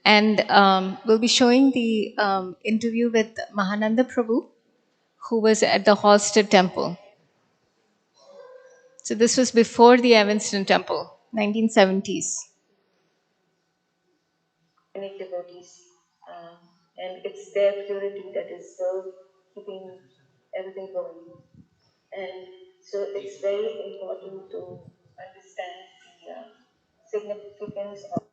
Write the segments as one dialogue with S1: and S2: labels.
S1: And we'll be showing the interview with Mahananda Prabhu, who was at the Halsted Temple. So this was before the Evanston Temple, 1970s. Many devotees, and it's their purity that is still keeping everything going. And so it's very important to understand the significance of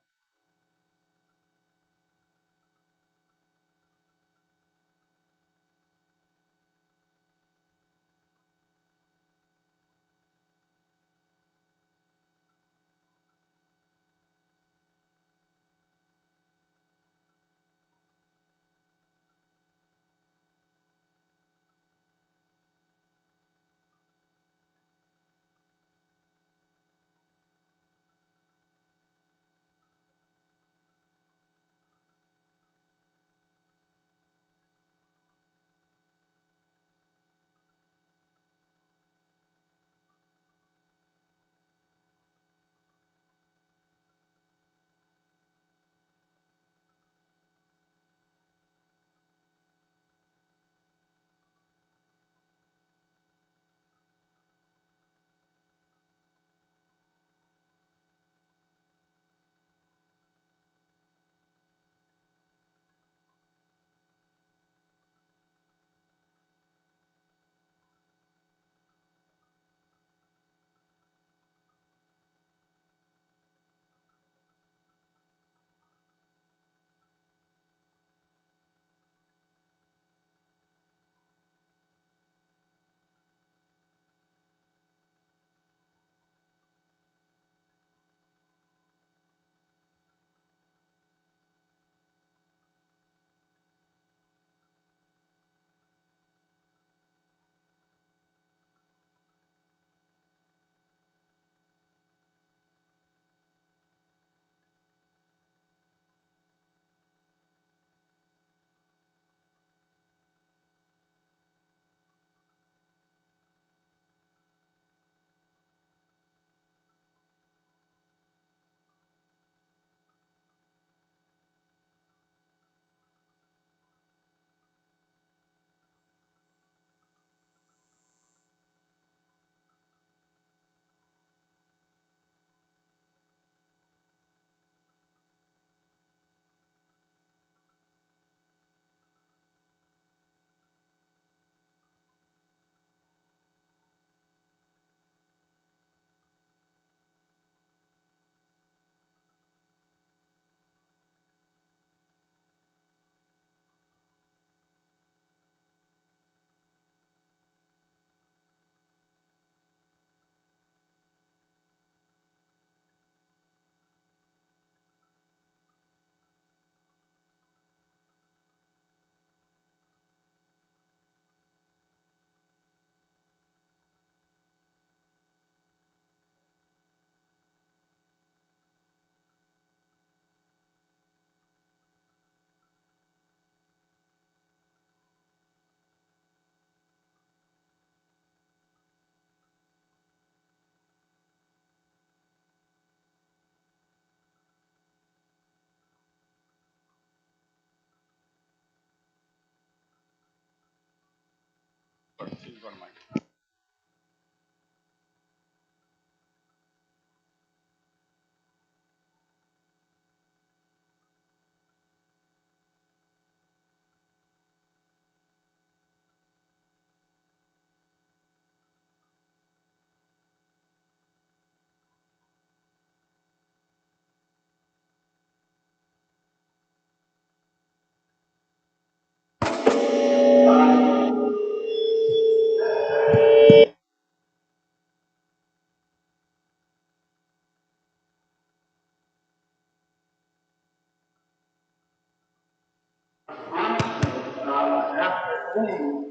S1: after eating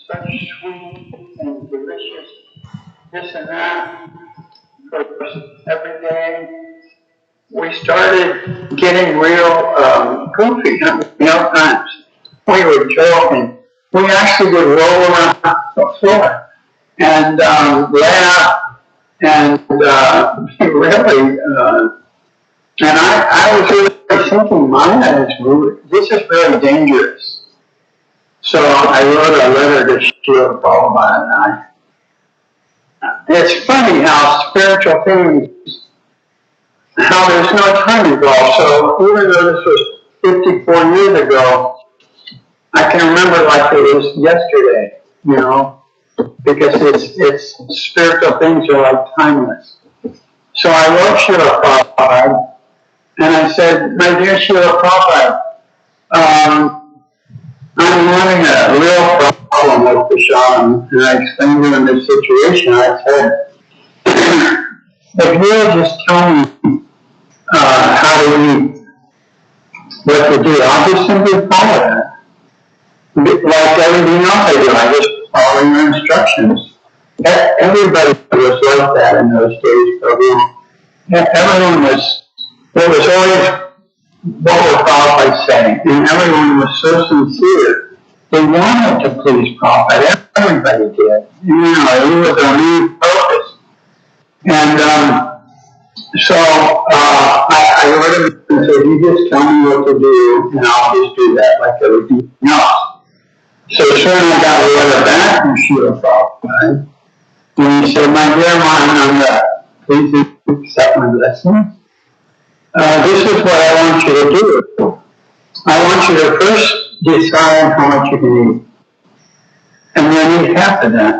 S1: such sweet and delicious this and that for every day, we started getting real goofy, times. We were joking. We actually would roll around the floor and laugh and really, and I was really thinking, my
S2: this is very dangerous. So I wrote a letter to Śrīla Prabhupāda. It's funny how spiritual things, how there's no time involved. So even though this was 54 years ago, I can remember like it was yesterday, you know, because it's spiritual things are like timeless. So I wrote Śrīla Prabhupāda, and I said, my dear Śrīla Prabhupāda, I'm having a real problem with the shaman, and I explained to him this situation. I said, if you would just tell me how to eat, what to do, I'll just simply follow that. Like everything else I do, I just follow your instructions. Everybody was like that in those days, but everyone was, there was always what was Prabhupada saying, and everyone was so sincere. They wanted to please Prabhupada. Everybody did. You know, it was their main purpose. And so I wrote him and said, you just tell me what to do, and I'll just do that like everything else. So soon I got a letter back from Śrīla Prabhupāda, and he said, my dear Mahananda, please accept my blessing. This is what I want you to do. I want you to first decide how much you can eat, and then eat half of that,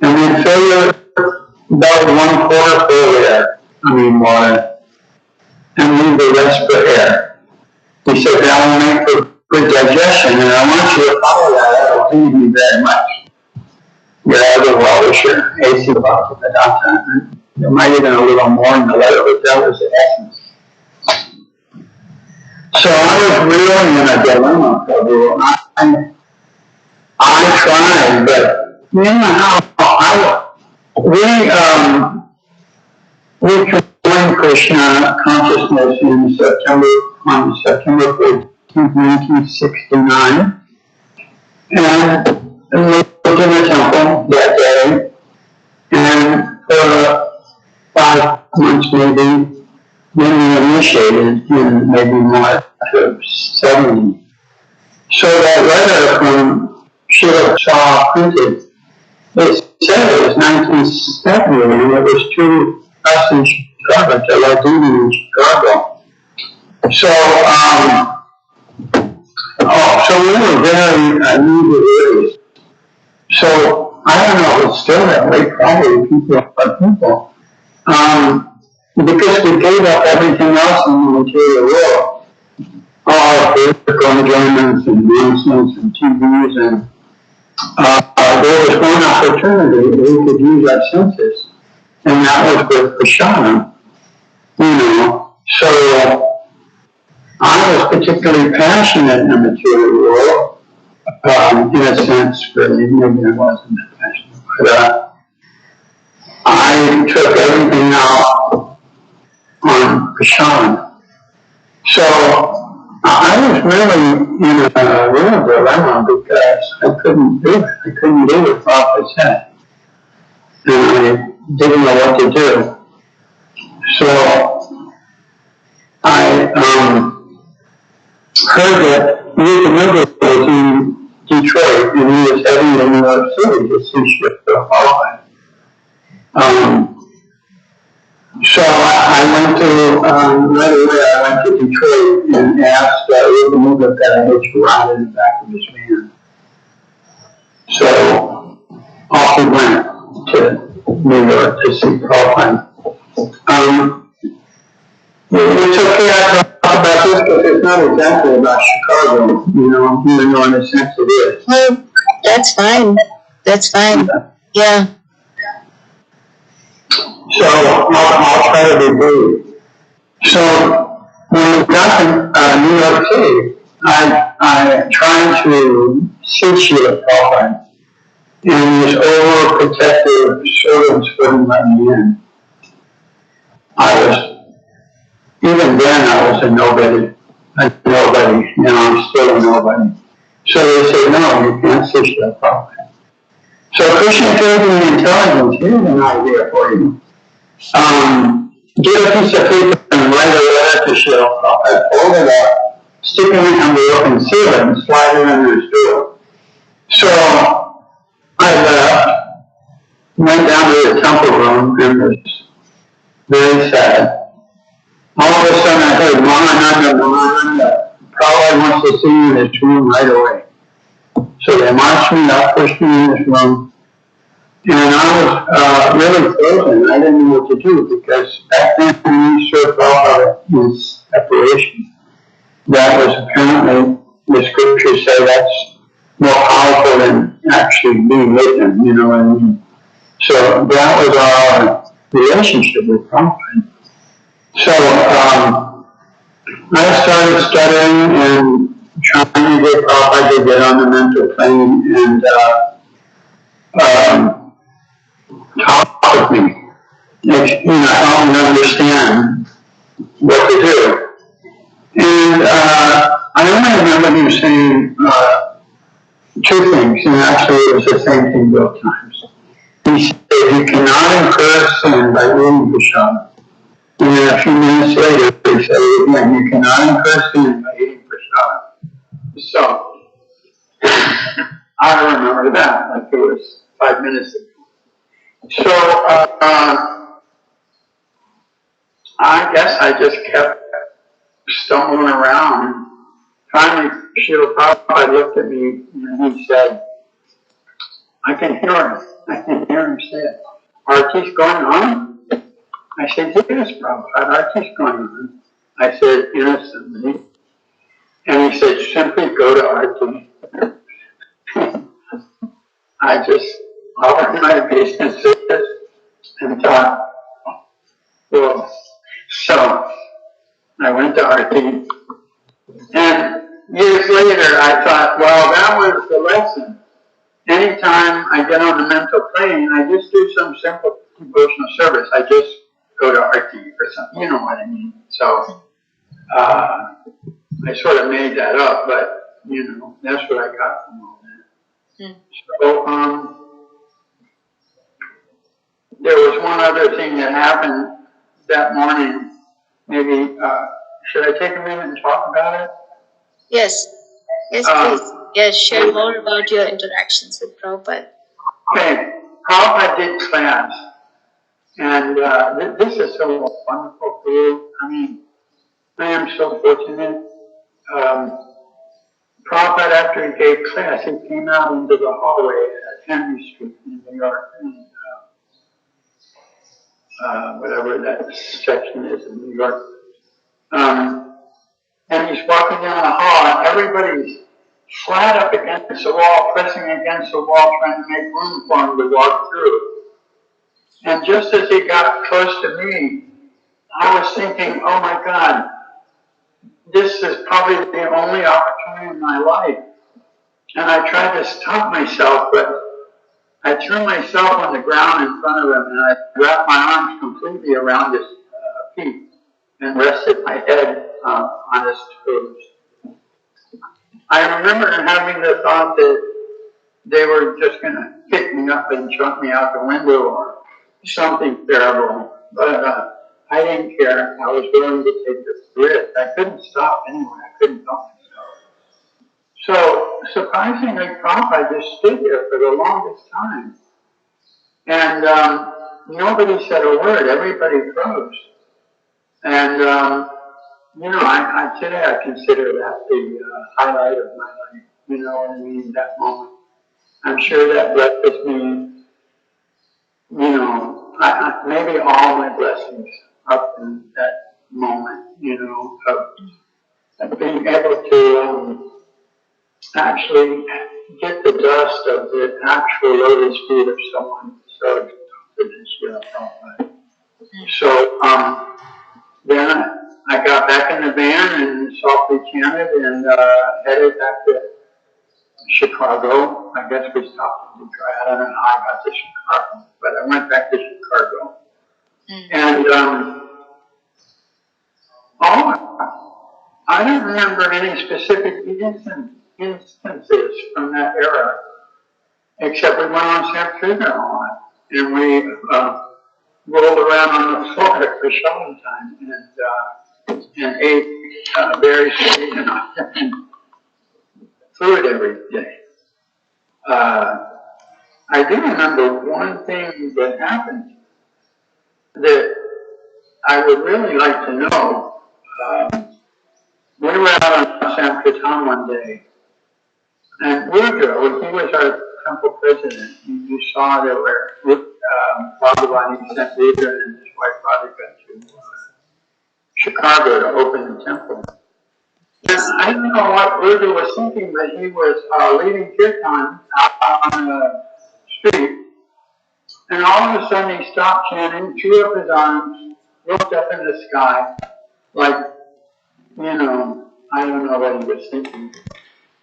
S2: and then fill your about 1/4 full water, and leave the rest for air. He said that will make for good digestion, and I want you to follow that. That will feed me very much. Your other well-wisher, HG Govinda Dutta. There might even a little more in the letter, but that was the essence. So I was really in a dilemma, Prabhu. I tried, but you know how we joined Krishna consciousness on September 14th, 1969, and we lived in the temple that day, and for 5 months maybe, then we initiated in maybe March of 70. So that letter from Śrīla saw printed, it said it was 1970, and it was to us in Chicago, to Ladini in Chicago. So, so we were very new. So I don't know, it's still that way, probably people are people. Because we gave up everything else in the material world, all physical enjoyments and nonsense and TVs, and there was one opportunity that we could use our senses, and that was with prashadam, you know. So I was particularly passionate in the material world, in a sense, really, maybe I wasn't that passionate, but I took everything out on prashadam. So I was really in a real dilemma because I couldn't do it. I couldn't do what Prabhupada said. And I didn't know what to do. So I heard that Ruth River was in Detroit, and he was heading to New York City to see Śrīla Prabhupāda. So I went to, right away I went to Detroit and asked Ruth River that I hitch a ride in the back of his van. So off we went to New York to see Prabhupada. It's okay I talk about this because it's not exactly about Chicago, you know, even though in a sense it is.
S3: Well, that's fine. That's fine. Yeah.
S2: So I'll try to be brief. So when we got to New York City, I tried to see Śrīla Prabhupāda, and his overprotective servants wouldn't let me in. Even then I was a nobody, now I'm still a nobody. So they said, no, you can't see Śrīla Prabhupāda. So Krishna gave me intelligence. Here's an idea for you. Get a piece of paper and write a letter to Śrīla Prabhupāda, fold it up, stick an envelope and seal it and slide it under his door. So I left, went down to the temple room, and was very sad. All of a sudden I heard, Mahananda, Prabhupada wants to see you in this room right away. So they marched me up, pushed me in this room, and I was really frozen. I didn't know what to do, because back then we sort of thought of his separation. That was apparently, the scriptures say that's more powerful than actually being with him, you know what I mean? So that was our relationship with Prabhupada. So I started studying and trying to get Prabhupada to get on the mental plane and talk with me. Help me understand what to do. And I only remember him saying two things, and actually it was the same thing both times. He said, you cannot incur sin by eating prasad. And then a few minutes later, he said again, you cannot incur sin by eating prasad. So, I remember that, like it was 5 minutes ago. So, I guess I just kept stumbling around. Finally, Śrīla Prabhupāda looked at me and he said, I can hear him say it. Arti's going on? I said, yes, Prabhupada, Arti's going on. I said, innocently. And he said, simply go to Arti. I just offered my obeisances and thought, well, so I went to Arti. And years later, I thought, well, that was the lesson. Anytime I get on the mental plane, I just do some simple devotional service. I just go to Arti or something, you know what I mean. So I sort of made that up, but, that's what I got from all that. So there was one other thing that happened that morning. Maybe, should I take a minute and talk about it?
S3: Yes. Yes, please. Yes, share more about your interactions with Prabhupada.
S2: Okay. Prabhupada did class. And this is so wonderful for you. I mean, I am so fortunate. Prabhupada, after he gave class, he came out into the hallway at Henry Street in New York. And, whatever that section is in New York. And he's walking down the hall, and everybody's flat up against the wall, pressing against the wall, trying to make room for him to walk through. And just as he got close to me, I was thinking, oh my God, this is probably the only opportunity in my life. And I tried to stop myself, but I threw myself on the ground in front of him, and I wrapped my arms completely around his feet and rested my head on his toes. I remember having the thought that they were just going to pick me up and chuck me out the window or something terrible. But I didn't care. I was willing to take the risk. I couldn't stop anyway. I couldn't help myself. So surprisingly, Prabhupada just stood there for the longest time. And nobody said a word. Everybody froze. And, today I consider that the highlight of my life. You know what I mean? That moment. I'm sure that blessed me, maybe all my blessings up in that moment, of being able to actually get the dust of the actual lotus feet of someone so exalted as Śrīla Prabhupada. So then I got back in the van and softly chanted and headed back to Chicago. I guess we stopped in Detroit. I don't know how I got to Chicago, but I went back to Chicago. And I don't remember any specific instances from that era, except we went on San Pedro a lot, and we rolled around on the floor at Prashadam time, and and ate very sweet and food every day. I do remember one thing that happened that I would really like to know. We were out on Sankirtan one day, and Rudra, he was our temple president. You saw there were Bhagavan, he sent Rudra and his wife Radhika to Chicago to open the temple. And I don't know what Rudra was thinking, but he was leading kirtan out on the street, and all of a sudden he stopped chanting, threw up his arms, looked up in the sky, like, I don't know what he was thinking.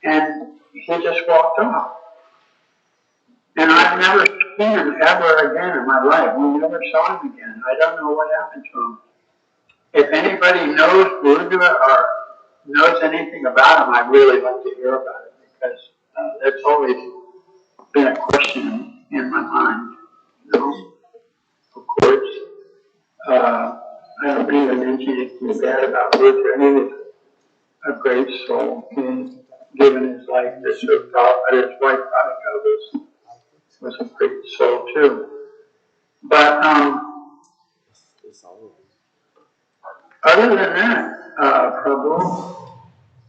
S2: And he just walked off. And I've never seen him ever again in my life. We never saw him again. I don't know what happened to him. If anybody knows Rudra or knows anything about him, I'd really like to hear about it, because that's always been a question in my mind. Of course, I don't even mention anything bad about Rudra. He was a great soul. He given his life to serve Prabhupada. His wife Radhika was a great soul too. But other than that, Prabhu,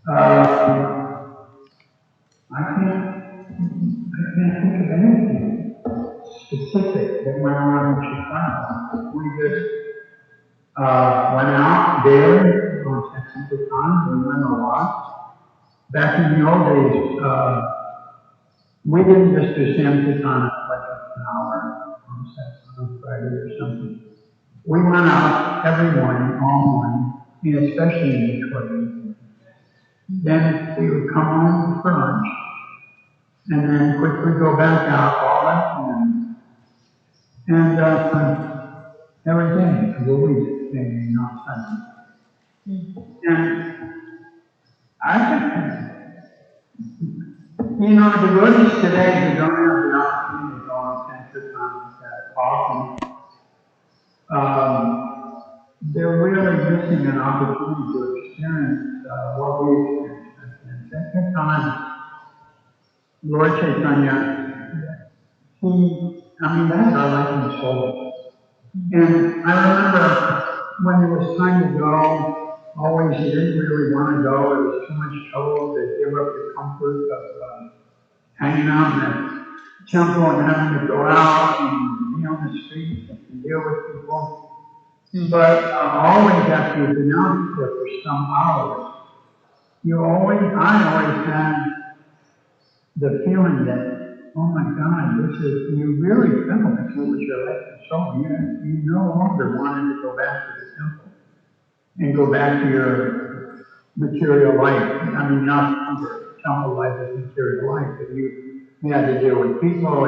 S2: I can't think of anything specific that went on in Chicago. We just went out daily on Sankirtan. We went a lot. Back in the old days, we didn't just do Sankirtan like an hour on Friday or something. We went out every morning, all morning, and especially in Detroit. Then we would come home for lunch, and then quickly go back out all afternoon. And every day for the week, maybe not Sunday. And I just, the devotees today who don't have the opportunity to go on Sankirtan that often, they're really missing an opportunity to experience what we experienced. And Sankirtan, Lord Chaitanya, that's our life and soul. And I remember when it was time to go, always you didn't really want to go. It was too much trouble to give up the comfort of hanging out in the temple and having to go out and be on the streets and deal with people. But always after you've been out there for some hours, I always had the feeling that, oh my God, you really felt like it was your life and soul. You no longer wanted to go back to the temple and go back to your material life. Not your temple life as material life, but you had to deal with people,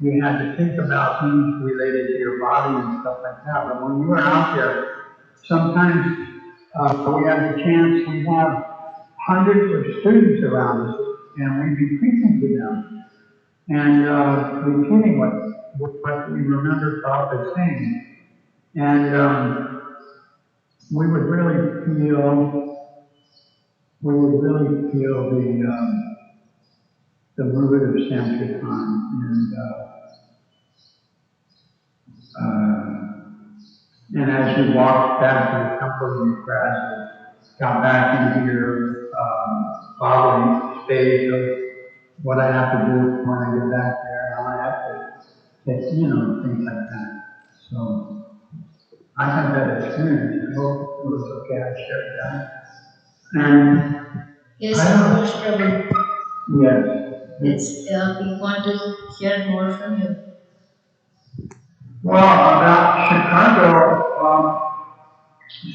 S2: you had to think about things related to your body and stuff like that. But when you were out there, sometimes we have the chance, we have hundreds of students around us, and we'd be preaching to them and repeating what we remember Prabhupada saying. And we would really feel the mood of Sankirtan. And as we walked back to the temple in the grass, got back into your following stage of what I have to do when I get back there, how I have to get, things like that. So I had that experience. I hope it was okay I shared that. And
S3: yes, Prabhu.
S2: Yes.
S3: We want to hear more from you.
S2: Well, about Chicago,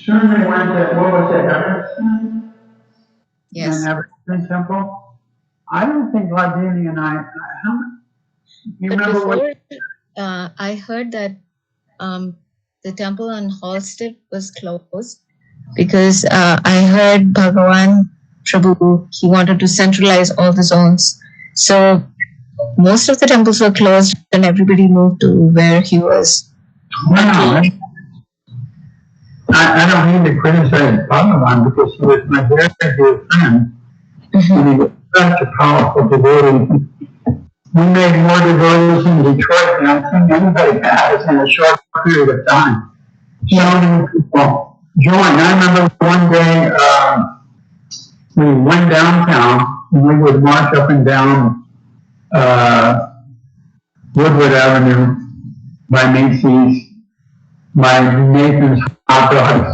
S2: soon we went to, what was it, Everton?
S3: Yes.
S2: And Everton Temple. I don't think Vladimir and I, you
S3: but
S2: remember
S3: before,
S2: what?
S3: I heard that the temple on Halstead was closed because I heard Bhagavan Prabhu, he wanted to centralize all the zones. So most of the temples were closed and everybody moved to where he was.
S2: Wow. I don't mean to criticize Bhagavan because he was my very dear friend, and he was such a powerful devotee. We made more devotees in Detroit than I think anybody has in a short period of time. So many people joined. I remember one day we went downtown and we would march up and down Woodward Avenue by Macy's, by Nathan's Hot Dogs,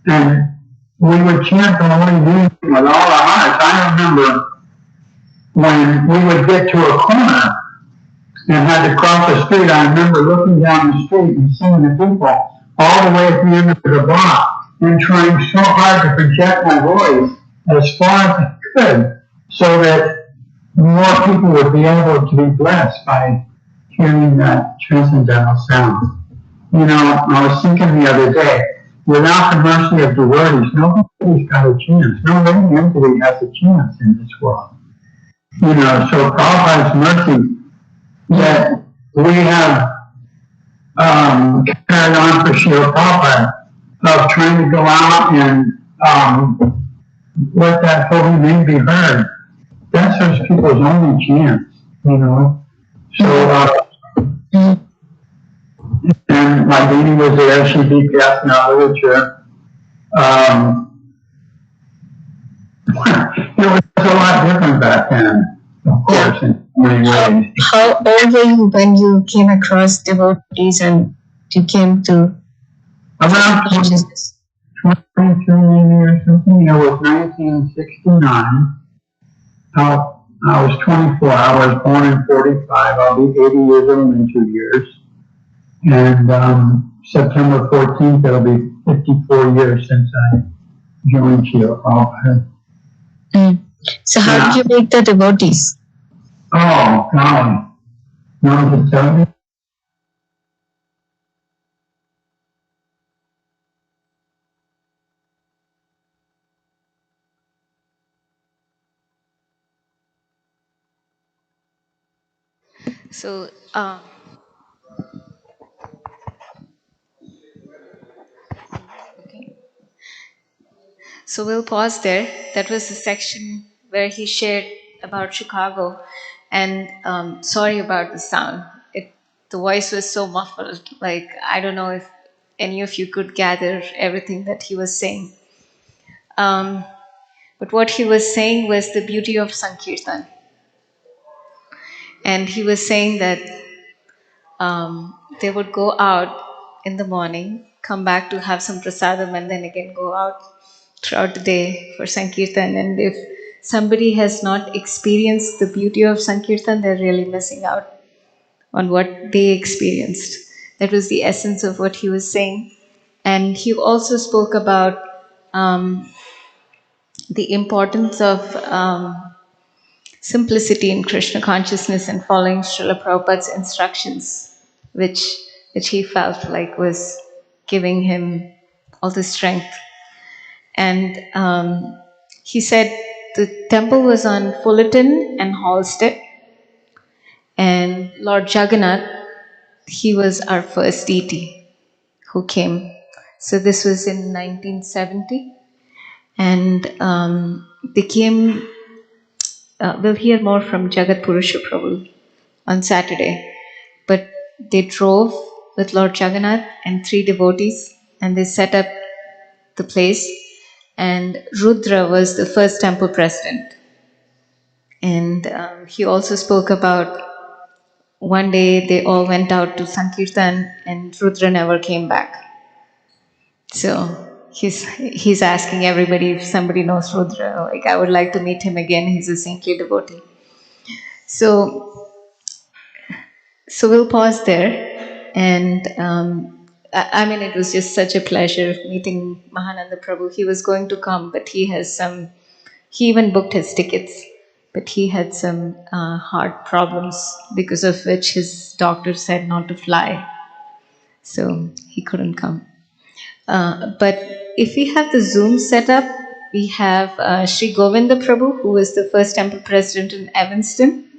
S2: and we would chant the Holy Name with all our hearts. I remember when we would get to a corner and had to cross the street, I remember looking down the street and seeing the people all the way at the end of the block and trying so hard to project my voice as far as I could so that more people would be able to be blessed by hearing that transcendental sound. You know, I was thinking the other day, without the mercy of devotees, nobody's got a chance. No living entity has a chance in this world. You know, so Prabhupada's mercy that we have carried on for Śrīla Prabhupada of trying to go out and let that holy name be heard. That's those people's only chance, you know. So, and my lady was there, she beat passing out literature. It was a lot different back then, of course, in many ways.
S3: How old were you when you came across devotees and you came to
S2: Around
S3: consciousness?
S2: 23 maybe or something. It was 1969. I was 24. I was born in 45. I'll be 80 years old in 2 years. And September 14th, it'll be 54 years since I joined Śrīla Prabhupada.
S3: So how did you make the devotees?
S2: Oh, golly. You want me to tell you?
S1: So, okay. So we'll pause there. That was the section where he shared about Chicago, and sorry about the sound. The voice was so muffled. Like, I don't know if any of you could gather everything that he was saying. But what he was saying was the beauty of Sankirtan. And he was saying that they would go out in the morning, come back to have some prasadam, and then again go out throughout the day for Sankirtan. And if somebody has not experienced the beauty of Sankirtan, they're really missing out on what they experienced. That was the essence of what he was saying. And he also spoke about the importance of simplicity in Krishna consciousness and following Srila Prabhupada's instructions, which he felt like was giving him all the strength. And he said the temple was on Fullerton and Halstead, and Lord Jagannath, he was our first deity who came. So this was in 1970, and they came. We'll hear more from Jagat Purusha Prabhu on Saturday. But they drove with Lord Jagannath and 3 devotees, and they set up the place. And Rudra was the first temple president. And he also spoke about one day they all went out to Sankirtan and Rudra never came back. So he's asking everybody if somebody knows Rudra. Like, I would like to meet him again. He's a saintly devotee. So we'll pause there. And I mean, it was just such a pleasure meeting Mahananda Prabhu. He was going to come, but he even booked his tickets, but he had some heart problems, because of which his doctor said not to fly. So he couldn't come. But if we have the Zoom set up, we have HG Govinda Prabhu, who was the first temple president in Evanston.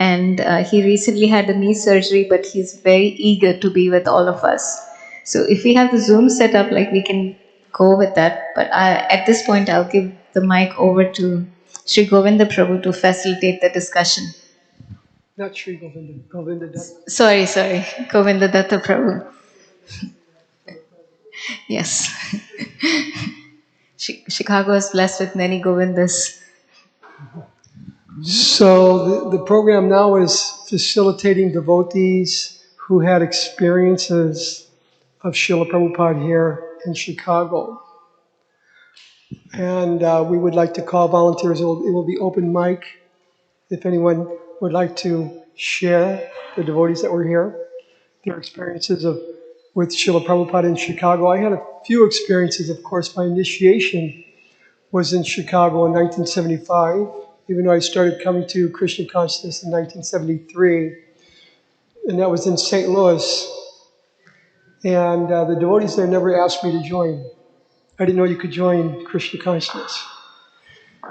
S1: And he recently had a knee surgery, but he's very eager to be with all of us.
S3: So if we have the Zoom set up, like we can go with that. But at this point, I'll give the mic over to Sri Govinda Prabhu to facilitate the discussion.
S4: Not Sri Govinda, Govinda Dutta.
S3: Sorry, Govinda Dutta Prabhu. Yes. Chicago is blessed with many Govindas.
S4: So the program now is facilitating devotees who had experiences of Śrīla Prabhupada here in Chicago. And we would like to call volunteers. It will be open mic if anyone would like to share, the devotees that were here, their experiences with Śrīla Prabhupada in Chicago. I had a few experiences, of course. My initiation was in Chicago in 1975, even though I started coming to Krishna consciousness in 1973, and that was in St. Louis. And the devotees there never asked me to join. I didn't know you could join Krishna consciousness.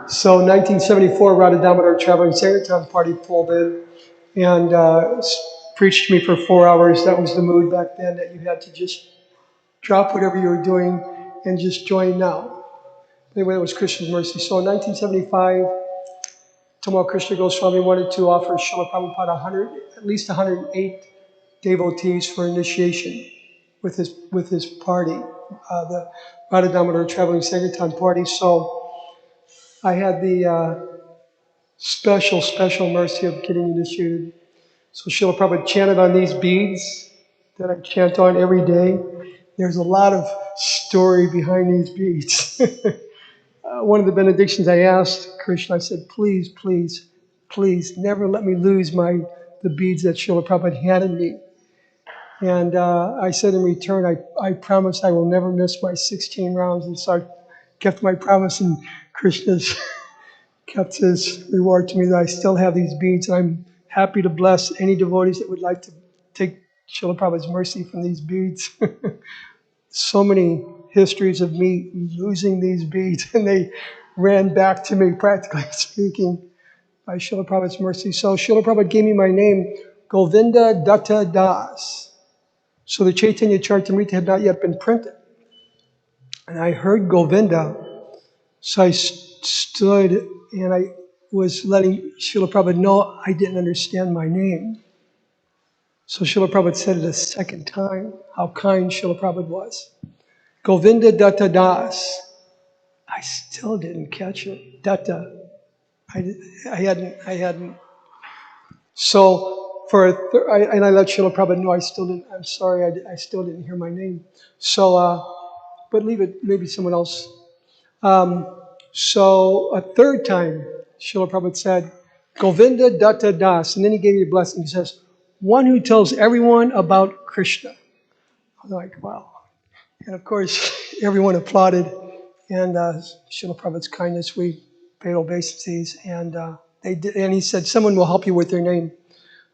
S4: So in 1974, Radha Damodar Traveling Sankirtan Party pulled in and preached to me for 4 hours. That was the mood back then, that you had to just drop whatever you were doing and just join now. Anyway, it was Krishna's mercy. So in 1975, Tamal Krishna Goswami wanted to offer Śrīla Prabhupada at least 108 devotees for initiation with his party, the Radha Damodar Traveling Sankirtan Party. So I had the special mercy of getting initiated. So Śrīla Prabhupada chanted on these beads that I chant on every day. There's a lot of story behind these beads. One of the benedictions I asked Krishna, I said, please, please, please, never let me lose the beads that Śrīla Prabhupada handed me. And I said in return, I promise I will never miss my 16 rounds. And so I kept my promise, and Krishna's kept his reward to me that I still have these beads. I'm happy to bless any devotees that would like to take Śrīla Prabhupada's mercy from these beads. So many histories of me losing these beads, and they ran back to me, practically speaking, by Śrīla Prabhupada's mercy. So Śrīla Prabhupada gave me my name, Govinda Dutta Das. So the Chaitanya Charitamrita had not yet been printed. And I heard Govinda, so I stood and I was letting Śrīla Prabhupada know I didn't understand my name. So Śrīla Prabhupada said it a second time, how kind Śrīla Prabhupada was. Govinda Dutta Das. I still didn't catch it. Dutta. I hadn't. So and I let Śrīla Prabhupada know I still didn't. I'm sorry, I still didn't hear my name. So, but leave it. Maybe someone else. So a third time, Śrīla Prabhupada said, Govinda Dutta Das, and then he gave me a blessing. He says, one who tells everyone about Krishna. I'm like, wow. And of course, everyone applauded. And Śrīla Prabhupada's kindness, we paid obeisances. And they did. And he said, someone will help you with their name.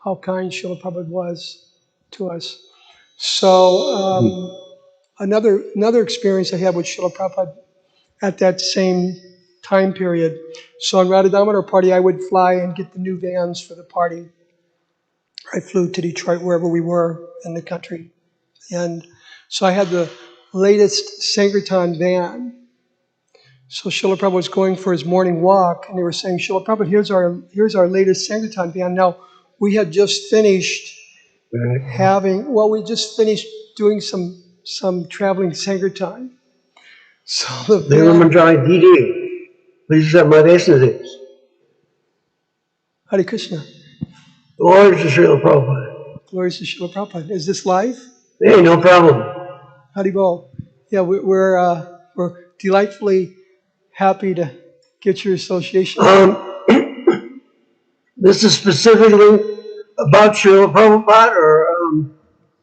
S4: How kind Śrīla Prabhupada was to us. So another experience I had with Śrīla Prabhupada at that same time period. So on Radha Damodar party, I would fly and get the new vans for the party. I flew to Detroit, wherever we were in the country. And so I had the latest Sankirtan van. So Śrīla Prabhupada was going for his morning walk, and they were saying, Śrīla Prabhupada, here's our latest Sankirtan van. Now, we had just finished we just finished doing some traveling Sankirtan. So the van, Hare Krishna.
S2: Glory to Śrīla Prabhupada.
S4: Glory to Śrīla Prabhupada. Is this live?
S2: Hey, no problem.
S4: Haribol. Yeah, we're delightfully happy to get your association.
S2: This is specifically about Śrīla Prabhupada,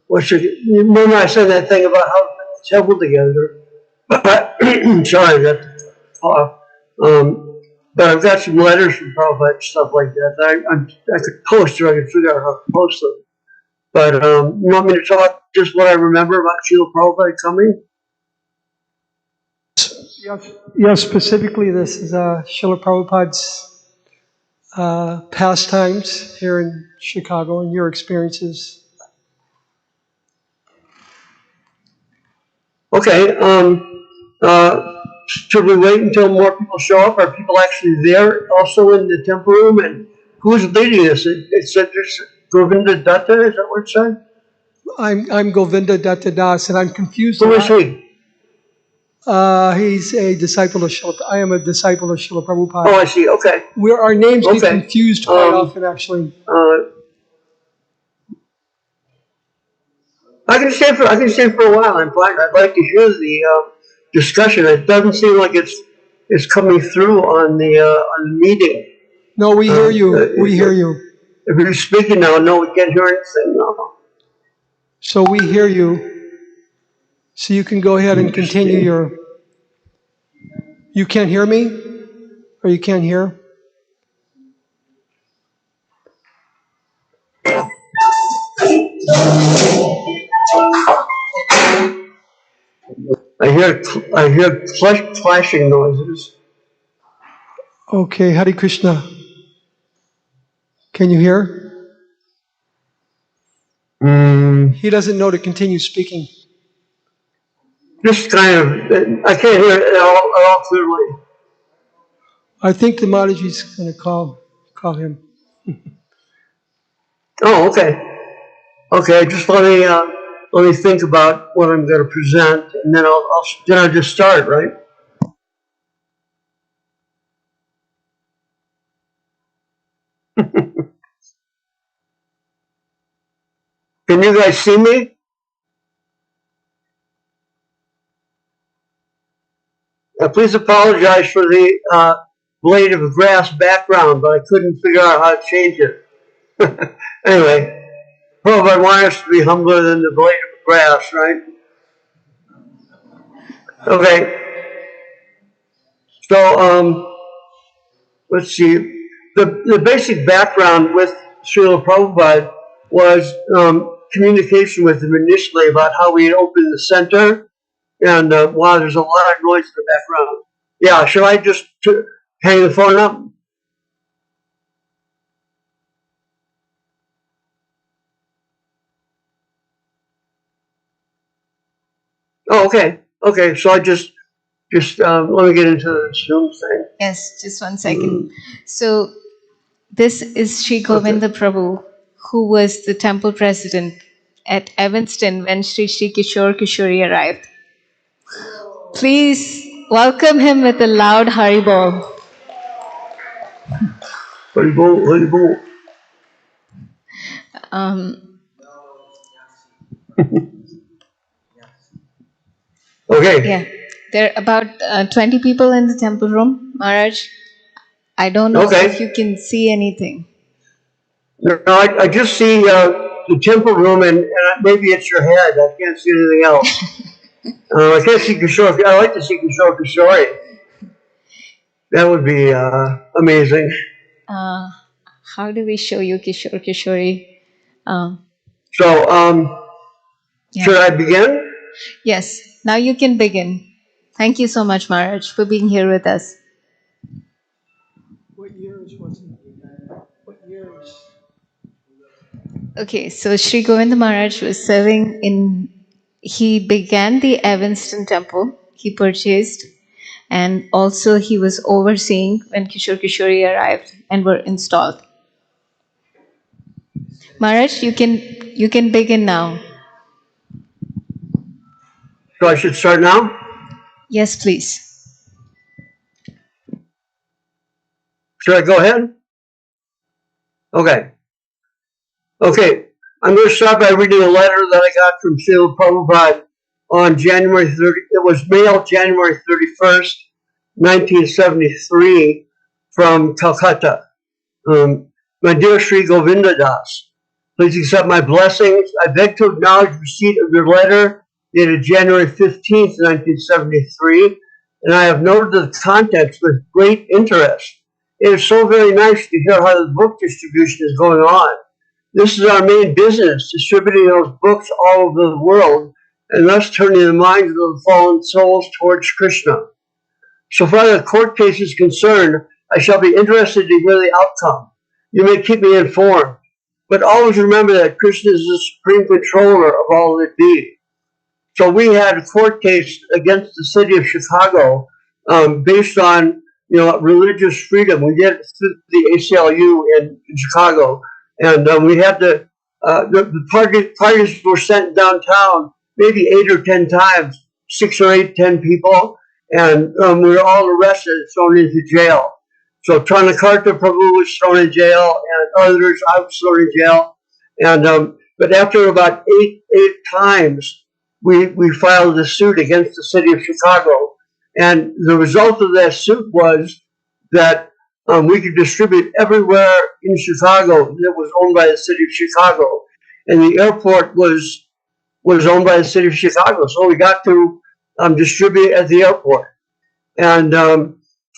S2: or you remember I said that thing about how it's held together? But sorry, that's off. But I've got some letters from Prabhupada and stuff like that. That's a poster. I can figure out how to post them. But you want me to talk just what I remember about Śrīla Prabhupada coming?
S4: Yes, specifically this is Śrīla Prabhupada's pastimes here in Chicago and your experiences.
S5: Okay. Should we wait until more people show up? Are people actually there also in the temple room? And who's leading this? It said there's Govinda Dutta, is that what it said?
S4: I'm Govinda Dutta Das, and I'm confused.
S5: Who is he?
S4: He's a disciple of Srila. I am a disciple of Srila Prabhupada.
S5: Oh, I see. Okay.
S4: Where our names get
S5: Okay.
S4: confused quite often, actually.
S5: I can stay for a while. In fact, I'd like to hear the discussion. It doesn't seem like it's coming through on the meeting.
S4: No, we hear you. We hear you.
S5: If you're speaking now, no, we can't hear anything. No.
S4: So we hear you. So you can go ahead and continue your. You can't hear me, or you can't hear.
S5: I hear clashing noises.
S4: Okay, Hare Krishna. Can you hear? He doesn't know to continue speaking.
S5: Just kind of, I can't hear it at all clearly.
S4: I think the Mataji's going to call him.
S5: Oh, okay. Okay, just let me think about what I'm going to present, and then I'll just start, right? Can you guys see me? Please apologize for the blade of grass background, but I couldn't figure out how to change it. Anyway, Prabhupada wants us to be humbler than the blade of grass, right? Okay. So, let's see. The basic background with Srila Prabhupada was communication with him initially about how we opened the center. And wow, there's a lot of noise in the background. Yeah, should I just hang the phone up? Oh, okay. Okay, so I just let me get into the Zoom thing.
S3: Yes, just 1 second. So this is Sri Govinda Prabhu, who was the temple president at Evanston when Sri Kishore Kishori arrived. Please welcome him with a loud Haribol.
S5: Haribol, Haribol. Okay.
S3: Yeah, there are about 20 people in the temple room, Maharaj. I don't know if you can see anything.
S5: No, I just see the temple room, and maybe it's your head. I can't see anything else. I can't see Kishore. I'd like to see Kishore Kishori. That would be amazing.
S3: How do we show you Kishore Kishori?
S5: Should I begin?
S3: Yes, now you can begin. Thank you so much, Maharaj, for being here with us.
S4: What years was it? What years?
S3: Okay, so Sri Govinda Maharaj was serving he began the Evanston temple, he purchased, and also he was overseeing when Kishore Kishori arrived and were installed. Maharaj, you can begin now.
S5: So I should start now?
S3: Yes, please.
S5: Should I go ahead? Okay. Okay. I'm going to start by reading a letter that I got from Śrīla Prabhupāda on January 30. It was mailed January 31st, 1973 from Calcutta. My dear Sri Govinda Das, please accept my blessings. I beg to acknowledge receipt of your letter dated January 15th, 1973, and I have noted the contents with great interest. It is so very nice to hear how the book distribution is going on. This is our main business, distributing those books all over the world, and thus turning the minds of the fallen souls towards Krishna. So far as the court case is concerned, I shall be interested to hear the outcome. You may keep me informed, but always remember that Krishna is the supreme controller of all that be. So we had a court case against the city of Chicago based on religious freedom. We did it through the ACLU in Chicago, and we had the parties were sent downtown maybe 8 or 10 times, 6 or 8, 10 people, and we were all arrested and thrown into jail. So Tranakarta Prabhu was thrown in jail, and others, I was thrown in jail, and but after about eight times, we filed a suit against the city of Chicago, and the result of that suit was that we could distribute everywhere in Chicago that was owned by the city of Chicago, and the airport was owned by the city of Chicago, so we got to distribute at the airport. And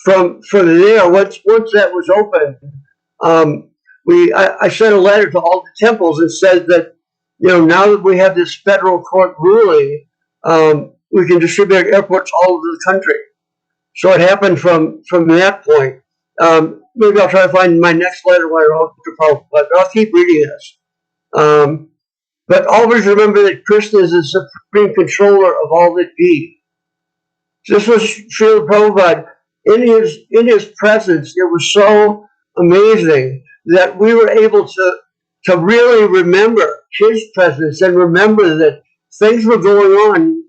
S5: from there, once that was open, I sent a letter to all the temples and said that now that we have this federal court ruling, we can distribute at airports all over the country. So it happened from that point. Maybe I'll try to find my next letter where I wrote to Prabhupada, but I'll keep reading this. But always remember that Krishna is the supreme controller of all that be. This was Śrīla Prabhupāda. In his presence, it was so amazing that we were able to really remember his presence and remember that things were going on.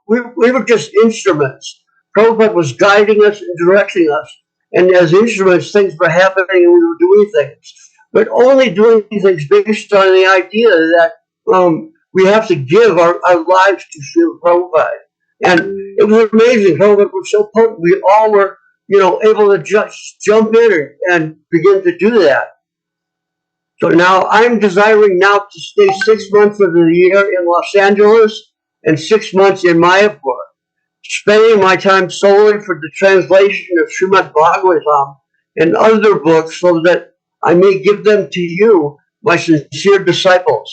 S5: We were just instruments. Prabhupada was guiding us and directing us. And as instruments, things were happening and we were doing things. But only doing things based on the idea that we have to give our lives to Śrīla Prabhupada. And it was amazing. Prabhupada was so potent. We all were, able to just jump in and begin to do that. So now I'm desiring now to stay 6 months of the year in Los Angeles and 6 months in Mayapur, spending my time solely for the translation of Srimad Bhagavatam and other books so that I may give them to you, my sincere disciples.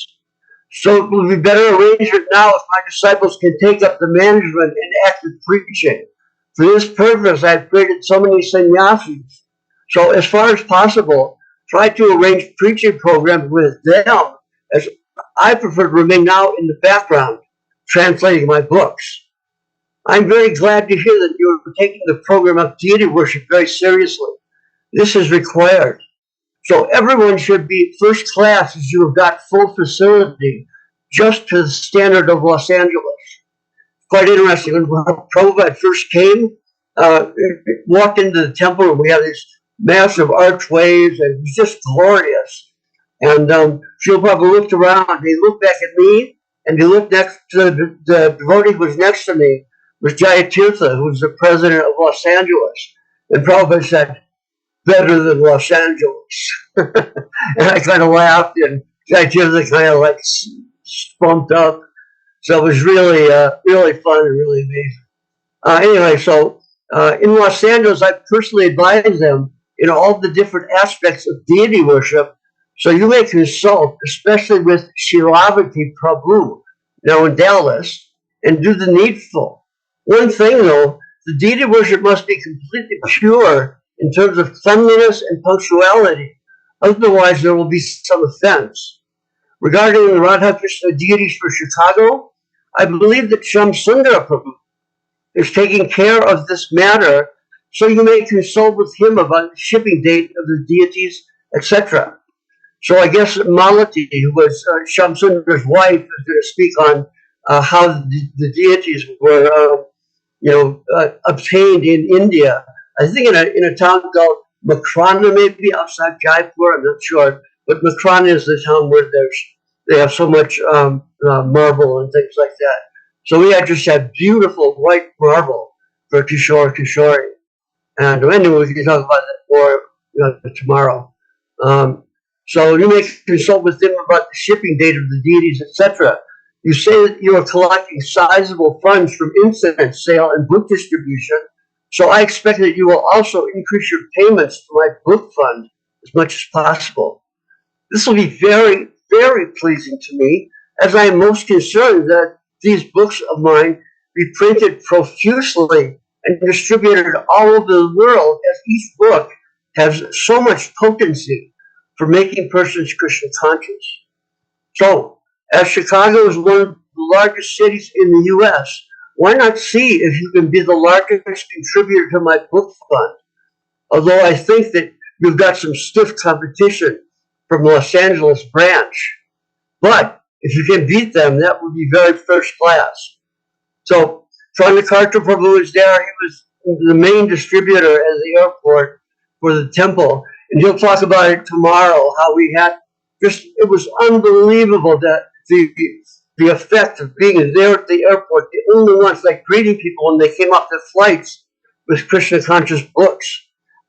S5: So it will be better arrangement now if my disciples can take up the management and active preaching. For this purpose, I've created so many sannyasis. So as far as possible, try to arrange preaching programs with them, as I prefer to remain now in the background, translating my books. I'm very glad to hear that you're taking the program of deity worship very seriously. This is required. So everyone should be first class as you have got full facility, just to the standard of Los Angeles. Quite interesting. When Prabhupada first came, walked into the temple, and we had these massive archways, and it was just glorious. And Śrīla Prabhupada looked around, and he looked back at me, and he looked next to the devotee who was next to me, was Jayatirtha, who was the president of Los Angeles. And Prabhupada said, better than Los Angeles. And I kind of laughed, and Jayatirtha kind of like spunked up. So it was really, really fun and really amazing. Anyway, so in Los Angeles, I personally advise them in all the different aspects of deity worship. So you may consult, especially with Shiravati Prabhu, now in Dallas, and do the needful. One thing though, the deity worship must be completely pure in terms of cleanliness and punctuality. Otherwise, there will be some offense. Regarding the Radha Krishna deities for Chicago, I believe that Shamsundara Prabhu is taking care of this matter, so you may consult with him about the shipping date of the deities, etc. So I guess Malati, who was Shamsundara's wife, is going to speak on how the deities were, obtained in India. I think in a town called Makrana, maybe outside Jaipur. I'm not sure, but Makrana is the town where they have so much marble and things like that. So we just had beautiful white marble for Kishore. And anyway, we can talk about that more tomorrow. So you may consult with them about the shipping date of the deities, etc. You say that you are collecting sizable funds from incense sale and book distribution. So I expect that you will also increase your payments to my book fund as much as possible. This will be very, very pleasing to me, as I am most concerned that these books of mine be printed profusely and distributed all over the world, as each book has so much potency for making persons Krishna conscious. So, as Chicago is one the largest cities in the U.S. Why not see if you can be the largest contributor to my book fund? Although I think that you've got some stiff competition from Los Angeles branch. But if you can beat them, that would be very first class. So Pranakarta Prabhu was there. He was the main distributor at the airport for the temple. And he'll talk about it tomorrow, how we had just, it was unbelievable that the effect of being there at the airport, the only ones like greeting people when they came off their flights was Krishna conscious books.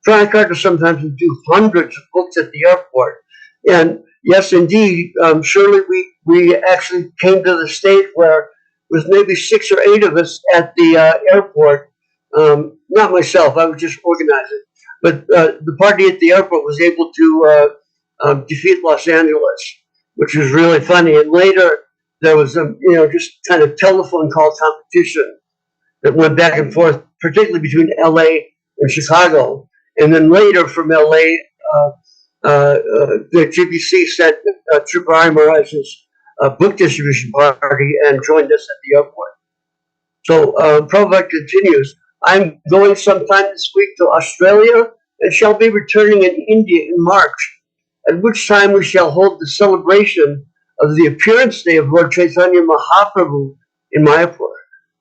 S5: Pranakarta sometimes would do hundreds of books at the airport. And yes, indeed, surely we actually came to the stage where with maybe 6 or 8 of us at the airport, not myself, I was just organizing, but the party at the airport was able to defeat Los Angeles, which was really funny. And later there was just kind of telephone call competition that went back and forth, particularly between LA and Chicago. And then later from LA, the GBC sent Tripurari Maharaj's book distribution party and joined us at the airport. So Prabhupada continues, I'm going sometime this week to Australia and shall be returning in India in March, at which time we shall hold the celebration of the appearance day of Lord Chaitanya Mahaprabhu in Mayapur.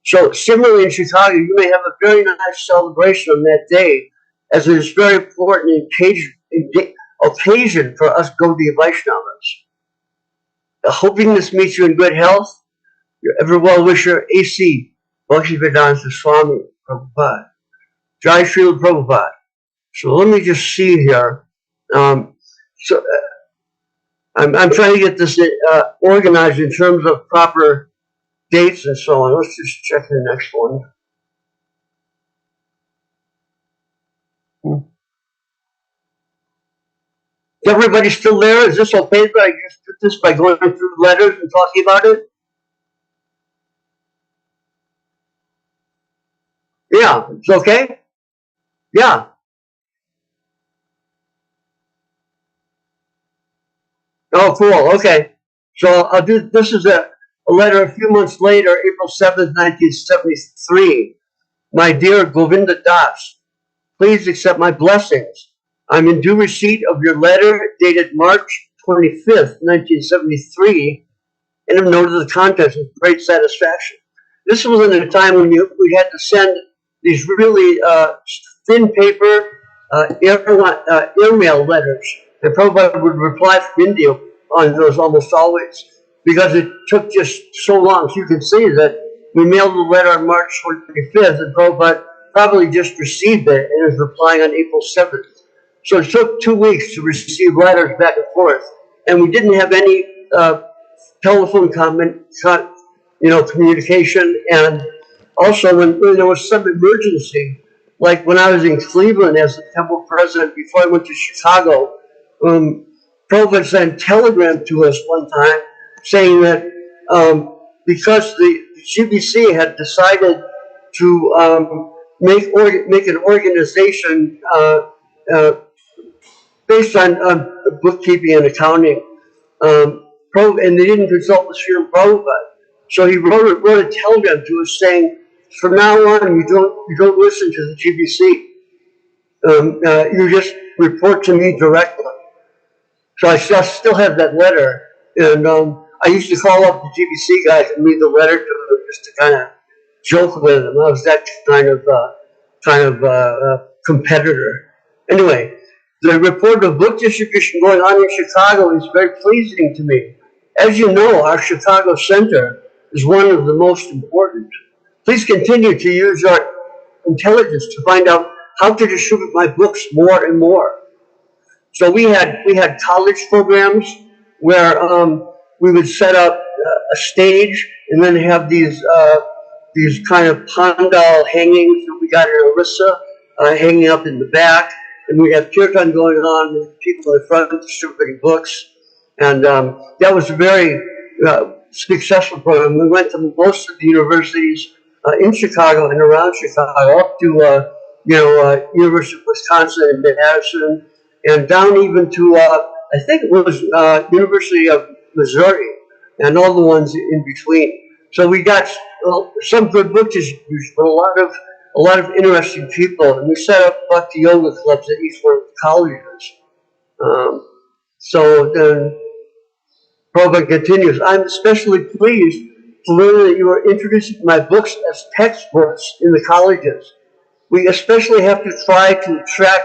S5: So similarly in Chicago, you may have a very nice celebration on that day, as it is very important occasion for us Gaudiya Vaishnavas. Hoping this meets you in good health, your ever well-wisher A.C. Bhaktivedanta Swami Prabhupada. Jai Śrīla Prabhupāda. So let me just see here. I'm trying to get this organized in terms of proper dates and so on. Let's just check the next one. Is everybody still there? Is this okay that I just did this by going through letters and talking about it? Yeah, it's okay? Yeah. Oh, cool. Okay. So I'll do, this is a letter a few months later, April 7th, 1973. My dear Govinda Das, please accept my blessings. I'm in due receipt of your letter dated March 25th, 1973, and have noted the contents with great satisfaction. This was in a time when we had to send these really thin paper airmail letters. And Prabhupada would reply from India on those almost always, because it took just so long. So you can see that we mailed the letter on March 25th, and Prabhupada probably just received it and is replying on April 7th. So it took 2 weeks to receive letters back and forth. And we didn't have any telephone communication. And also when there was some emergency, like when I was in Cleveland as the temple president before I went to Chicago, Prabhupada sent a telegram to us one time saying that because the GBC had decided to make an organization based on bookkeeping and accounting, and they didn't consult with Śrīla Prabhupada. So he wrote a telegram to us saying, from now on, you don't listen to the GBC. You just report to me directly. So I still have that letter, and I used to call up the GBC guys and read the letter to them just to kind of joke with them. I was that kind of competitor. Anyway, the report of book distribution going on in Chicago is very pleasing to me. As you know, our Chicago Center is one of the most important. Please continue to use your intelligence to find out how to distribute my books more and more. So we had college programs where we would set up a stage and then have these kind of pandal hangings that we got in Orissa hanging up in the back, and we had kirtan going on with people in the front distributing books, and that was a very successful program. We went to most of the universities in Chicago and around Chicago, up to University of Wisconsin and Madison, and down even to I think it was University of Missouri, and all the ones in between. So we got some good book distribution, but a lot of interesting people, and we set up bhakti yoga clubs at each one of the colleges. So the program continues. I'm especially pleased to learn that you are introducing my books as textbooks in the colleges. We especially have to try to attract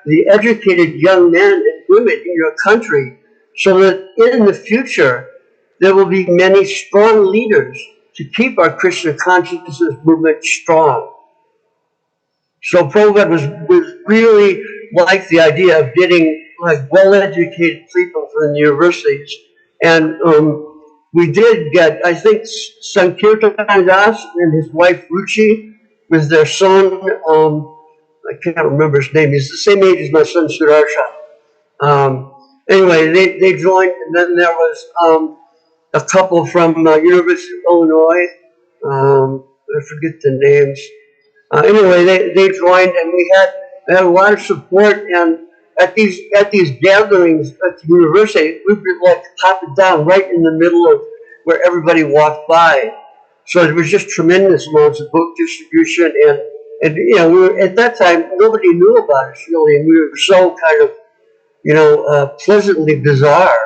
S5: the educated young men and women in your country so that in the future there will be many strong leaders to keep our Krishna consciousness movement strong. So Prabhupada was really like the idea of getting like well-educated people from the universities. And we did get, I think, Sankirtan Das and his wife Ruchi with their son, I can't remember his name. He's the same age as my son Sudarshan. Anyway, they joined, and then there was a couple from University of Illinois. I forget the names. Anyway, they joined, and we had a lot of support. And at these gatherings at the university, we would like pop it down right in the middle of where everybody walked by. So it was just tremendous amounts of book distribution, and you know, we were, at that time nobody knew about us really, and we were so kind of pleasantly bizarre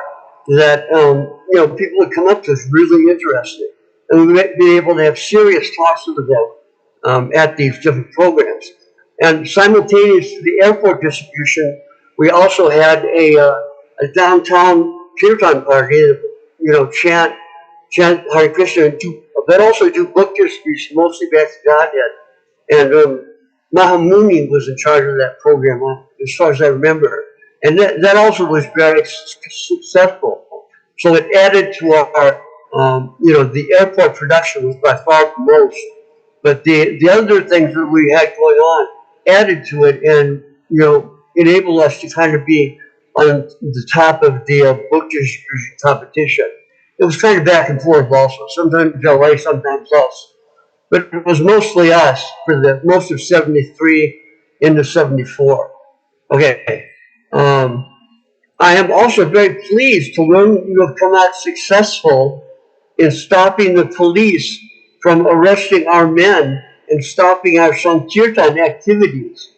S5: that you know, people would come up to us really interested, and we would be able to have serious talks with them at these different programs. And simultaneous to the airport distribution, we also had a downtown kirtan party, you know, chant Hare Krishna, and but also do book distribution, mostly back to Godhead. And Mahamuni was in charge of that program, as far as I remember. And that also was very successful. So it added to our, you know, the airport production was by far the most. But the other things that we had going on added to it, and you know, enabled us to kind of be on the top of the book distribution competition. It was kind of back and forth also. Sometimes LA, sometimes us. But it was mostly us for the most of 73 into 74. Okay. I am also very pleased to learn you have come out successful in stopping the police from arresting our men and stopping our Sankirtan activities.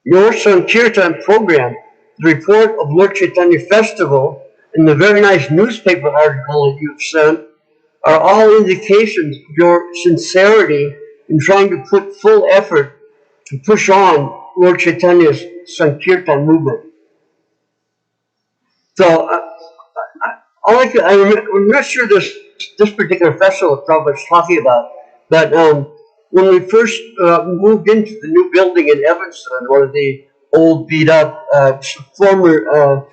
S5: Your Sankirtan program, the report of Lord Chaitanya Festival, and the very nice newspaper article that you've sent are all indications of your sincerity in trying to put full effort to push on Lord Chaitanya's Sankirtan movement. So I'm not sure this particular festival Prabhupada's talking about, but when we first moved into the new building in Evanston, one of the old beat up former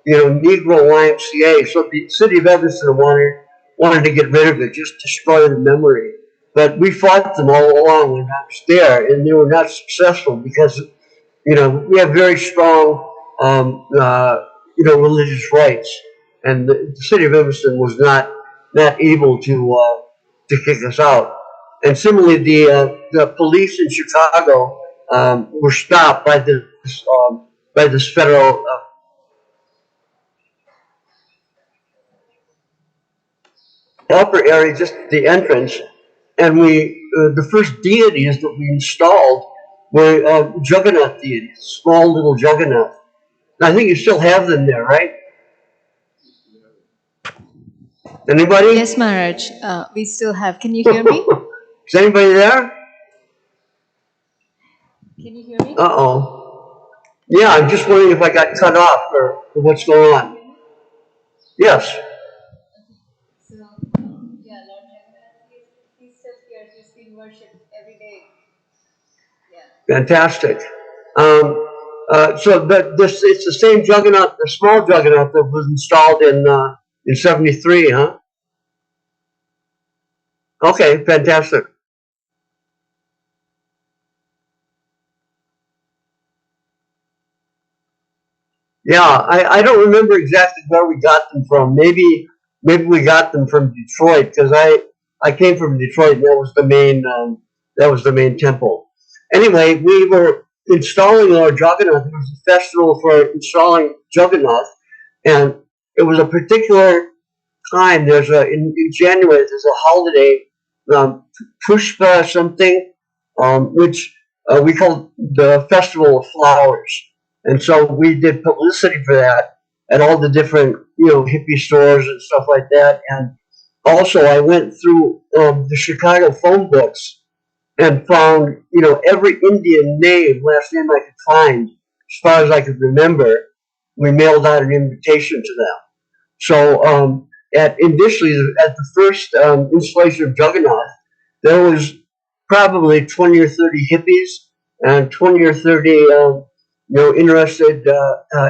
S5: you know, Negro YMCA, so the city of Evanston wanted to get rid of it, just destroy the memory. But we fought them all along when I was there, and they were not successful because, you know, we have very strong you know, religious rights, and the city of Evanston was not able to kick us out. And similarly, the police in Chicago were stopped by this federal upper area, just the entrance, and we the first deities that we installed were Jagannath deities, small little Jagannath. And I think you still have them there, right? Anybody?
S6: Yes, Maharaj. We still have. Can you hear me?
S5: Is anybody there?
S6: Can you hear me?
S5: Uh-oh. Yeah, I'm just wondering if I got cut off or what's going on. Yes.
S6: So, yeah, Lord Jagannath, he's still here. He's being worshipped every day. Yeah.
S5: Fantastic. So it's the same Jagannath, the small Jagannath that was installed in 73, huh? Okay, fantastic. Yeah, I don't remember exactly where we got them from. Maybe we got them from Detroit, because I came from Detroit, and that was the main temple. Anyway, we were installing our Jagannath. It was a festival for installing Jagannath, and it was a particular time, there's in January, there's a holiday, Pushpa something, which we call the Festival of Flowers. And so we did publicity for that at all the different, hippie stores and stuff like that. And also I went through the Chicago phone books and found, every Indian last name I could find, as far as I could remember. We mailed out an invitation to them. So initially, at the first installation of Jagannath, there was probably 20 or 30 hippies and 20 or 30, interested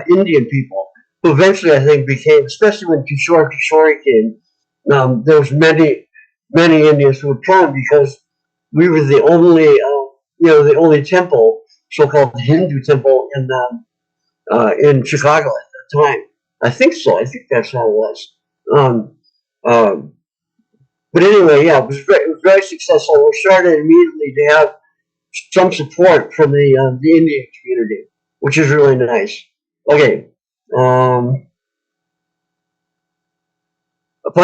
S5: Indian people, who eventually I think became, especially when Kishore came, there was many Indians who would come because we were the only, the only temple, so-called Hindu temple in Chicago at the time. I think so. I think that's how it was. But anyway, yeah, it was very successful. We started immediately to have some support from the Indian community, which is really nice. Okay. Upon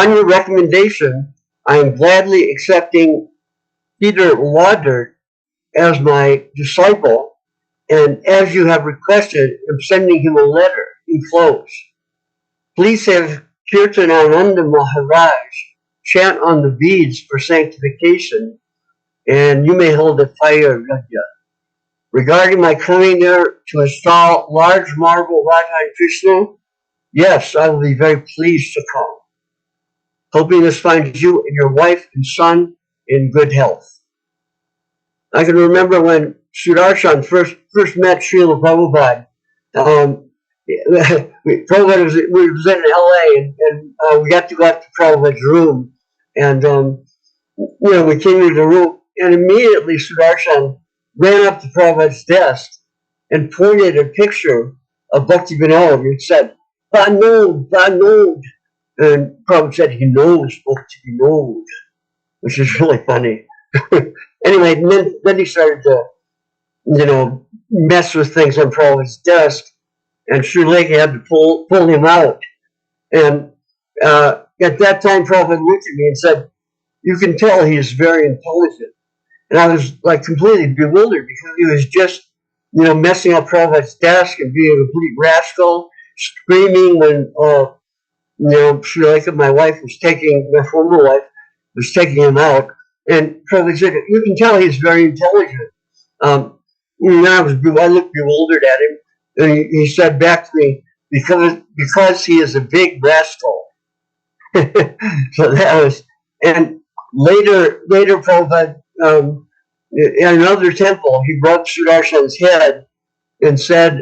S5: your recommendation, I am gladly accepting Peter Laudert as my disciple, and as you have requested, I'm sending him a letter enclosed. Please have Kirtanananda Maharaj chant on the beads for sanctification, and you may hold a fire yajna. Regarding my coming there to install large marble Radha and Krishna, yes, I will be very pleased to come. Hoping this finds you and your wife and son in good health. I can remember when Sudarshan first met Śrīla Prabhupāda. Prabhupada was in LA, and we got to go up to Prabhupada's room, and we came into the room, and immediately Sudarshan ran up to Prabhupada's desk and pointed a picture of Bhakti Vinod and said, "Banod, Banod," and Prabhupada said, "He knows Bhakti Vinod," which is really funny. Anyway, then he started to, mess with things on Prabhupada's desk, and Sri had to pull him out. And at that time, Prabhupada looked at me and said, "You can tell he is very intelligent." And I was like completely bewildered because he was just, messing up Prabhupada's desk and being a complete rascal, screaming when, Sri my wife was my former wife was taking him out. And Prabhupada said, "You can tell he's very intelligent." And I looked bewildered at him, and he said back to me, because he is a big rascal. So that was, and later Prabhupada, in another temple, he rubbed Sudarshan's head and said,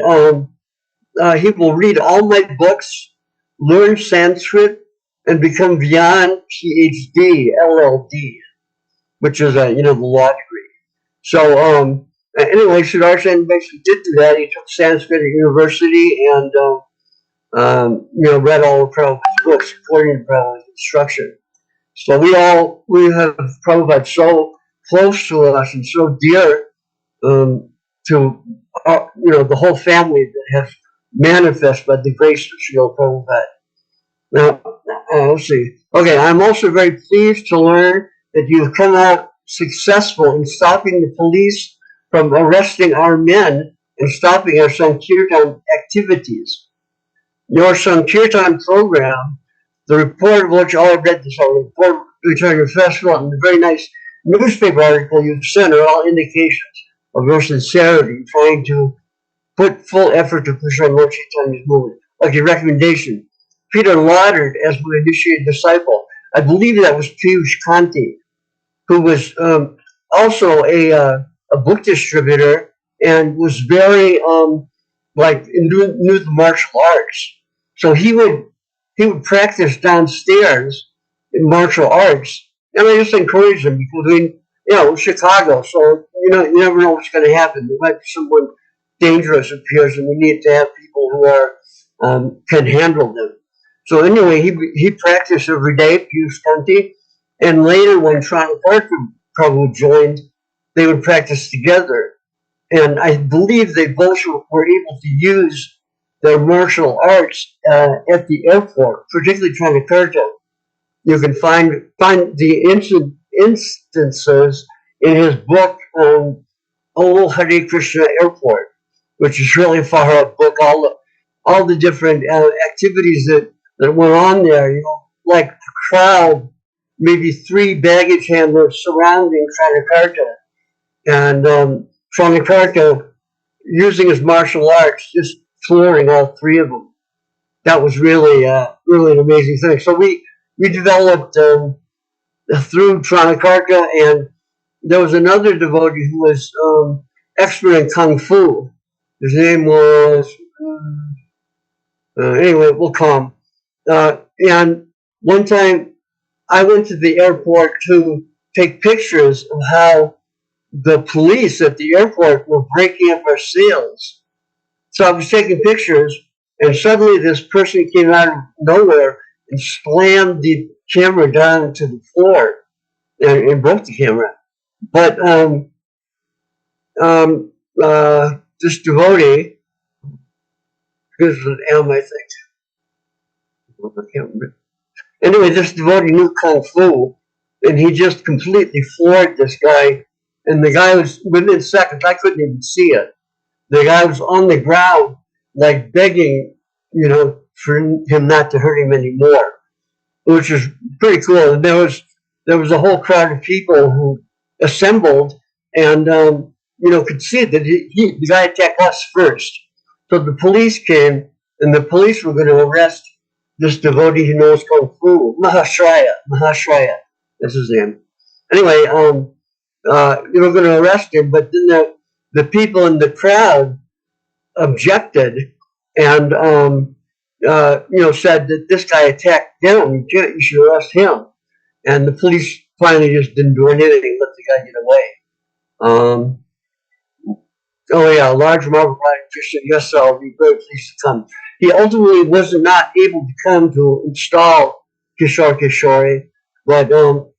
S5: he will read all my books, learn Sanskrit, and become Vyan PhD, LLD, which is the law degree. So anyway, Sudarshan basically did do that. He took Sanskrit at university and read all of Prabhupada's books according to Prabhupada's instruction. So we have Prabhupada so close to us and so dear to the whole family that has manifested by the grace of Srila Prabhupada. Now, let's see. Okay, I'm also very pleased to learn that you've come out successful in stopping the police from arresting our men and stopping our Sankirtan activities. Your Sankirtan program, the report of which all I've read this whole report returning your festival, and the very nice newspaper article you've sent are all indications of your sincerity, trying to put full effort to push on Lord Chaitanya's movement. Okay, recommendation. Peter Laudert as my initiated disciple. I believe that was Piyush Kanti, who was also a book distributor and was very knew the martial arts. So he would practice downstairs in martial arts, and I just encourage him because Chicago, so you never know what's going to happen. There might be someone dangerous appears, and we need to have people who are can handle them. So anyway, he practiced every day, Piyush Kanti, and later when Shantapurti Prabhu joined, they would practice together. And I believe they both were able to use their martial arts at the airport, particularly Chanakirtan. You can find the instances in his book on Old Hare Krishna Airport, which is really a far out book. All the different activities that went on there. You know, like a crowd, maybe 3 baggage handlers surrounding Tranakarta, and Tranakarta using his martial arts, just flooring all 3 of them. That was really really an amazing thing. So we developed through Tranakarta, and there was another devotee who was expert in kung fu. His name was anyway. We'll call him. And one time, I went to the airport to take pictures of how the police at the airport were breaking up our seals. So I was taking pictures, and suddenly this person came out of nowhere and slammed the camera down to the floor and broke the camera. But this devotee, this is an M, I think. I can't remember. Anyway, this devotee knew kung fu, and he just completely floored this guy. And the guy was, within seconds, I couldn't even see it. The guy was on the ground, like begging, you know, for him not to hurt him anymore, which was pretty cool. And there was a whole crowd of people who assembled, and you know, could see that the guy attacked us first. So the police came, and the police were going to arrest this devotee who knows kung fu, Mahashraya, that's his name. Anyway, they were going to arrest him, but then the people in the crowd objected, and you know, said that this guy attacked them. You should arrest him. And the police finally just didn't do anything, let the guy get away. Oh yeah, a large Marvel Riding Christian, yes, I'll be very pleased to come. He ultimately was not able to come to install Kishore Kishori, but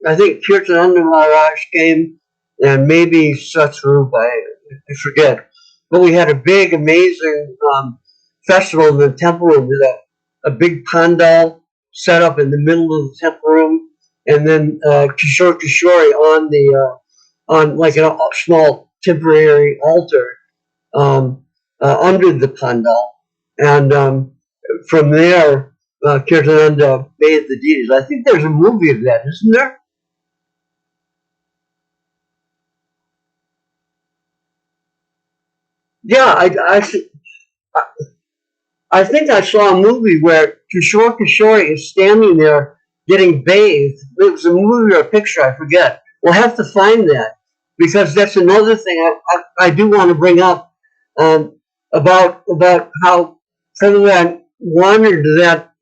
S5: I think Kirtananda Maharaj came, and maybe Satsarup, I forget. But we had a big, amazing festival in the temple room with a big pandal set up in the middle of the temple room, and then Kishore Kishori on like a small temporary altar under the pandal, and from there, Kirtananda bathed the deities. I think there's a movie of that, isn't there? Yeah, I think I saw a movie where Kishore Kishori is standing there getting bathed. It was a movie or a picture, I forget. We'll have to find that, because that's another thing I do want to bring up about how Prabhupada wanted that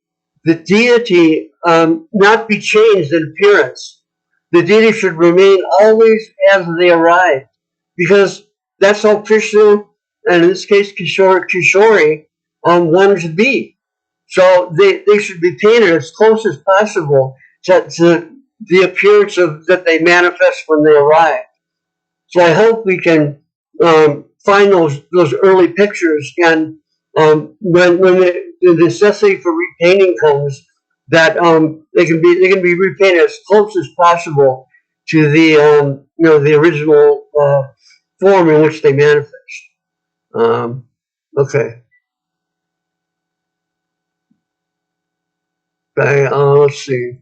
S5: the deity not be changed in appearance. The deity should remain always as they arrived, because that's how Krishna, and in this case Kishori, wanted to be. So they should be painted as close as possible to the appearance of that they manifest when they arrive. So I hope we can find those early pictures, and when the necessity for repainting comes, that they can be repainted as close as possible to the you know, the original form in which they manifest. Okay. Okay. Let's see.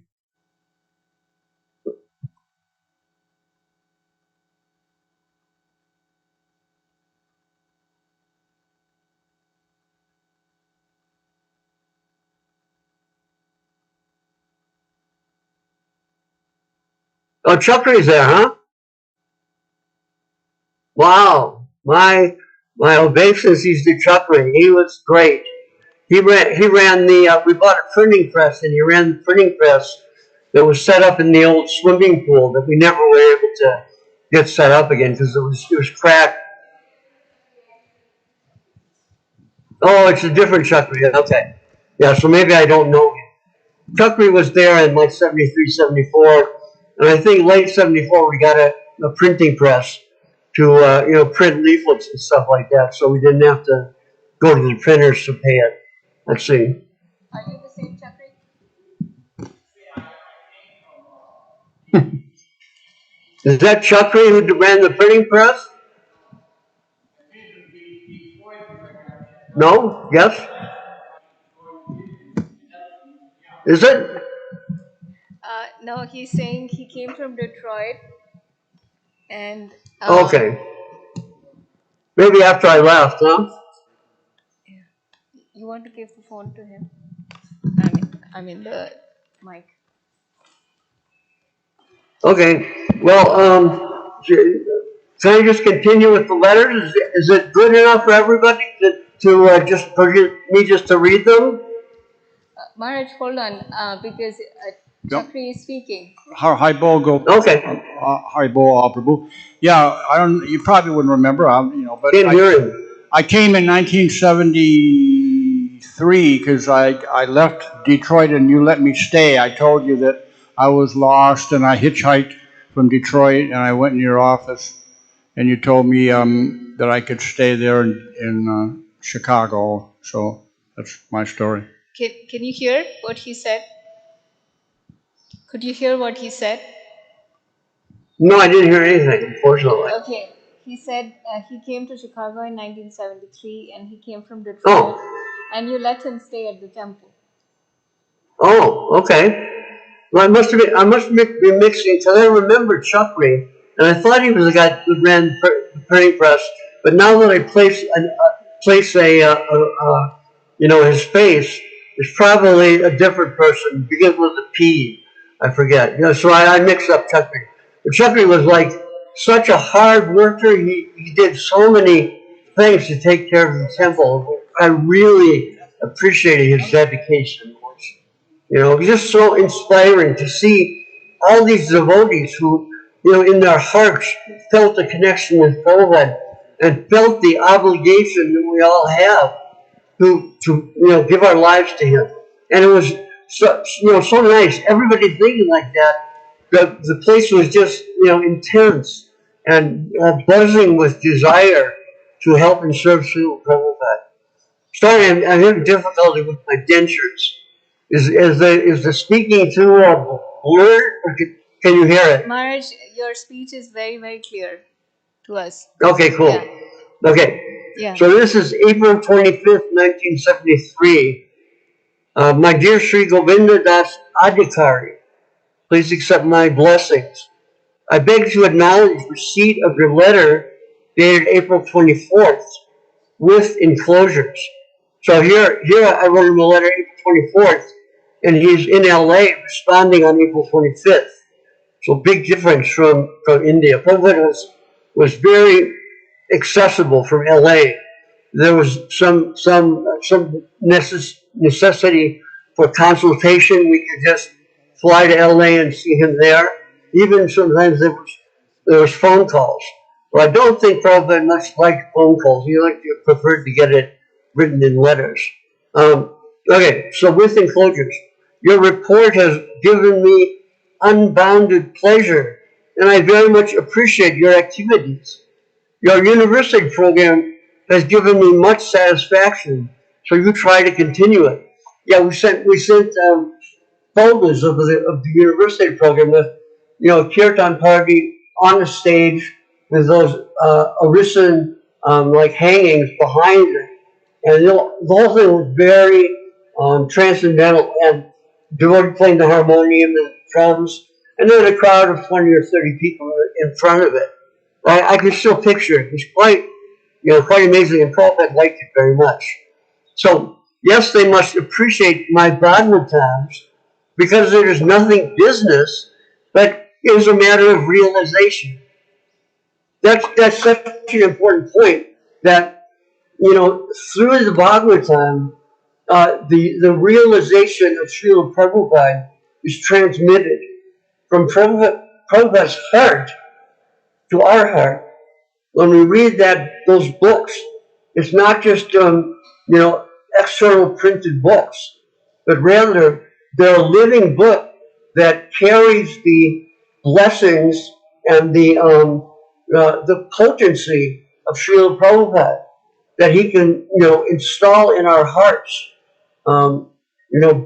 S5: Oh, Chakri's there, huh? Wow. My obeisances to Chakri. He was great. He ran the, we bought a printing press, and he ran the printing press that was set up in the old swimming pool that we never were able to get set up again because it was cracked. Oh, it's a different Chakri. Okay. Yeah, so maybe I don't know him. Chakri was there in like 73, 74, and I think late 74 we got a printing press to you know, print leaflets and stuff like that, so we didn't have to go to the printers to pay it. Let's see.
S6: Are you the same Chakri?
S5: Is that Chakri who ran the printing press? No? Yes? Is it?
S6: No, he's saying he came from Detroit, and
S5: Okay. Maybe after I left, huh?
S6: you want to give the phone to him? I mean the mic.
S5: Okay. Well, can I just continue with the letters? Is it good enough for everybody to just for me just to read them?
S6: Maharaj, hold on, because Chakri is speaking.
S7: Haribo go.
S5: Okay.
S7: Haribo Prabhu. Yeah, I don't. You probably wouldn't remember. But
S5: Didn't hear him.
S7: I came in 1973 because I left Detroit and you let me stay. I told you that I was lost and I hitchhiked from Detroit and I went in your office and you told me that I could stay there in Chicago. So that's my story.
S6: Can you hear what he said? Could you hear what he said?
S5: No, I didn't hear anything, unfortunately.
S6: Okay. He said he came to Chicago in 1973 and he came from Detroit.
S5: Oh.
S6: And you let him stay at the temple.
S5: Oh, okay. Well, I must be mixing because I remember Chakri, and I thought he was the guy who ran the printing press. But now that I place his face, it's probably a different person. Begins with a P. I forget. So I mix up Chakri. But Chakri was like such a hard worker. He did so many things to take care of the temple. I really appreciated his dedication. It's just so inspiring to see all these devotees who, in their hearts felt a connection with Prabhupada and felt the obligation that we all have to give our lives to him. And it was so nice. Everybody thinking like that. The place was just, intense and buzzing with desire to help and serve Srila Prabhupada. Sorry, I'm having difficulty with my dentures. Is the speaking too blurred, or can you hear it?
S6: Maharaj, your speech is very, very clear to us.
S5: Okay, cool.
S6: Yeah.
S5: Okay.
S6: Yeah.
S5: So this is April 25th, 1973. My dear Sri Govinda Das Adhikari, please accept my blessings. I beg to acknowledge receipt of your letter dated April 24th with enclosures. So here I wrote him a letter April 24th, and he's in LA responding on April 25th. So big difference from India. Prabhupada was very accessible from LA. There was some necessity for consultation. We could just fly to LA and see him there. Even sometimes there was phone calls. Well, I don't think Prabhupada much liked phone calls. He preferred to get it written in letters. Okay, so with enclosures, your report has given me unbounded pleasure, and I very much appreciate your activities. Your university program has given me much satisfaction, so you try to continue it. Yeah, we sent folders of the university program with, kirtan party on the stage with those arisen like hangings behind it, and the whole thing was very transcendental, and devotee playing the harmonium and drums, and then a crowd of 20 or 30 people in front of it. I can still picture it. It was quite amazing, and Prabhupada liked it very much. So, yes, they must appreciate my Bhagavatams because it is nothing business, but it is a matter of realization. That's such an important point that, through the Bhagavatam, the realization of Srila Prabhupada is transmitted from Prabhupada's heart to our heart. When we read those books, it's not just external printed books, but rather they're a living book that carries the blessings and the potency of Srila Prabhupada that he can install in our hearts,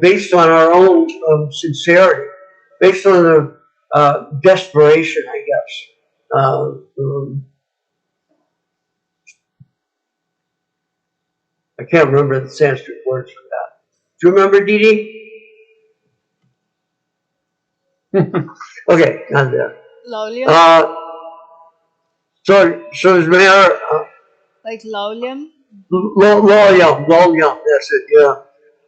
S5: based on our own sincerity, based on desperation, I guess. I can't remember the Sanskrit words for that. Do you remember, Dee? Okay, not there.
S6: Laulyam?
S5: So is there
S6: Like Laulyam?
S5: Loyal, that's it, yeah.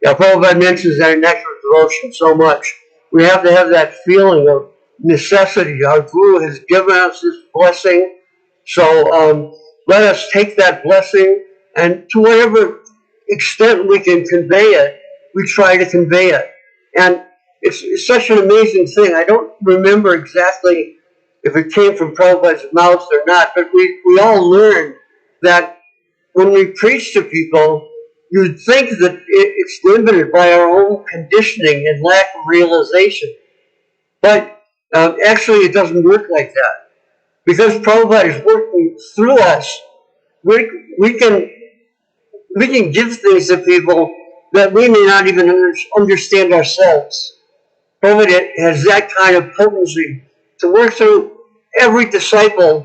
S5: Yeah, Prabhupada mentions that in Nectar of Devotion so much. We have to have that feeling of necessity. Our Guru has given us this blessing, so let us take that blessing, and to whatever extent we can convey it, we try to convey it. And it's such an amazing thing. I don't remember exactly if it came from Prabhupada's mouth or not, but we all learned that when we preach to people, you'd think that it's limited by our own conditioning and lack of realization. But actually, it doesn't work like that. Because Prabhupada is working through us, we can give things to people that we may not even understand ourselves. Prabhupada has that kind of potency to work through every disciple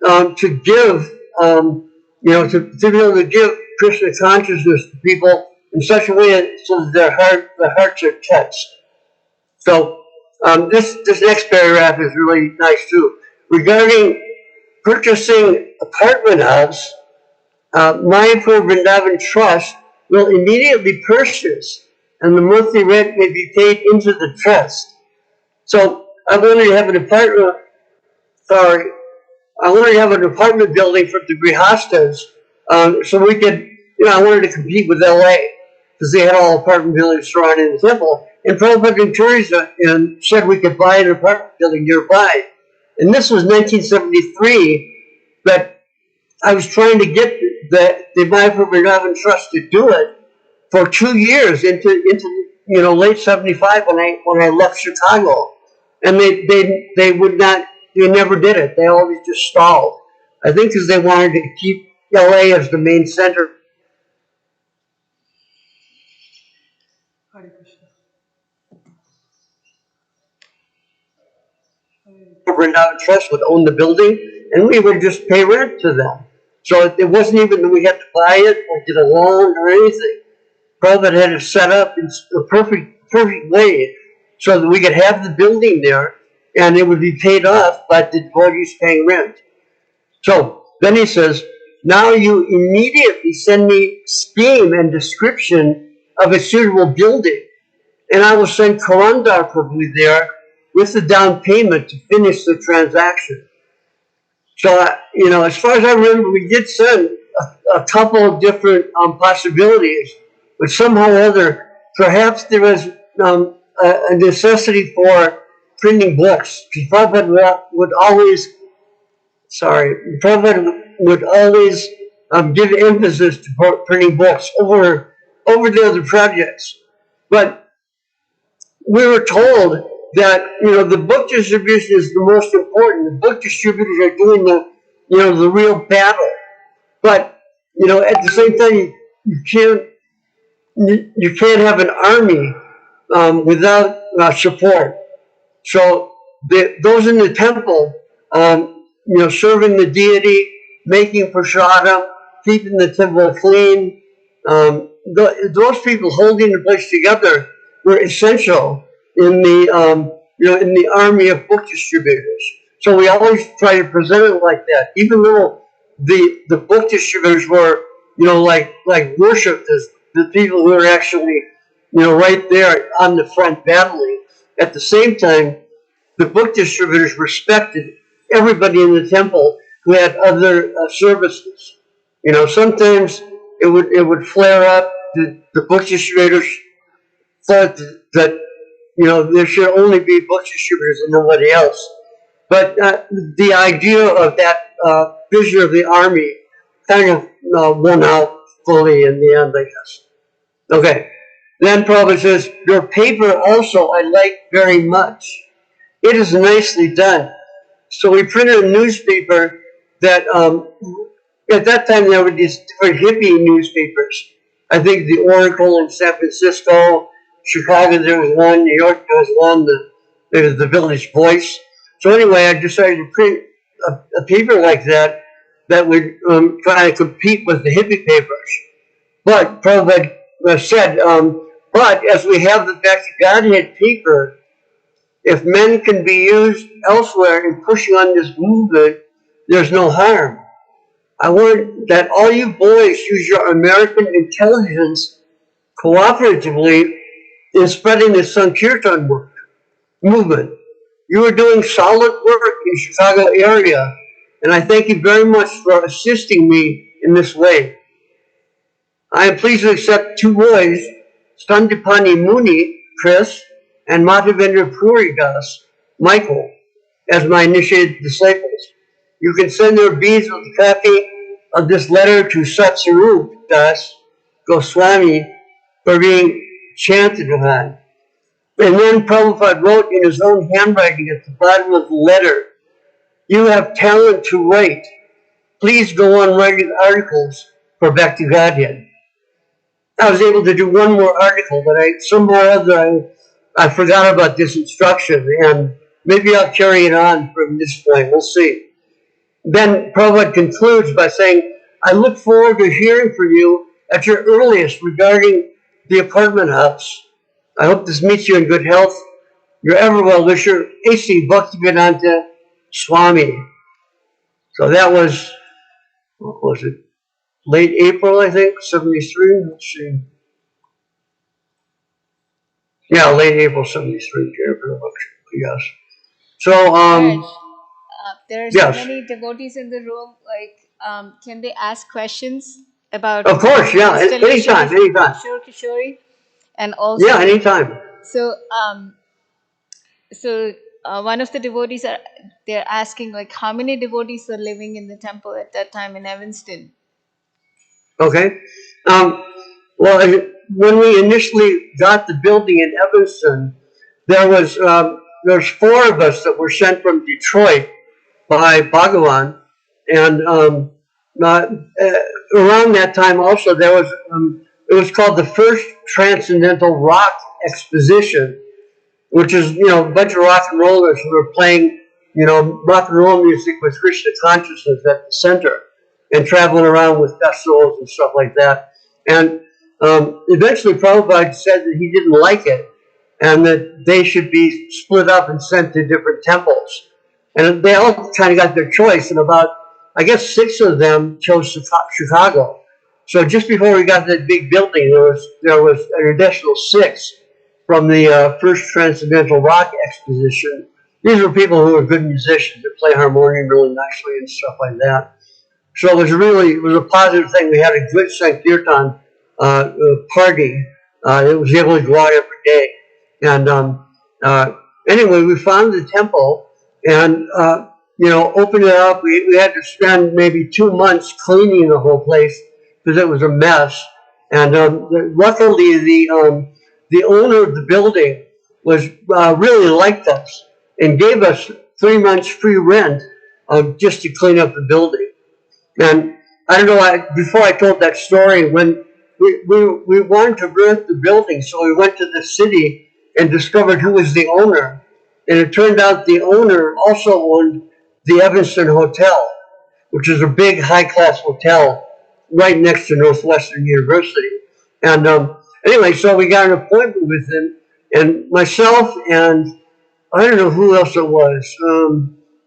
S5: to give, to be able to give Krishna consciousness to people in such a way so that their hearts are touched. So this next paragraph is really nice too. Regarding purchasing apartment house, Mayapur Vrindavan Trust will immediately purchase, and the monthly rent may be paid into the trust. So I wanted to have an apartment. I wanted to have an apartment building for the Grihastas, so we could, I wanted to compete with LA because they had all apartment buildings surrounding the temple. And Prabhupada encouraged us and said we could buy an apartment building nearby. And this was 1973, but I was trying to get the Mayapur Vrindavan Trust to do it for 2 years into late '75 when I left Chicago, and they would not. They never did it. They always just stalled. I think because they wanted to keep LA as the main center.
S4: Hare Krishna.
S5: Vrindavan Trust would own the building, and we would just pay rent to them. So it wasn't even that we had to buy it or get a loan or anything. Prabhupada had it set up in a perfect way so that we could have the building there, and it would be paid off by the devotees paying rent. So then he says, now you immediately send me scheme and description of a suitable building, and I will send Karandar Prabhu there with the down payment to finish the transaction. So, as far as I remember, we did send a couple of different possibilities, but somehow or other, perhaps there was a necessity for printing books. Because Prabhupada would always give emphasis to printing books over the other projects. But we were told that the book distribution is the most important. The book distributors are doing the real battle. But at the same time, you can't have an army without support. So those in the temple, serving the deity, making prasadam, keeping the temple clean, those people holding the place together were essential in the army of book distributors. So we always try to present it like that, even though the book distributors were like worshipped as the people who are actually right there on the front battling. At the same time, the book distributors respected everybody in the temple who had other services. Sometimes it would flare up. The book distributors thought that there should only be book distributors and nobody else. But the idea of that vision of the army kind of won out fully in the end, I guess. Okay. Then Prabhupada says, your paper also I like very much. It is nicely done. So we printed a newspaper that, at that time there were these different hippie newspapers. I think the Oracle in San Francisco, Chicago there was one, New York there was one, It was the Village Voice. So anyway, I decided to print a paper like that would try to compete with the hippie papers. But Prabhupada said, but as we have the Back to Godhead paper, if men can be used elsewhere in pushing on this movement, there's no harm. I want that all you boys use your American intelligence cooperatively in spreading the Sankirtan movement. You are doing solid work in Chicago area, and I thank you very much for assisting me in this way. I am pleased to accept 2 boys, Standipani Muni, Chris, and Madhavendra Puri Das, Michael, as my initiated disciples. You can send their beads with a copy of this letter to Satsarup Das Goswami for being chanted upon. And then Prabhupada wrote in his own handwriting at the bottom of the letter, you have talent to write. Please go on writing articles for Back to Godhead. I was able to do one more article, but somehow or other I forgot about this instruction, and maybe I'll carry it on from this point. We'll see. Then Prabhupada concludes by saying, I look forward to hearing from you at your earliest regarding the apartment house. I hope this meets you in good health. Your ever well wisher, A.C. Bhaktivedanta Swami. So that was, what was it? Late April, I think, 73. Let's see. Yeah, late April 73. Yes. So,
S6: Raj, there are
S5: yes.
S6: so many devotees in the room. Like, can they ask questions about?
S5: Of course, yeah. Anytime.
S6: Kishore Kishori, and also.
S5: Yeah, anytime.
S6: So, one of the devotees they're asking like how many devotees were living in the temple at that time in Evanston.
S5: Okay. Well, when we initially got the building in Evanston, there's 4 of us that were sent from Detroit by Bhagavan, and around that time also there was it was called the First Transcendental Rock Exposition, which is a bunch of rock and rollers who were playing rock and roll music with Krishna consciousness at the center and traveling around with festivals and stuff like that. And eventually Prabhupada said that he didn't like it and that they should be split up and sent to different temples. And they all kind of got their choice, and about, I guess, 6 of them chose Chicago. So just before we got that big building, there was an additional 6 from the First Transcendental Rock Exposition. These were people who were good musicians that play harmonium really nicely and stuff like that. So it was a positive thing. We had a good Sankirtan party. It was able to go out every day. And anyway, we found the temple and opened it up. We had to spend maybe 2 months cleaning the whole place because it was a mess. And luckily, the owner of the building was really liked us and gave us 3 months free rent just to clean up the building. And I don't know, before I told that story, when we wanted to rent the building, so we went to the city and discovered who was the owner. And it turned out the owner also owned the Evanston Hotel, which is a big high-class hotel right next to Northwestern University. And anyway, so we got an appointment with him, and myself and I don't know who else it was.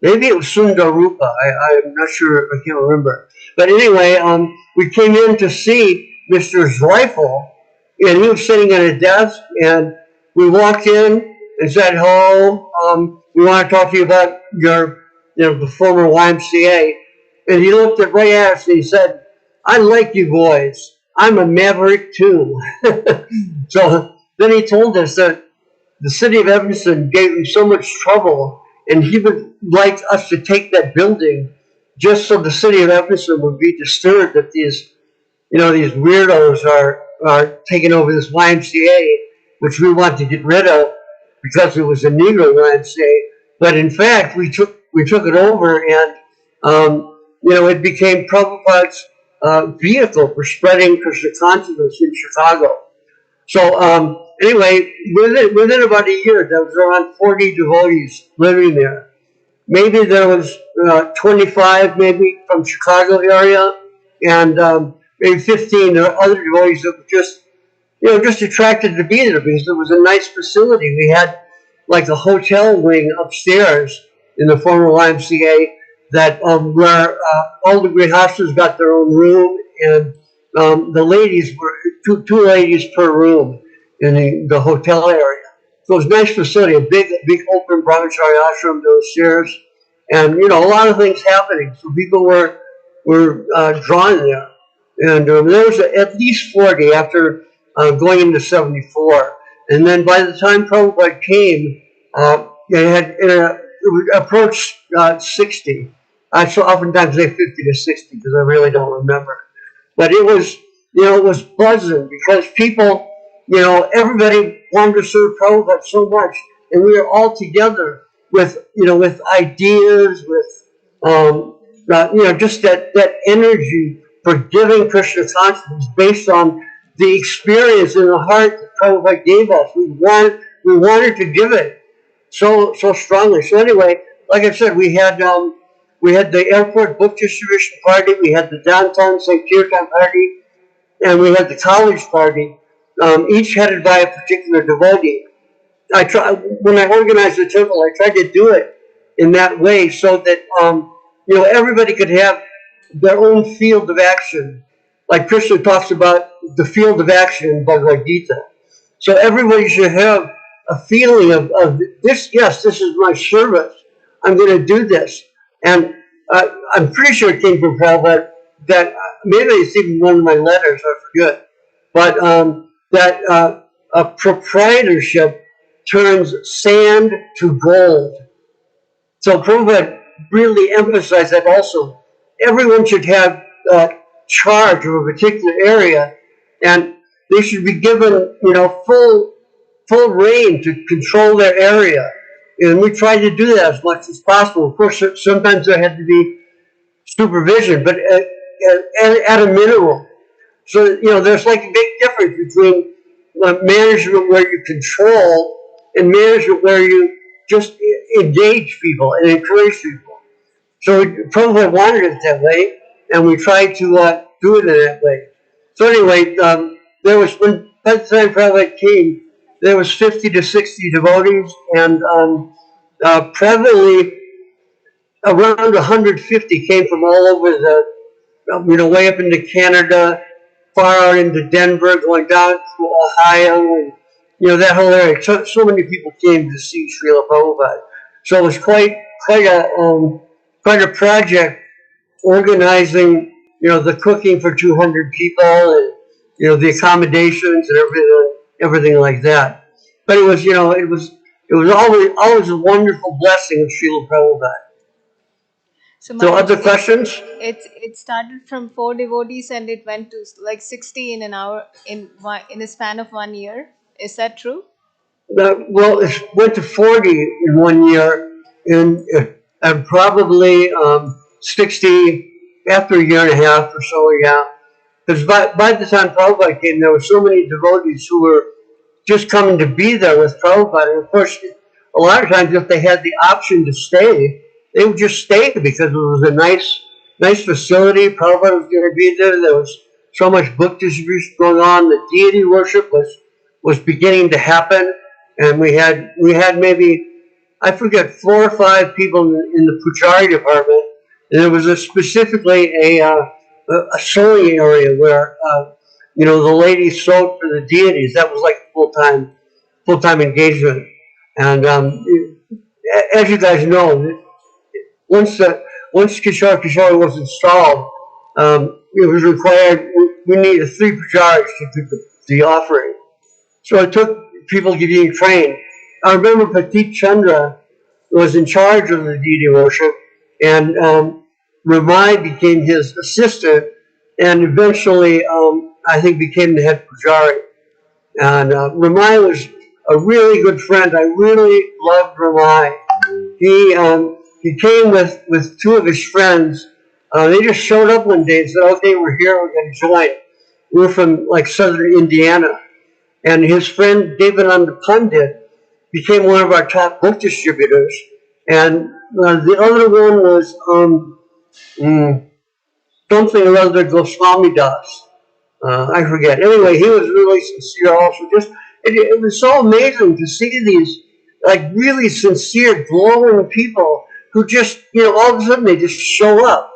S5: Maybe it was Sundarupa. I'm not sure. I can't remember. But anyway, we came in to see Mr. Zweifel, and he was sitting at a desk, and we walked in and said, hello, we want to talk to you about the former YMCA. And he looked right at us and he said, I like you boys. I'm a maverick too. So then he told us that the city of Evanston gave him so much trouble, and he would like us to take that building just so the city of Evanston would be disturbed that these weirdos are taking over this YMCA, which we want to get rid of because it was a Negro YMCA. But in fact, we took it over, and it became Prabhupada's vehicle for spreading Krishna consciousness in Chicago. So anyway, within about a year, there was around 40 devotees living there. Maybe there was 25, maybe from Chicago area, and maybe 15 other devotees that were just attracted to be there because it was a nice facility. We had like a hotel wing upstairs in the former YMCA that where all the grihastas got their own room, and the ladies were two ladies per room in the hotel area. So it was a nice facility, a big open brahmachari ashram downstairs, and a lot of things happening. So people were drawn there, and there was at least 40 after going into 74, and then by the time Prabhupada came, it approached 60. I so oftentimes say 50 to 60 because I really don't remember. But it was buzzing because people, everybody wanted to serve Prabhupada so much, and we were all together with ideas, with just that energy for giving Krishna consciousness based on the experience in the heart that Prabhupada gave us. We wanted to give it so strongly. So anyway, like I said, we had the airport book distribution party, we had the downtown Sankirtan party, and we had the college party, each headed by a particular devotee. When I organized the temple, I tried to do it in that way so that everybody could have their own field of action. Like Krishna talks about the field of action in Bhagavad Gita. So everybody should have a feeling of this. Yes, this is my service. I'm going to do this, and I'm pretty sure it came from Prabhupada. That maybe it's even one of my letters. I forget, but that a proprietorship turns sand to gold. So Prabhupada really emphasized that also. Everyone should have charge of a particular area, and they should be given, full reign to control their area. And we tried to do that as much as possible. Of course, sometimes there had to be supervision, but at a minimum. So, there's like a big difference between management where you control and management where you just engage people and encourage people. So Prabhupada wanted it that way, and we tried to do it in that way. So anyway, there was, by the time Prabhupada came, there was 50 to 60 devotees, and probably around 150 came from all over way up into Canada, far out into Denver, going down to Ohio, and that whole area. So many people came to see Srila Prabhupada. So it was quite a project organizing, the cooking for 200 people, and the accommodations and everything like that. But it was always a wonderful blessing of Srila Prabhupada. So other questions?
S6: It started from 4 devotees and it went to like 60 in an hour in a span of 1 year. Is that true?
S5: Well, it went to 40 in 1 year, and probably 60 after a year and a half or so, yeah. Because by the time Prabhupada came, there were so many devotees who were just coming to be there with Prabhupada. And of course, a lot of times if they had the option to stay, they would just stay because it was a nice facility. Prabhupada was going to be there. There was so much book distribution going on. The deity worship was beginning to happen. And we had maybe, I forget, 4 or 5 people in the Pujari department. And there was specifically a sewing area where, the ladies sewed for the deities. That was like full-time engagement. And as you guys know, once Kishore was installed, it was required, we needed 3 pujaris to do the offering. So it took people getting trained. I remember Patit Chandra was in charge of the deity worship, and Ramai became his assistant, and eventually, I think, became the head pujari. And Ramai was a really good friend. I really loved Ramai. He came with 2 of his friends. They just showed up one day and said, "Okay, we're here. We're going to join." We're from like southern Indiana, and his friend Devananda Pandit became one of our top book distributors. And the other one was something or other Goswami Das. I forget. Anyway, he was really sincere also. Just it was so amazing to see these like really sincere, glowing people who just, all of a sudden they just show up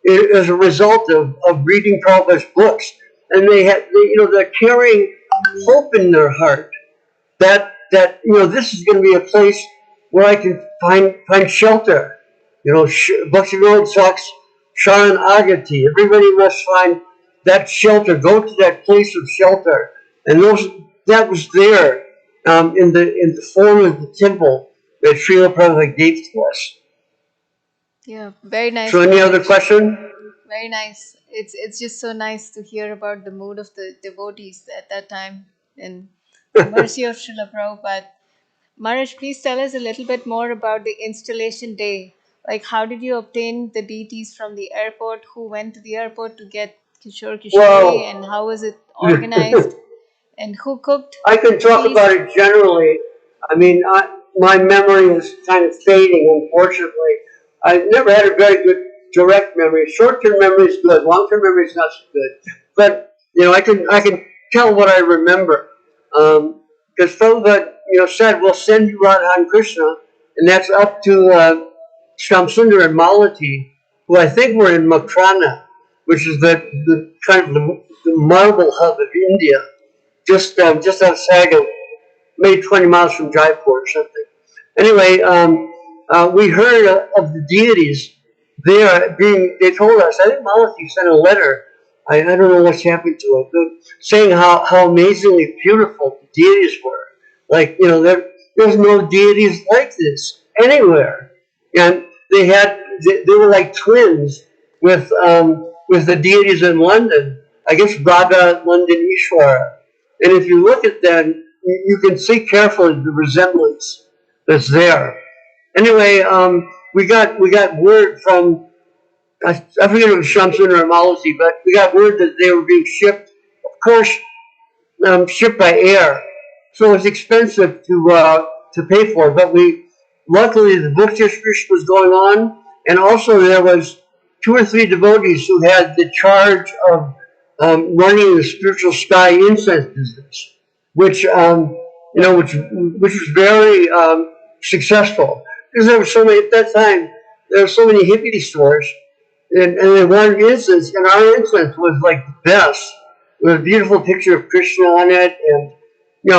S5: as a result of reading Prabhupada's books. And they're carrying hope in their heart that this is going to be a place where I can find shelter. Bhaktivinoda talks Sharan Agati. Everybody must find that shelter. Go to that place of shelter, and that was there in the form of the temple that Srila Prabhupada gave to us.
S6: Yeah, very nice.
S5: So, any other question?
S6: Very nice. It's just so nice to hear about the mood of the devotees at that time and the mercy of Srila Prabhupada. Maharaj, please tell us a little bit more about the installation day. Like, how did you obtain the deities from the airport? Who went to the airport to get Kishore Kishori? And how was it organized? And who cooked?
S5: I can talk about it generally. I mean, my memory is kind of fading, unfortunately. I've never had a very good direct memory. Short-term memory is good. Long-term memory is not so good. But, I can tell what I remember. Because Prabhupada, said, we'll send you Radha and Krishna, and that's up to Shamsundar and Malati, who I think were in Makrana, which is the kind of the marble hub of India, just outside of, maybe 20 miles from Jaipur or something. Anyway, we heard of the deities there they told us, I think Malati sent a letter, I don't know what's happened to it, but saying how amazingly beautiful the deities were. Like, there's no deities like this anywhere. And they were like twins with the deities in London. I guess Radha, London, Ishwara. And if you look at them, you can see carefully the resemblance that's there. Anyway, we got word from, I forget if it was Shamsundar or Malati, but we got word that they were being shipped, of course, shipped by air. So it was expensive to pay for, but luckily the book distribution was going on, and also there was 2 or 3 devotees who had the charge of running the spiritual sky incense business, which was very successful, because there were so many at that time. There were so many hippie stores, and they wanted incense, and our incense was like the best, with a beautiful picture of Krishna on it, and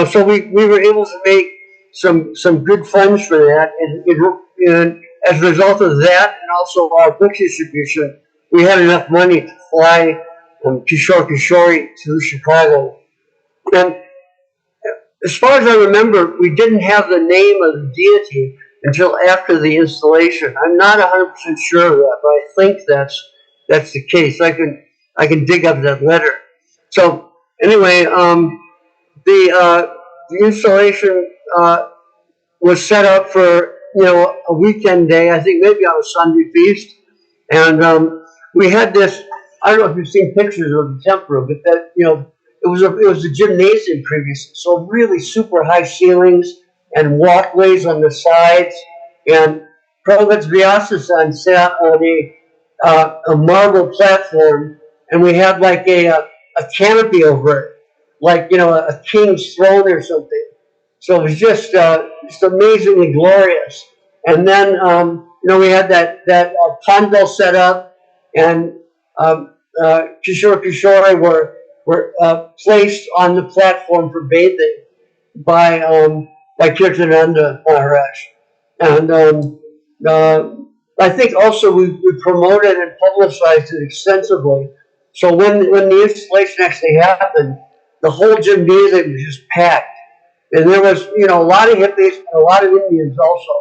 S5: so we were able to make some good funds for that, and as a result of that, and also our book distribution, we had enough money to fly Kishore Kishori to Chicago. And as far as I remember, we didn't have the name of the deity until after the installation. I'm not 100% sure of that, but I think that's the case. I can dig up that letter. So anyway, the installation was set up for a weekend day. I think maybe on a Sunday feast, and we had this. I don't know if you've seen pictures of the temple, but that it was a gymnasium previously, so really super high ceilings and walkways on the sides. And Prabhupada's Vyasa-san sat on a marble platform, and we had like a canopy over it, like a king's throne or something. So it was just amazingly glorious. And then we had that pandal set up, and Kishore Kishore were placed on the platform for bathing by Kirtananda Maharaj. And I think also we promoted and publicized it extensively. So when the installation actually happened, the whole gymnasium was just packed. And there was, a lot of hippies and a lot of Indians also,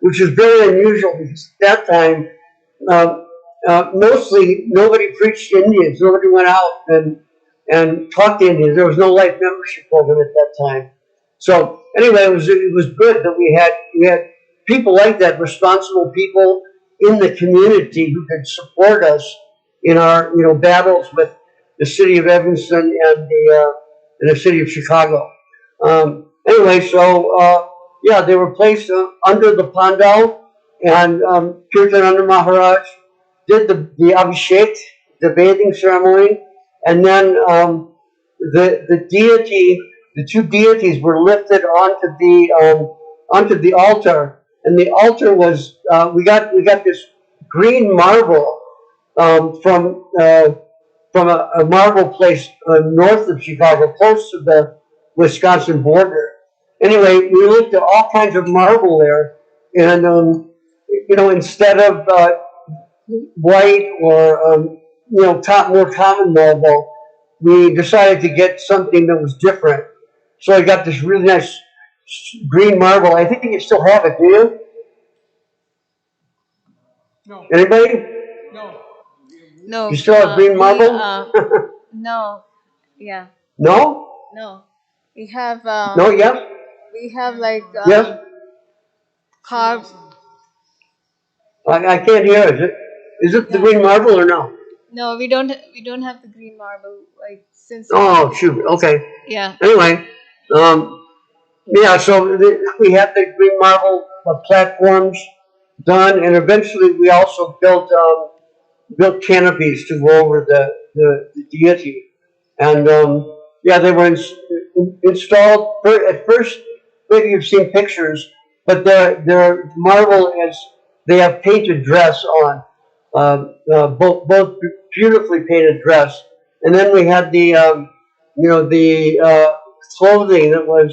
S5: which is very unusual because at that time, mostly nobody preached to Indians. Nobody went out and talked to Indians. There was no life membership program at that time. So anyway, it was good that we had people like that, responsible people in the community who could support us in our battles with the city of Evanston and the city of Chicago. Anyway, so yeah, they were placed under the pandal, and Kirtananda Maharaj did the Abhishek, the bathing ceremony, and then the deity, the two deities were lifted onto the altar, and the altar was we got this green marble from a marble place north of Chicago, close to the Wisconsin border. Anyway, we looked at all kinds of marble there, and instead of white or more common marble, we decided to get something that was different. So I got this really nice green marble. I think you still have it, do you?
S4: No,
S5: Anybody?
S4: no.
S6: No,
S5: You still have green marble?
S6: no, yeah,
S5: No?
S6: no. We have
S5: No? Yes?
S6: like
S5: Yes?
S6: carved.
S5: I can't hear it. Is it the
S6: Yeah.
S5: green marble or no?
S6: No, we don't have the green marble like since.
S5: Oh, shoot. Okay.
S6: Yeah.
S5: Anyway, yeah, so we had the green marble platforms done, and eventually we also built canopies to go over the deity. And yeah, they were installed at first. Maybe you've seen pictures, but their marble is they have painted dress on, both beautifully painted dress. And then we had the clothing that was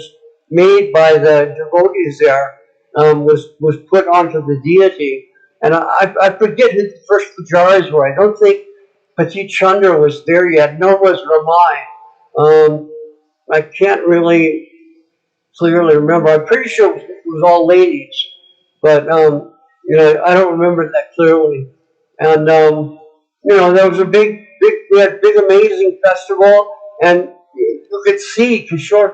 S5: made by the devotees there was put onto the deity. And I forget who the first pujaris were. I don't think Petit Chandra was there yet, nor was Ramai. I can't really clearly remember. I'm pretty sure it was all ladies, but I don't remember that clearly. And there was a we had a big amazing festival, and you could see Kishore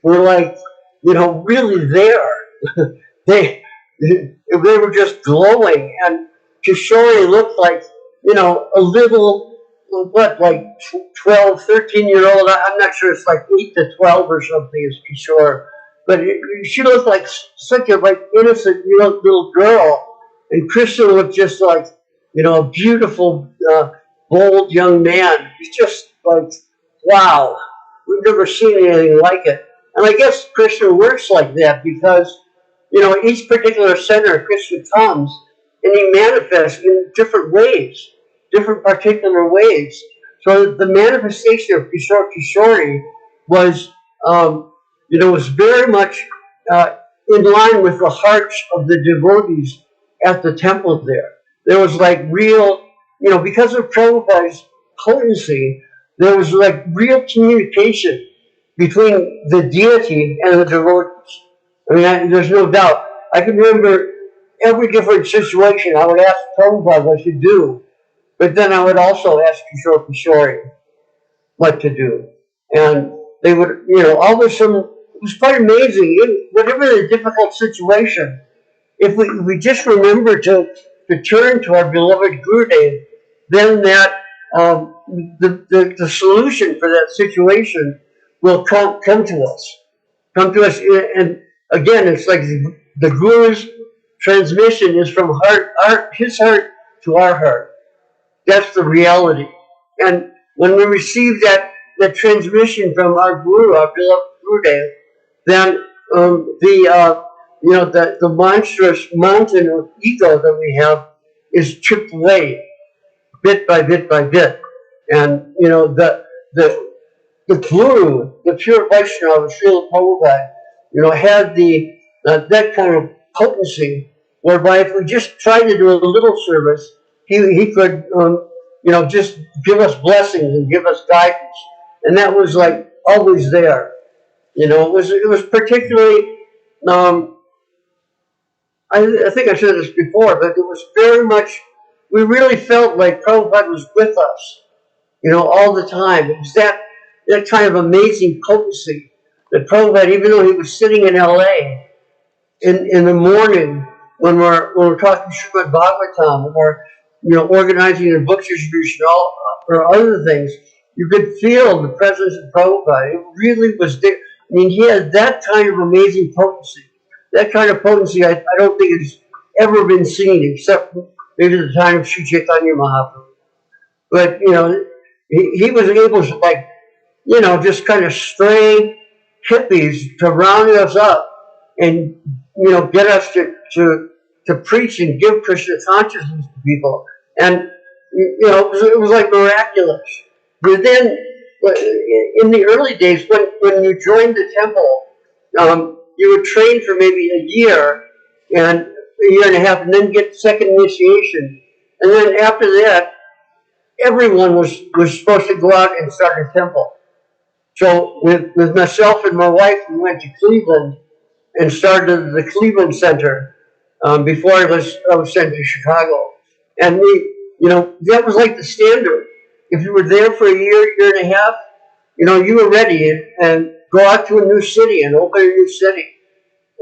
S5: were like, really there. they they were just glowing, and Kishore looked like, a little, like 12, 13-year-old. I'm not sure, it's like 8 to 12 or something is Kishore. But she looked like such a innocent little girl. And Krishna looked just like, a beautiful, bold young man. He's just like, wow, we've never seen anything like it. And I guess Krishna works like that because, each particular center Krishna comes and he manifests in different ways, different particular ways. So the manifestation of Kishore was, was very much in line with the hearts of the devotees at the temple there. There was like real, because of Prabhupada's potency, there was like real communication between the deity and the devotees. I mean, there's no doubt. I can remember every different situation. I would ask Prabhupada what to do, but then I would also ask Kishore what to do. And they would, all of a sudden, it was quite amazing. Whatever the difficult situation, if we just remember to turn to our beloved Gurudev, then that the solution for that situation will come to us. Come to us, and again, it's like the Guru's transmission is from his heart to our heart. That's the reality. And when we receive that transmission from our Guru, our beloved Gurudev, then the monstrous mountain of ego that we have is chipped away bit by bit by bit. And the Guru, the pure Vaishnava, Śrīla Prabhupāda, had that kind of potency, whereby if we just tried to do a little service, he could just give us blessings and give us guidance, and that was like always there. It was particularly. I think I said this before, but it was very much. We really felt like Prabhupada was with us, all the time. It was that kind of amazing potency that Prabhupada, even though he was sitting in L.A. in the morning when we're talking Srimad Bhagavatam or organizing the book distribution or other things, you could feel the presence of Prabhupada. It really was there. mean, he had that kind of amazing potency. That kind of potency, I don't think it's ever been seen except maybe the time of Sri Chaitanya Mahaprabhu. But, he was able to, like, just kind of stray hippies to round us up and, get us to preach and give Krishna consciousness to people. And, it was like miraculous. But then, in the early days, when you joined the temple, you would train for maybe a year and a year and a half, and then get second initiation. And then after that, everyone was supposed to go out and start a temple. So with myself and my wife, we went to Cleveland and started the Cleveland Center before I was sent to Chicago. And that was like the standard. If you were there for a year and a half, you were ready and go out to a new city and open a new city.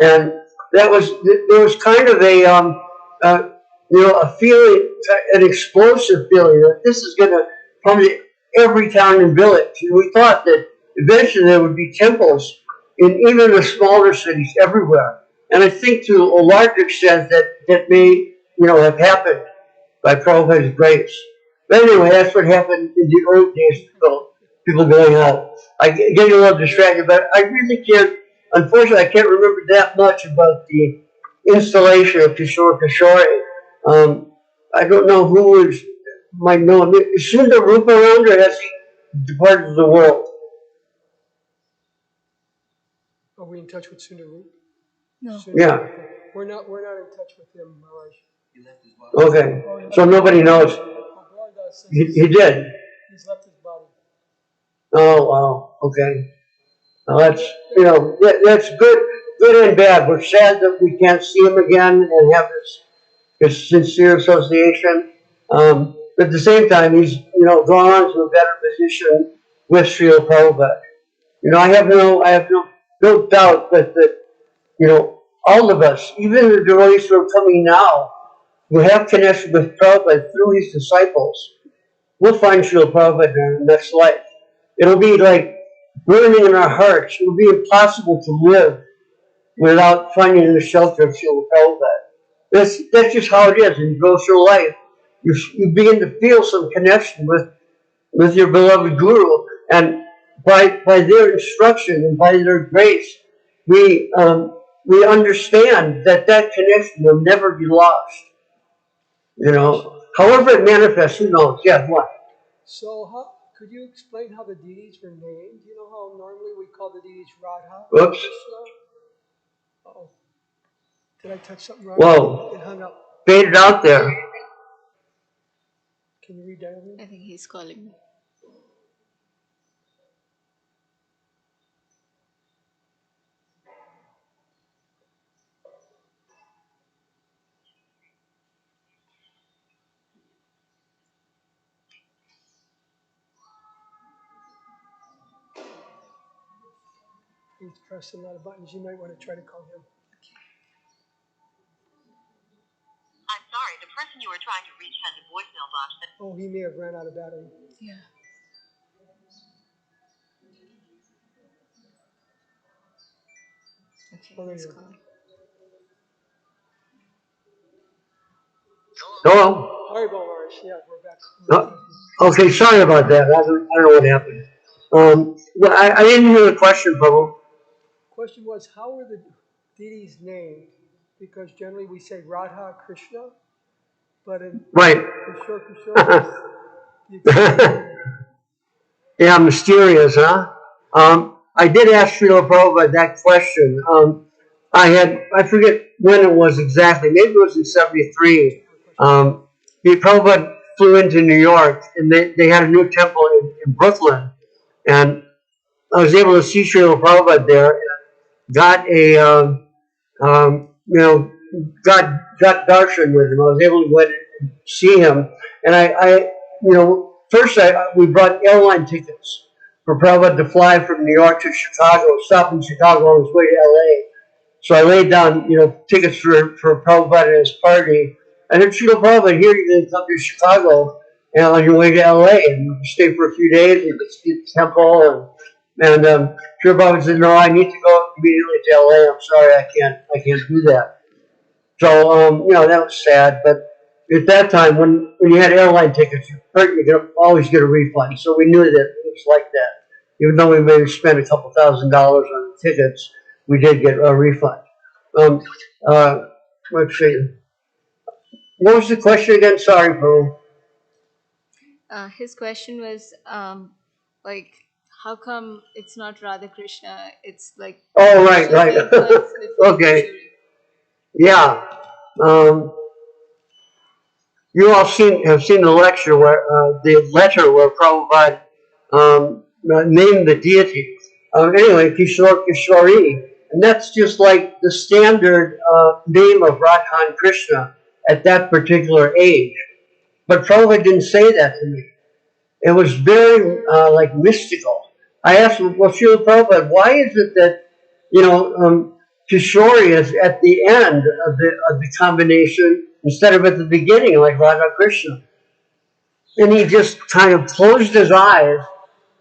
S5: And there was kind of a feeling, an explosive feeling that this is going to come to every town and village. And we thought that eventually there would be temples in even the smaller cities everywhere. And I think to a large extent that may, have happened by Prabhupada's grace. But anyway, that's what happened in the early days of people going out. I get a little distracted, but I really can't, unfortunately, I can't remember that much about the installation of Kishore Kishore. I don't know who might know him. Is Sundar Rupa around, or has he departed the world?
S4: Are we in touch with Sundaru?
S6: No.
S5: Yeah.
S4: We're not in touch with him, Maharaj.
S5: Okay. So nobody knows. He did.
S4: He's left his body.
S5: Oh, wow. Okay. Well, that's, that's good and bad. We're sad that we can't see him again and have this sincere association. But at the same time, he's, gone on to a better position with Śrīla Prabhupāda. I have no doubt that all of us, even the devotees who are coming now, who have connection with Prabhupada through his disciples, we'll find Śrīla Prabhupada in the next life. It'll be like burning in our hearts. It'll be impossible to live without finding the shelter of Śrīla Prabhupada. That's just how it is in devotional life. You begin to feel some connection with your beloved Guru, and by their instruction and by their grace, we understand that connection will never be lost. However it manifests, who knows? Yeah, what?
S4: So, could you explain how the deities were named? You know how normally we call the deities Radha?
S5: Whoops.
S4: Uh-oh. Did I touch something wrong?
S5: Whoa.
S4: It hung up.
S5: Faded out there.
S4: Can you read that?
S6: I think he's calling me.
S4: He's pressing a lot of buttons. You might want to try to call him.
S8: I'm sorry, the person you were trying to reach has a voicemail box that...
S4: Oh, he may have ran out of battery.
S6: Yeah. Okay, he's calling.
S5: Hello?
S4: Sorry, Maharaj. Yeah, we're back.
S5: Okay, sorry about that. I don't know what happened. I didn't hear the question, Prabhu.
S4: Question was, how were the deities named? Because generally we say Radha Krishna, but in
S5: Right.
S4: Kishore,
S5: Yeah, mysterious, huh? I did ask Śrīla Prabhupada that question. I forget when it was exactly. Maybe it was in '73. Prabhupada flew into New York, and they had a new temple in Brooklyn, and I was able to see Śrīla Prabhupada there, and got got darshan with him. I was able to go and see him, and first we brought airline tickets for Prabhupada to fly from New York to Chicago, stop in Chicago on his way to LA. So I laid down, tickets for Prabhupada and his party. And then Śrīla Prabhupada, here you're going to come to Chicago and on your way to LA and stay for a few days and see the temple And Srila Prabhupada said, no, I need to go immediately to LA. I'm sorry, I can't do that. So, that was sad. But at that time, when you had airline tickets, you could always get a refund. So we knew that it was like that. Even though we maybe spent a couple $1,000s on the tickets, we did get a refund. Let's see. What was the question again? Sorry, Boo.
S6: His question was like, how come it's not Radha Krishna? It's like,
S5: oh, right. Okay. Yeah. You all have seen the lecture where the letter where Prabhupada named the deity. Anyway, Kishori, and that's just like the standard name of Radha Krishna at that particular age. But Prabhupada didn't say that to me. It was very like mystical. I asked him, well, Srila Prabhupada, why is it that Kishori is at the end of the combination instead of at the beginning like Radha Krishna? And he just kind of closed his eyes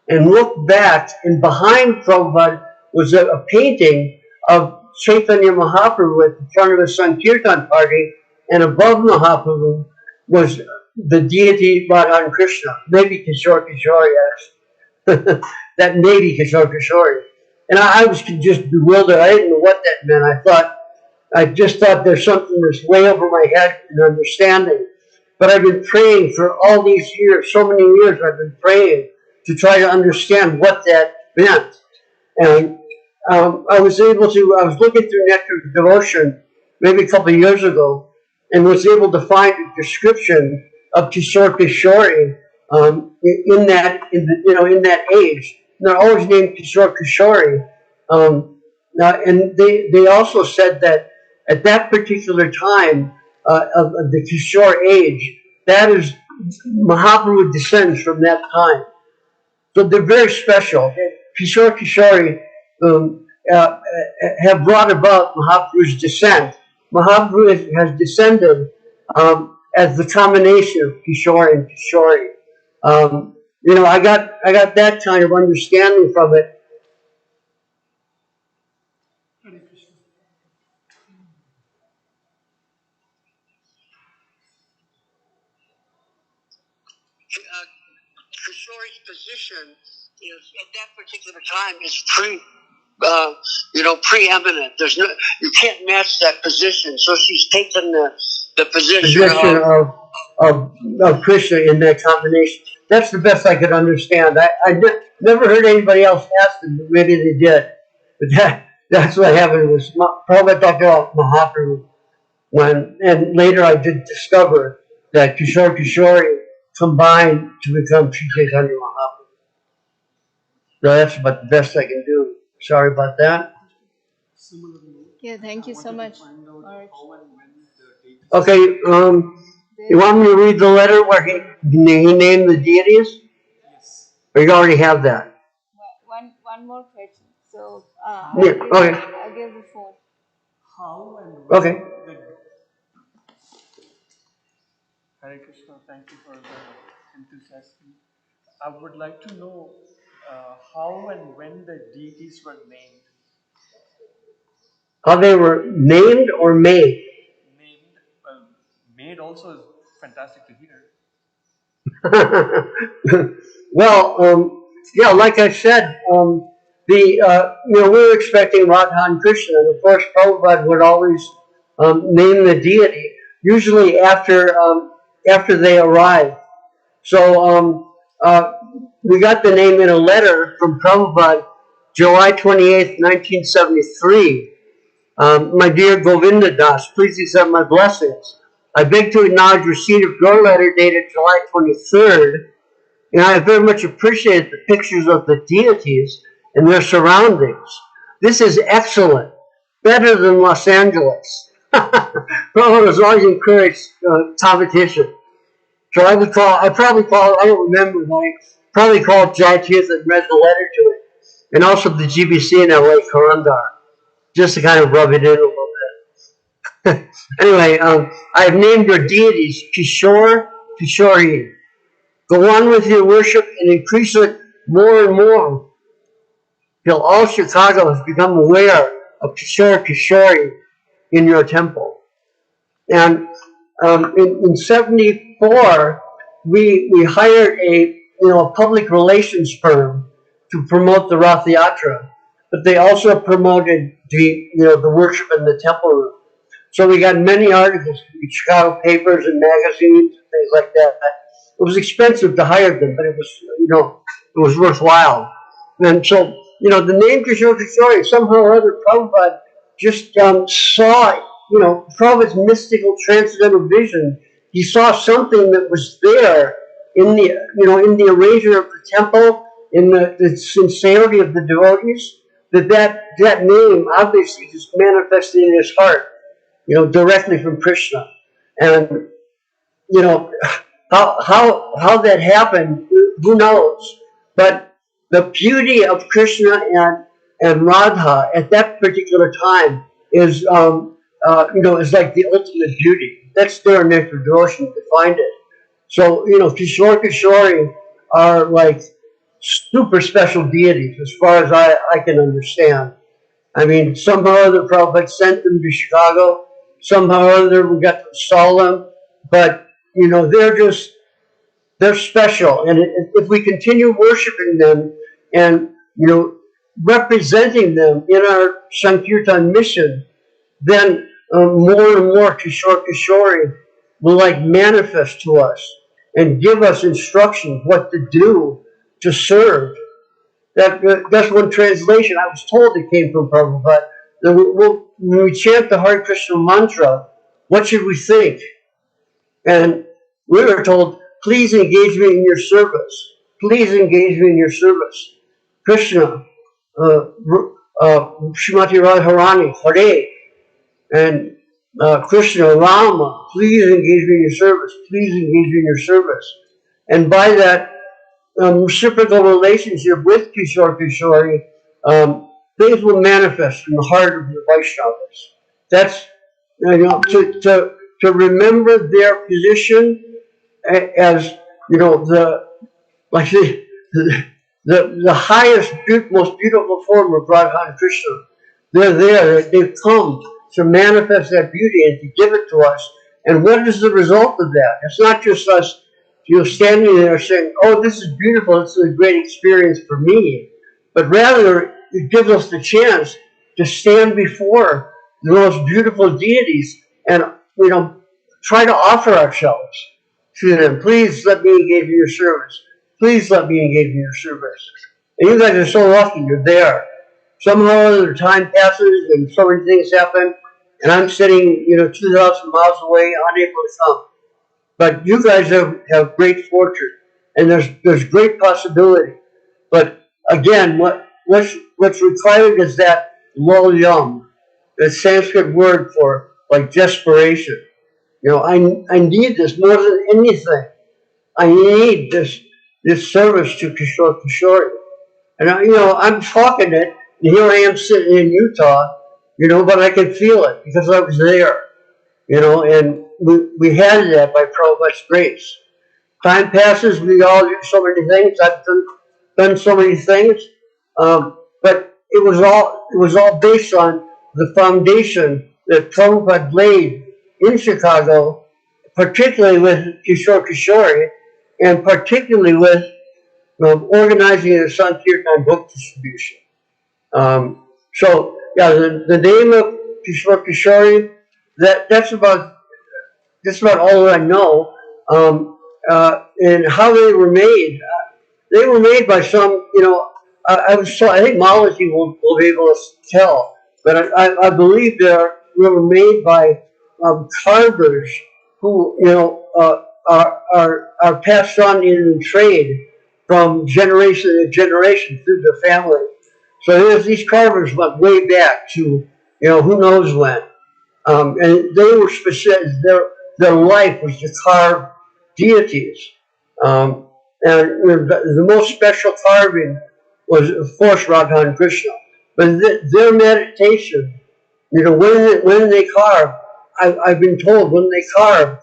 S5: and looked back, and behind Prabhupada was a painting of Chaitanya Mahaprabhu at the front of the Sankirtan party, and above Mahaprabhu was the deity Radha Krishna, maybe Kishori, that maybe Kishori. And I was just bewildered. I didn't know what that meant. I just thought there's something that's way over my head in understanding. But I've been praying for all these years, so many years I've been praying to try to understand what that meant. And I was looking through Nectar of Devotion maybe a couple of years ago, and was able to find a description of Kishori in that age. And they're always named Kishori. And they also said that at that particular time of the Kishore age, that is, Mahaprabhu descends from that time. So they're very special. Kishori have brought about Mahaprabhu's descent. Mahaprabhu has descended as the combination of Kishore and Kishori. I got that kind of understanding from it. Kishori's position is at that particular time is preeminent. There's no, you can't match that position. So she's taken the position of Krishna in that combination. That's the best I could understand. I never heard anybody else ask them, but maybe they did. But that's what happened. Was Prabhupada talked about Mahaprabhu and later I did discover that Kishori combined to become Sri Chaitanya Mahaprabhu. So that's about the best I can do. Sorry about that.
S6: Yeah, thank you so much.
S5: Okay, you want me to read the letter where he named the deities? Yes. Or you already have that?
S6: One more question. So,
S5: okay.
S6: I'll give the phone.
S9: How and
S5: when? Okay.
S9: Hare Krishna, thank you for the enthusiasm. I would like to know how and when the deities were named.
S5: How they were named or made?
S9: Named. Made also is fantastic to hear.
S5: Well, yeah, like I said, we were expecting Radha and Krishna, and of course Prabhupada would always name the deity, usually after they arrived. So we got the name in a letter from Prabhupada, July 28th, 1973. My dear Govinda Das, please accept my blessings. I beg to acknowledge receipt of your letter dated July 23rd, and I very much appreciate the pictures of the deities and their surroundings. This is excellent, better than Los Angeles. Prabhupada has always encouraged competition. So I don't remember, but I probably called Jayatith and read the letter to it, and also the GBC in LA, Karandar, just to kind of rub it in a little bit. Anyway, I have named your deities Kishori. Go on with your worship and increase it more and more. till all Chicago has become aware of Kishore Kishori in your temple. And in 74, we hired a public relations firm to promote the Rath Yatra, but they also promoted the worship in the temple room. So we got many articles in Chicago papers and magazines and things like that. It was expensive to hire them, but it was worthwhile. And so, the name Kishore Kishori, somehow or other, Prabhupada just saw, Prabhupada's mystical transcendental vision. He saw something that was there in the arrangement of the temple, in the sincerity of the devotees, that name obviously just manifested in his heart, directly from Krishna. And, how that happened, who knows? But the beauty of Krishna and Radha at that particular time is, is like the ultimate beauty. That's their nectar devotion to find it. So, Kishore Kishori are like super special deities as far as I can understand. I mean, somehow or other Prabhupada sent them to Chicago. Somehow or other we got to install them. But, they're special. And if we continue worshiping them and, representing them in our Sankirtan mission, then more and more Kishore Kishori will manifest to us and give us instructions what to do to serve. That's one translation. I was told it came from Prabhupada. When we chant the Hare Krishna mantra, what should we think? And we were told, please engage me in your service. Please engage me in your service. Krishna, Srimati Radharani, Hare, and Krishna, Rama, please engage me in your service. Please engage me in your service. And by that reciprocal relationship with Kishore Kishori, things will manifest in the heart of the Vaishnavas. That's, to remember their position as, the highest, most beautiful form of Radha and Krishna. They're there. They've come to manifest that beauty and to give it to us. And what is the result of that? It's not just us, standing there saying, "Oh, this is beautiful. This is a great experience for me," but rather it gives us the chance to stand before the most beautiful deities and try to offer ourselves to them. Please let me engage in your service. Please let me engage in your service. And you guys are so lucky you're there. Somehow or other time passes and so many things happen, and I'm sitting, 2,000 miles away, unable to come. But you guys have great fortune, and there's great possibility. But again, what's required is that loyam, the Sanskrit word for desperation. I need this more than anything. I need this service to Kishore Kishori. And I'm talking it, and here I am sitting in Utah, but I can feel it because I was there, and we had that by Prabhupada's grace. Time passes, we all do so many things. I've done so many things, but it was all based on the foundation that Prabhupada laid in Chicago, particularly with Kishore Kishori, and particularly with organizing the Sankirtan book distribution. So yeah, the name of Kishore Kishori, that's about all that I know. And how they were made. They were made by some, I think Malachi will be able to tell, but I believe they were made by carvers who, are passed on in trade from generation to generation through the family. So these carvers went way back to, who knows when. And they were specific, their life was to carve deities. And the most special carving was, of course, Radha and Krishna. But their meditation, when they carve, I've been told when they carve,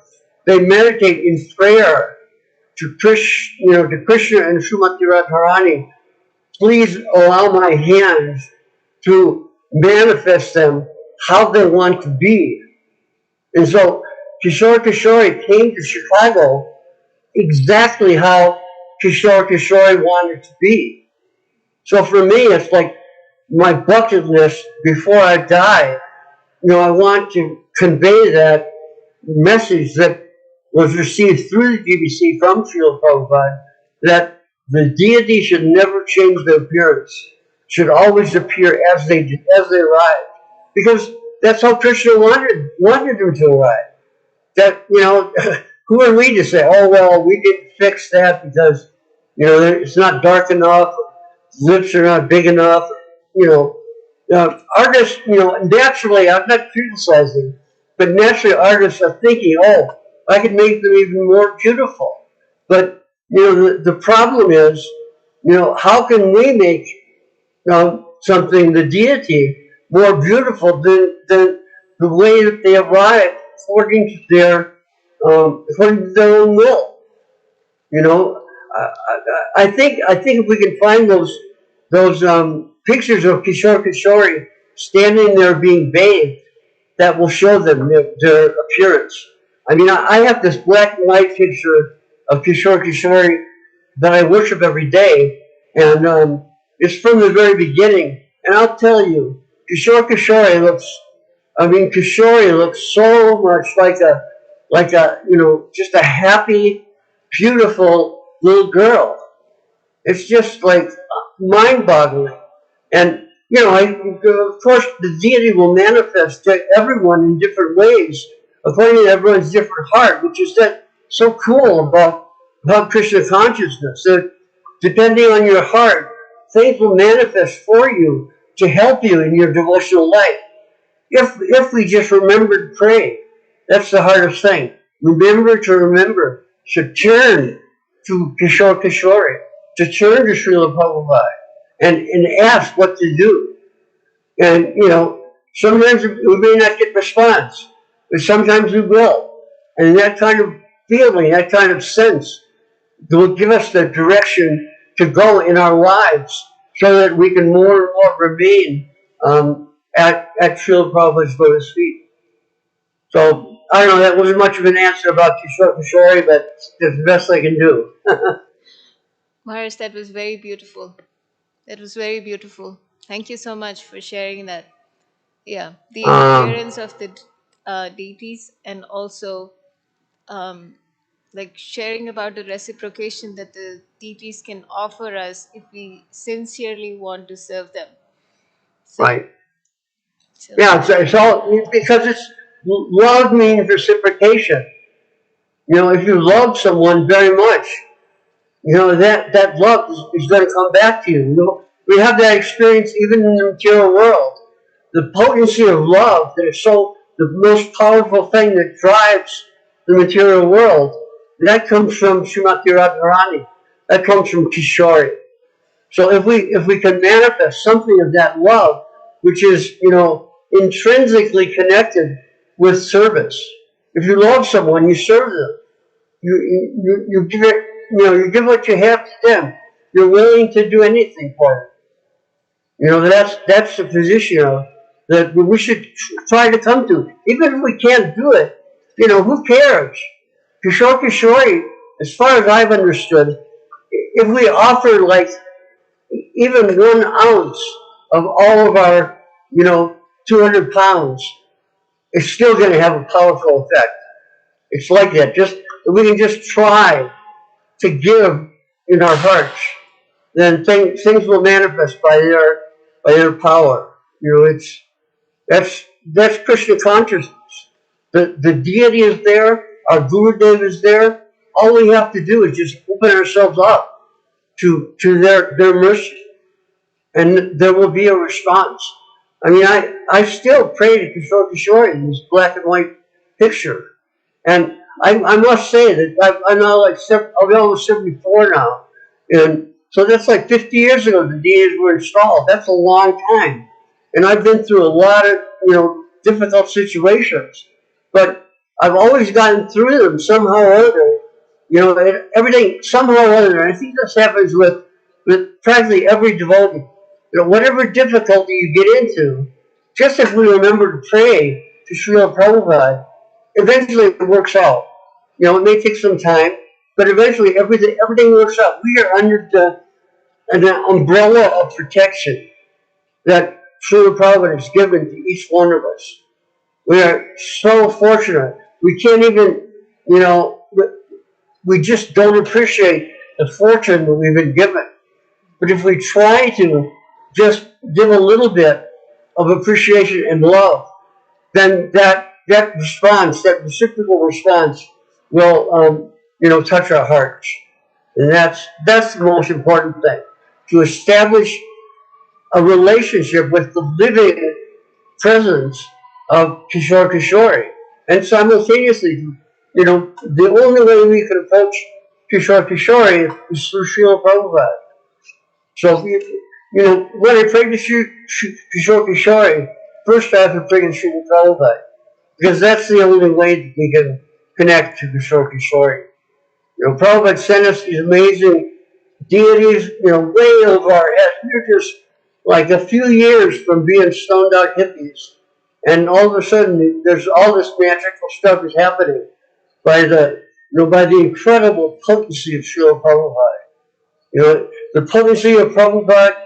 S5: they meditate in prayer to Krishna and Srimati Radharani please allow my hands to manifest them how they want to be. And so Kishore came to Chicago exactly how Kishore wanted to be. So for me, it's like my bucket list before I die. I want to convey that message that was received through the GBC from Śrīla Prabhupāda, that the deity should never change their appearance, should always appear as they arrive, because that's how Krishna wanted them to arrive. That who are we to say, oh well, we didn't fix that because it's not dark enough, lips are not big enough, artists, naturally, I'm not criticizing, but naturally artists are thinking, oh, I could make them even more beautiful. But, the problem is, how can we make something, the deity, more beautiful than the way that they arrive according to their own will? I think if we can find those pictures of Kishore standing there being bathed, that will show them their appearance. I mean, I have this black and white picture of Kishore that I worship every day, and it's from the very beginning. And I'll tell you, Kishore looks so much like just a happy, beautiful little girl. It's just like mind-boggling. And, of course, the deity will manifest to everyone in different ways, according to everyone's different heart, which is so cool about Krishna consciousness. That depending on your heart, things will manifest for you to help you in your devotional life. If we just remember to pray, that's the hardest thing. Remember to turn to Kishore, to turn to Śrīla Prabhupāda, and ask what to do. And, sometimes we may not get response, but sometimes we will. And that kind of feeling, that kind of sense, will give us the direction to go in our lives so that we can more and more remain at Śrīla Prabhupāda's lotus feet. So, I don't know, that wasn't much of an answer about Kishore, but it's the best I can do.
S6: Maharaj, that was very beautiful. That was very beautiful. Thank you so much for sharing that. Yeah, the appearance of the deities, and also like sharing about the reciprocation that the deities can offer us if we sincerely want to serve them. So,
S5: Right.
S6: so
S5: Yeah, it's all because love means reciprocation. If you love someone very much, that love is going to come back to you. We have that experience even in the material world. The potency of love, that is the most powerful thing that drives the material world, that comes from Srimati Radharani. That comes from Kishore. So if we can manifest something of that love, which is intrinsically connected with service. If you love someone, you serve them. You give it. You give what you have to them. You're willing to do anything for them. That's the position that we should try to come to. Even if we can't do it, who cares? Kishore, as far as I've understood, if we offer like even 1 ounce of all of our, 200 pounds, it's still going to have a powerful effect. It's like that. We can just try to give in our hearts, then things will manifest by their power. That's Krishna consciousness. The deity is there. Our Gurudev is there. All we have to do is just open ourselves up to their mercy, and there will be a response. I mean, I still pray to Kishore in this black and white picture, and I must say that I'm now I'll be almost 74 now, and so that's like 50 years ago the deities were installed. That's a long time, and I've been through a lot of difficult situations, but I've always gotten through them somehow or other. Everything somehow or other. And I think this happens with with practically every devotee. Whatever difficulty you get into, just if we remember to pray to Śrīla Prabhupāda, eventually it works out. It may take some time, but eventually everything works out. We are under an umbrella of protection that Śrīla Prabhupada has given to each one of us. We are so fortunate. We can't even, we just don't appreciate the fortune that we've been given. But if we try to just give a little bit of appreciation and love, then that response, that reciprocal response, will touch our hearts, and that's the most important thing, to establish a relationship with the living presence of Kishore Kishori, and simultaneously, the only way we can approach Kishore Kishori is through Śrīla Prabhupada. So, when I pray to Kishore Kishori, first I have to pray to Śrīla Prabhupada, because that's the only way that we can connect to Kishore Kishori. Prabhupada sent us these amazing deities, way over our heads. We're just like a few years from being stoned out hippies, and all of a sudden there's all this magical stuff is happening by the incredible potency of Śrīla Prabhupada. The potency of Prabhupada,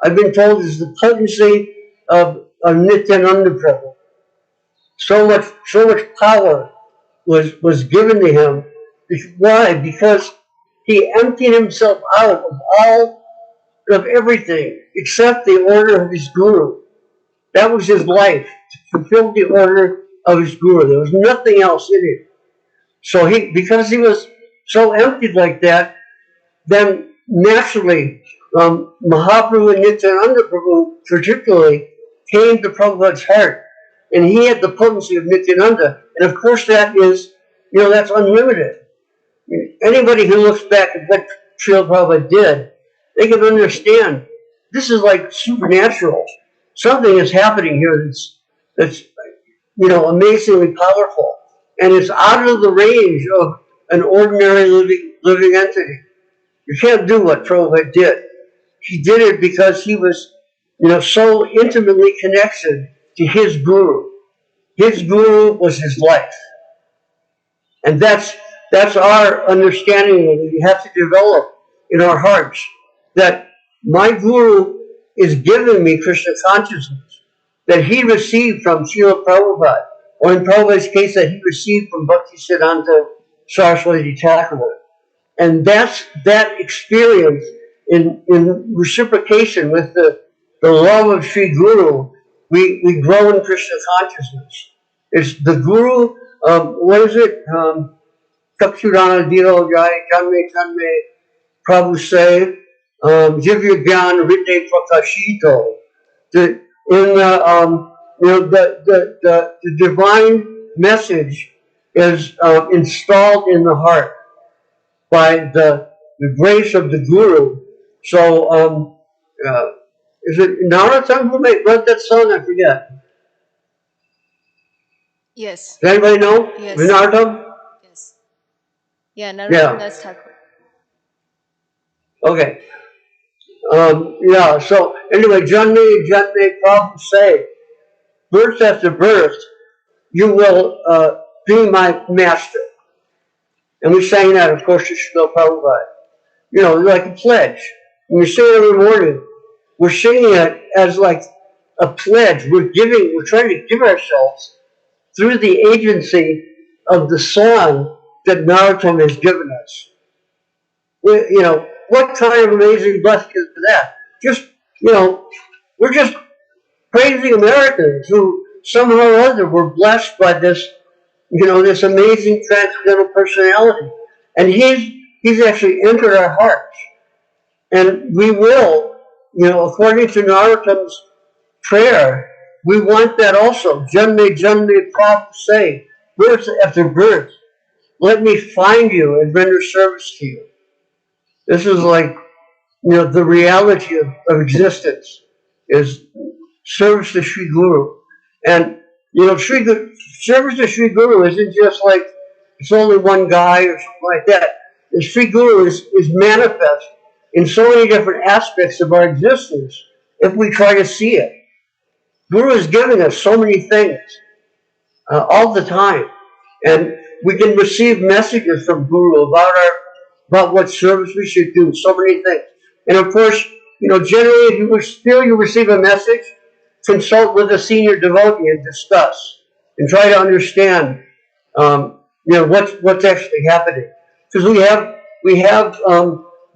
S5: I've been told, is the potency of Nityananda Prabhu. So much power was given to him. Why? Because he emptied himself out of everything except the order of his guru. That was his life, to fulfill the order of his guru. There was nothing else in it. So because he was so emptied like that, then naturally, Mahaprabhu and Nityananda Prabhu particularly came to Prabhupada's heart, and he had the potency of Nityananda, and of course that is, that's unlimited. Anybody who looks back at what Śrīla Prabhupada did, they can understand this is like supernatural. Something is happening here that's amazingly powerful, and it's out of the range of an ordinary living entity. You can't do what Prabhupada did. He did it because he was, so intimately connected to his guru. His guru was his life. And that's our understanding that we have to develop in our hearts, that my guru is giving me Krishna consciousness that he received from Śrīla Prabhupada, or in Prabhupada's case, that he received from Bhaktisiddhanta Saraswati Thakur. And that experience in reciprocation with the love of Sri Guru, we grow in Krishna consciousness. It's the Guru, what is it? Kakshurana Dilo Jai, Janme Prabhu say, Jivya Gyan Hriday Prakashito. The divine message is installed in the heart by the grace of the Guru. So, is it Narottam who wrote that song? I forget.
S6: Yes.
S5: Does anybody know?
S6: Yes.
S5: Narottam?
S6: Yes. Yeah, Narottam Das Thakur.
S5: Okay. So anyway, Janme Prabhu say, birth after birth, you will be my master. And we sang that, of course, to Śrīla Prabhupada. Like a pledge. When we sing it every morning, we're singing it as like a pledge. We're trying to give ourselves through the agency of the song that Narottam has given us. What kind of amazing blessing is that? We're just praising Americans who somehow or other were blessed by this, this amazing transcendental personality. And he's actually entered our hearts. And we will, according to Narottam's prayer, we want that also. Janme Prabhu say, birth after birth, let me find you and render service to you. This is like, the reality of existence is service to Sri Guru. And, service to Sri Guru isn't just like it's only one guy or something like that. The Sri Guru is manifest in so many different aspects of our existence if we try to see it. Guru is giving us so many things all the time, and we can receive messages from Guru about what service we should do. So many things, and of course, generally, if you feel you receive a message, consult with a senior devotee and discuss, and try to understand, what's actually happening, because we have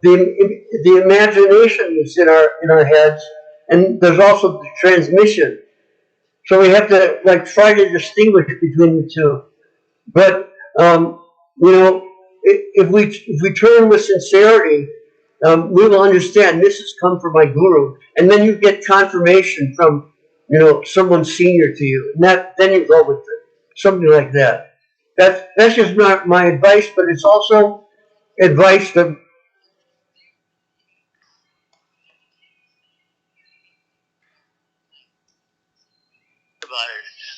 S5: the imagination that's in our heads, and there's also the transmission. So we have to try to distinguish between the two. But if we turn with sincerity, we will understand this has come from my guru, and then you get confirmation from someone senior to you, and then you go with it, something like that. That's just not my advice, but it's also advice that.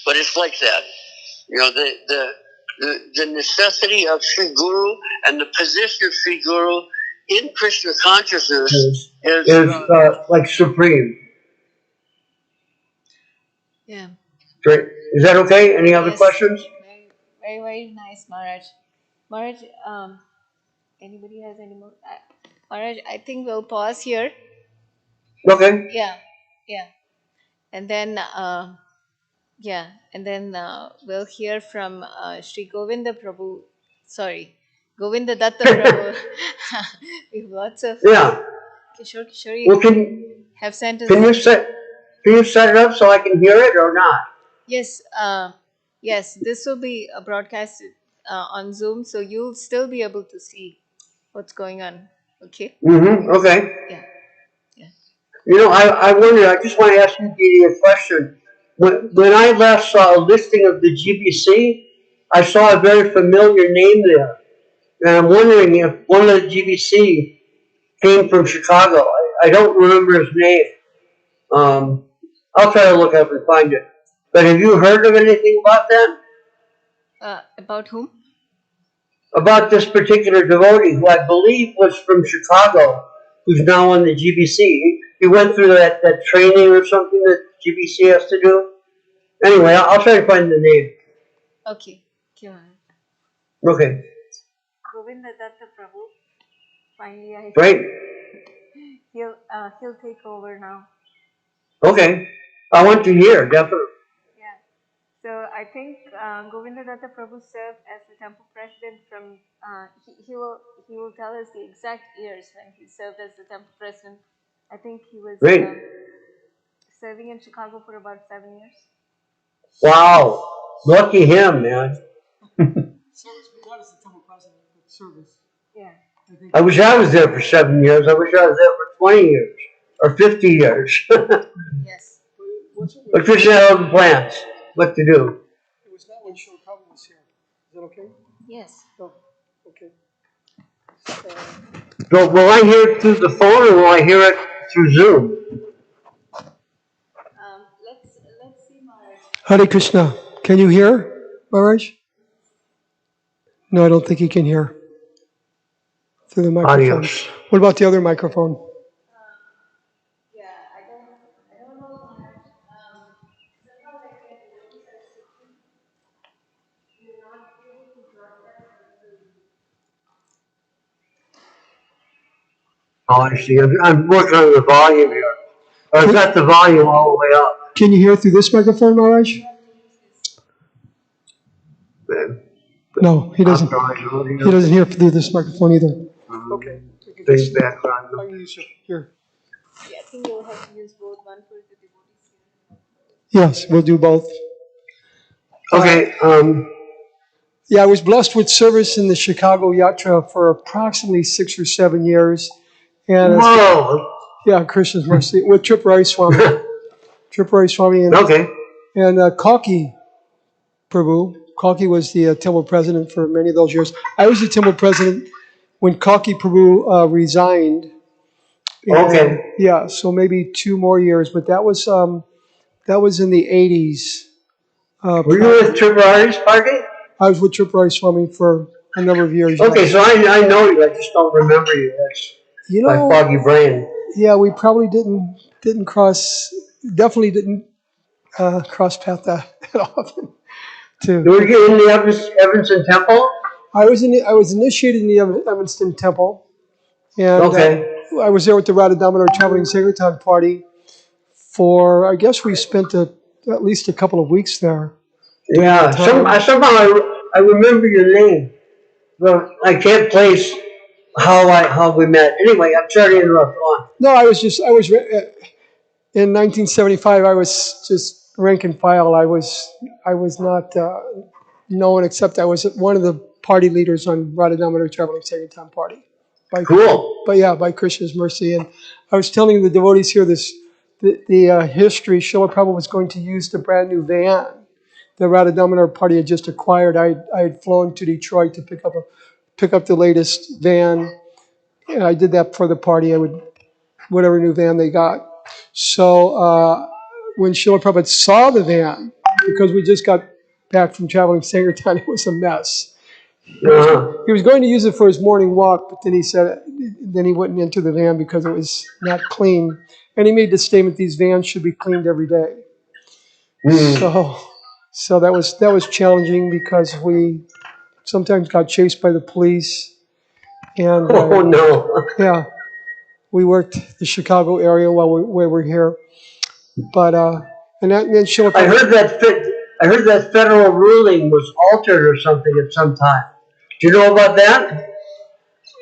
S5: But it's like that. The necessity of Sri Guru and the position of Sri Guru in Krishna consciousness is like supreme.
S6: Yeah.
S5: Great. Is that okay? Any other questions?
S6: Very, very, very nice, Maharaj. Maharaj, anybody has any more? Maharaj, I think we'll pause here.
S5: Okay.
S6: Yeah. And then, we'll hear from Sri Govinda Prabhu. Sorry, Govinda Dutta Prabhu. We have lots of Kishore.
S5: Well,
S6: have sent us.
S5: Can you set it up so I can hear it or not?
S6: Yes. Yes. This will be broadcasted on Zoom, so you'll still be able to see what's going on. Okay.
S5: Okay.
S6: Yeah.
S5: I wonder. I just want to ask you, Didi, a question. When I last saw a listing of the GBC, I saw a very familiar name there, and I'm wondering if one of the GBC came from Chicago. I don't remember his name. I'll try to look up and find it. But have you heard of anything about that?
S6: About whom?
S5: About this particular devotee, who I believe was from Chicago, who's now on the GBC. He went through that training or something that GBC has to do. Anyway, I'll try to find the name.
S6: Okay.
S5: Okay.
S6: Govinda Dutta Prabhu. Finally,
S5: Right.
S6: He'll take over now.
S5: Okay. I want to hear, definitely.
S6: Yeah. So I think Govinda Dutta Prabhu served as the temple president from. He will tell us the exact years when he served as the temple president. I think he was serving in Chicago for about 7 years.
S5: Wow. Lucky him, man.
S4: Service, but not as the temple president, but service.
S6: Yeah.
S5: I wish I was there for 7 years. I wish I was there for 20 years or 50 years.
S6: Yes.
S5: But Krishna had other plans, what to do.
S4: It was not when Śrīla Prabhupāda was here. Is that okay?
S6: Yes.
S4: Oh, okay.
S5: So will I hear it through the phone or will I hear it through Zoom?
S6: Let's see, Maharaj.
S4: Hare Krishna. Can you hear, Maharaj? No, I don't think he can hear through the microphone.
S5: Adios.
S4: What about the other microphone?
S6: I don't know, Maharaj.
S5: Oh, I see. I'm working on the volume here. I've got the volume all the way up.
S4: Can you hear through this microphone, Maharaj? No, he doesn't. He doesn't hear through this microphone either. Okay.
S5: Big background.
S4: I'm going to use here.
S6: Yeah, I think you'll have to use both, one for the devotees.
S4: Yes, we'll do both.
S5: Okay.
S4: Yeah, I was blessed with service in the Chicago Yatra for approximately 6 or 7 years. And yeah, Krishna's mercy, with Tripurari Swami. Tripurari Swami and, and Kalki Prabhu. Kalki was the temple president for many of those years. I was the temple president when Kalki Prabhu resigned. And, yeah, so maybe 2 more years, but that was in the 80s.
S5: Were you with Tripurari's party?
S4: I was with Tripurari Swami for a number of years.
S5: Okay, so I know you, I just don't remember you. my foggy brain.
S4: Yeah, we probably didn't cross, definitely didn't cross path that often.
S5: Were you in the Evanston Temple?
S4: I was initiated in the Evanston Temple, and
S5: Okay.
S4: I was there with the Radha Damodar Traveling Sankirtan Party for, I guess we spent at least a couple of weeks there.
S5: Yeah, somehow I remember your name, but I can't place how we met. Anyway, I'm sorry to interrupt. Go on.
S4: No, in 1975. I was just rank and file. I was not known, except I was one of the party leaders on Radha Damodar Traveling Sankirtan Party.
S5: Cool.
S4: But yeah, by Krishna's mercy. And I was telling the devotees here the history. Srila Prabhupada was going to use the brand new van the Radha Damodar Party had just acquired. I had flown to Detroit to pick up the latest van. And I did that for the party. I would, whatever new van they got. So when Srila Prabhupada saw the van, because we just got back from traveling Sankirtan, it was a mess. He was going to use it for his morning walk, but then he said, then he wouldn't enter the van because it was not clean. And he made the statement, these vans should be cleaned every day. So that was challenging because we sometimes got chased by the police. And
S5: oh no!
S4: Yeah, we worked the Chicago area while we were here. But and then Srila Prabhupada,
S5: I heard that federal ruling was altered or something at some time. Do you know about that?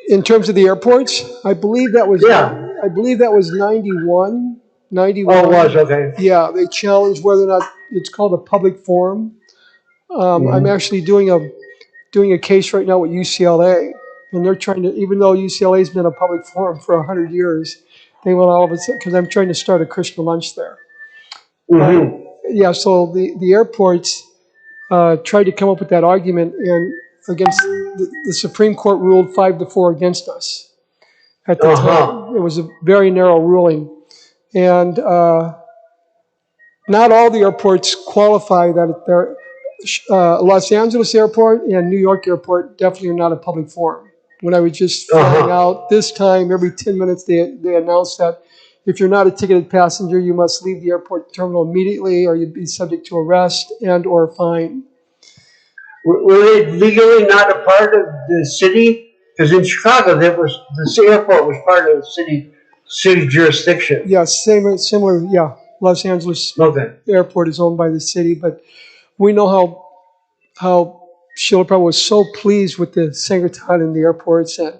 S4: In terms of the airports, I believe that was 91.
S5: Oh, it was, okay.
S4: Yeah, they challenged whether or not it's called a public forum. I'm actually doing a case right now with UCLA, and they're trying to, even though UCLA's been a public forum for 100 years, they want all of it, because I'm trying to start a Krishna lunch there. Yeah, so the airports tried to come up with that argument, and against the Supreme Court ruled 5-4 against us at the time. It was a very narrow ruling, and not all the airports qualify that they're. Los Angeles Airport and New York Airport definitely are not a public forum. When I was just flying out, this time every 10 minutes they announced that if you're not a ticketed passenger, you must leave the airport terminal immediately, or you'd be subject to arrest and or fine.
S5: Were they legally not a part of the city? Because in Chicago, the airport was part of the city jurisdiction.
S4: Yeah, similar. Yeah, Los Angeles Airport is owned by the city, but we know how Srila Prabhupada was so pleased with the Sankirtan in the airports, and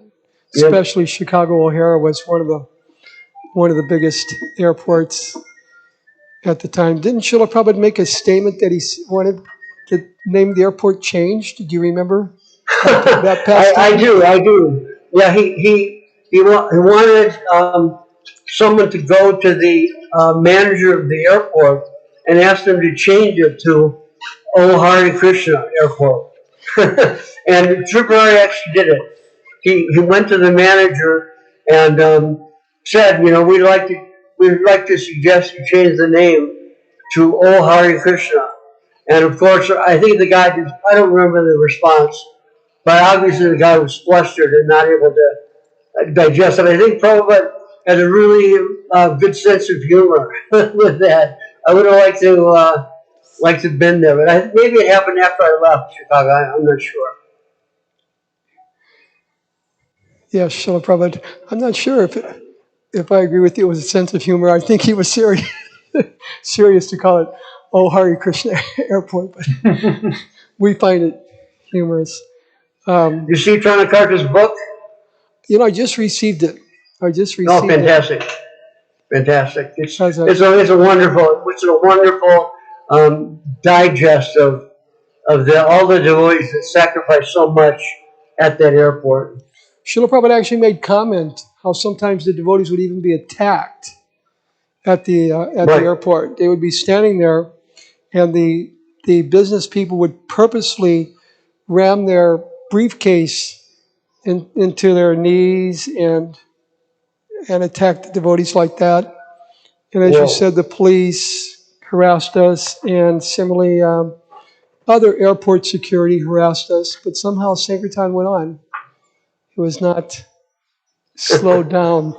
S4: especially Chicago O'Hare was one of the biggest airports at the time. Didn't Srila Prabhupada make a statement that he wanted the name of the airport changed? Did you remember that past
S5: I do. Yeah, he wanted someone to go to the manager of the airport and ask them to change it to Oh Hare Krishna Airport. And Tripurari actually did it. He went to the manager and said, we'd like to suggest you change the name to Oh Hare Krishna. And of course, I think the guy I don't remember the response, but obviously the guy was flustered and not able to digest it. I think Prabhupada had a really good sense of humor with that. I would have liked to have been there, but maybe it happened after I left Chicago. I'm not sure.
S4: Yeah, Srila Prabhupada. I'm not sure if I agree with you. It was a sense of humor. I think he was serious to call it Oh Hare Krishna Airport, but we find it humorous.
S5: You see Tranakarta's book?
S4: I just received it. Oh,
S5: fantastic! Fantastic! It's a wonderful digest of all the devotees that sacrifice so much at that airport.
S4: Srila Prabhupada actually made comment how sometimes the devotees would even be attacked at the airport. They would be standing there, and the business people would purposely ram their briefcase into their knees and attack the devotees like that. And as you said, the police harassed us, and similarly other airport security harassed us, but somehow Sankirtan went on. It was not slowed down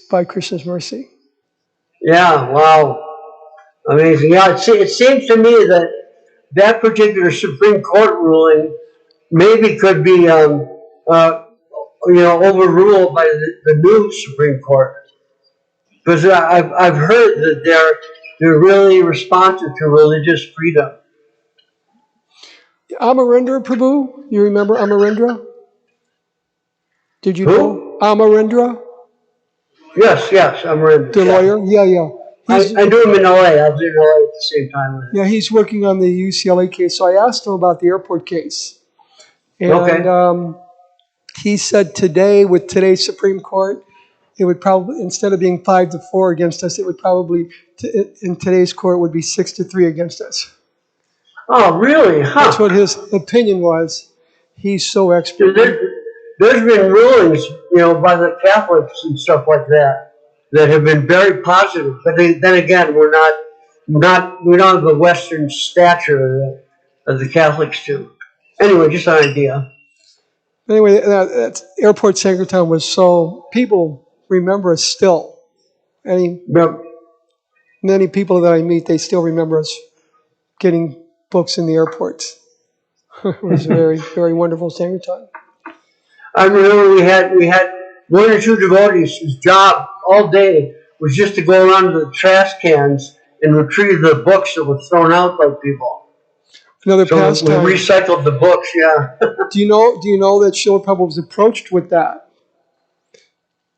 S4: by Krishna's mercy.
S5: Yeah, wow. Amazing. Yeah, it seems to me that that particular Supreme Court ruling maybe could be, overruled by the new Supreme Court. Because I've heard that they're really responsive to religious freedom.
S4: Amarendra Prabhu, you remember Amarendra? Did you
S5: Who?
S4: know Amarendra?
S5: Yes, Amarendra.
S4: The lawyer? Yeah.
S5: I knew him in LA. I was in LA at the same time.
S4: Yeah, he's working on the UCLA case. So I asked him about the airport case. And
S5: Okay.
S4: He said today, with today's Supreme Court, it would probably, instead of being 5-4 against us, it would probably, in today's court, would be 6-3 against us.
S5: Oh, really? Huh.
S4: That's what his opinion was. He's so expert.
S5: There's been rulings, by the Catholics and stuff like that have been very positive. But then again, we don't have the Western stature of the Catholics do. Anyway, just an idea.
S4: Anyway, that airport Sankirtan was so, people remember us still. Many people that I meet, they still remember us getting books in the airports. It was a very, very wonderful Sankirtan.
S5: I remember we had one or two devotees whose job all day was just to go around to the trash cans and retrieve the books that were thrown out by people.
S4: Another pastime.
S5: We recycled the books, yeah.
S4: Do you know that Śrīla Prabhupada was approached with that?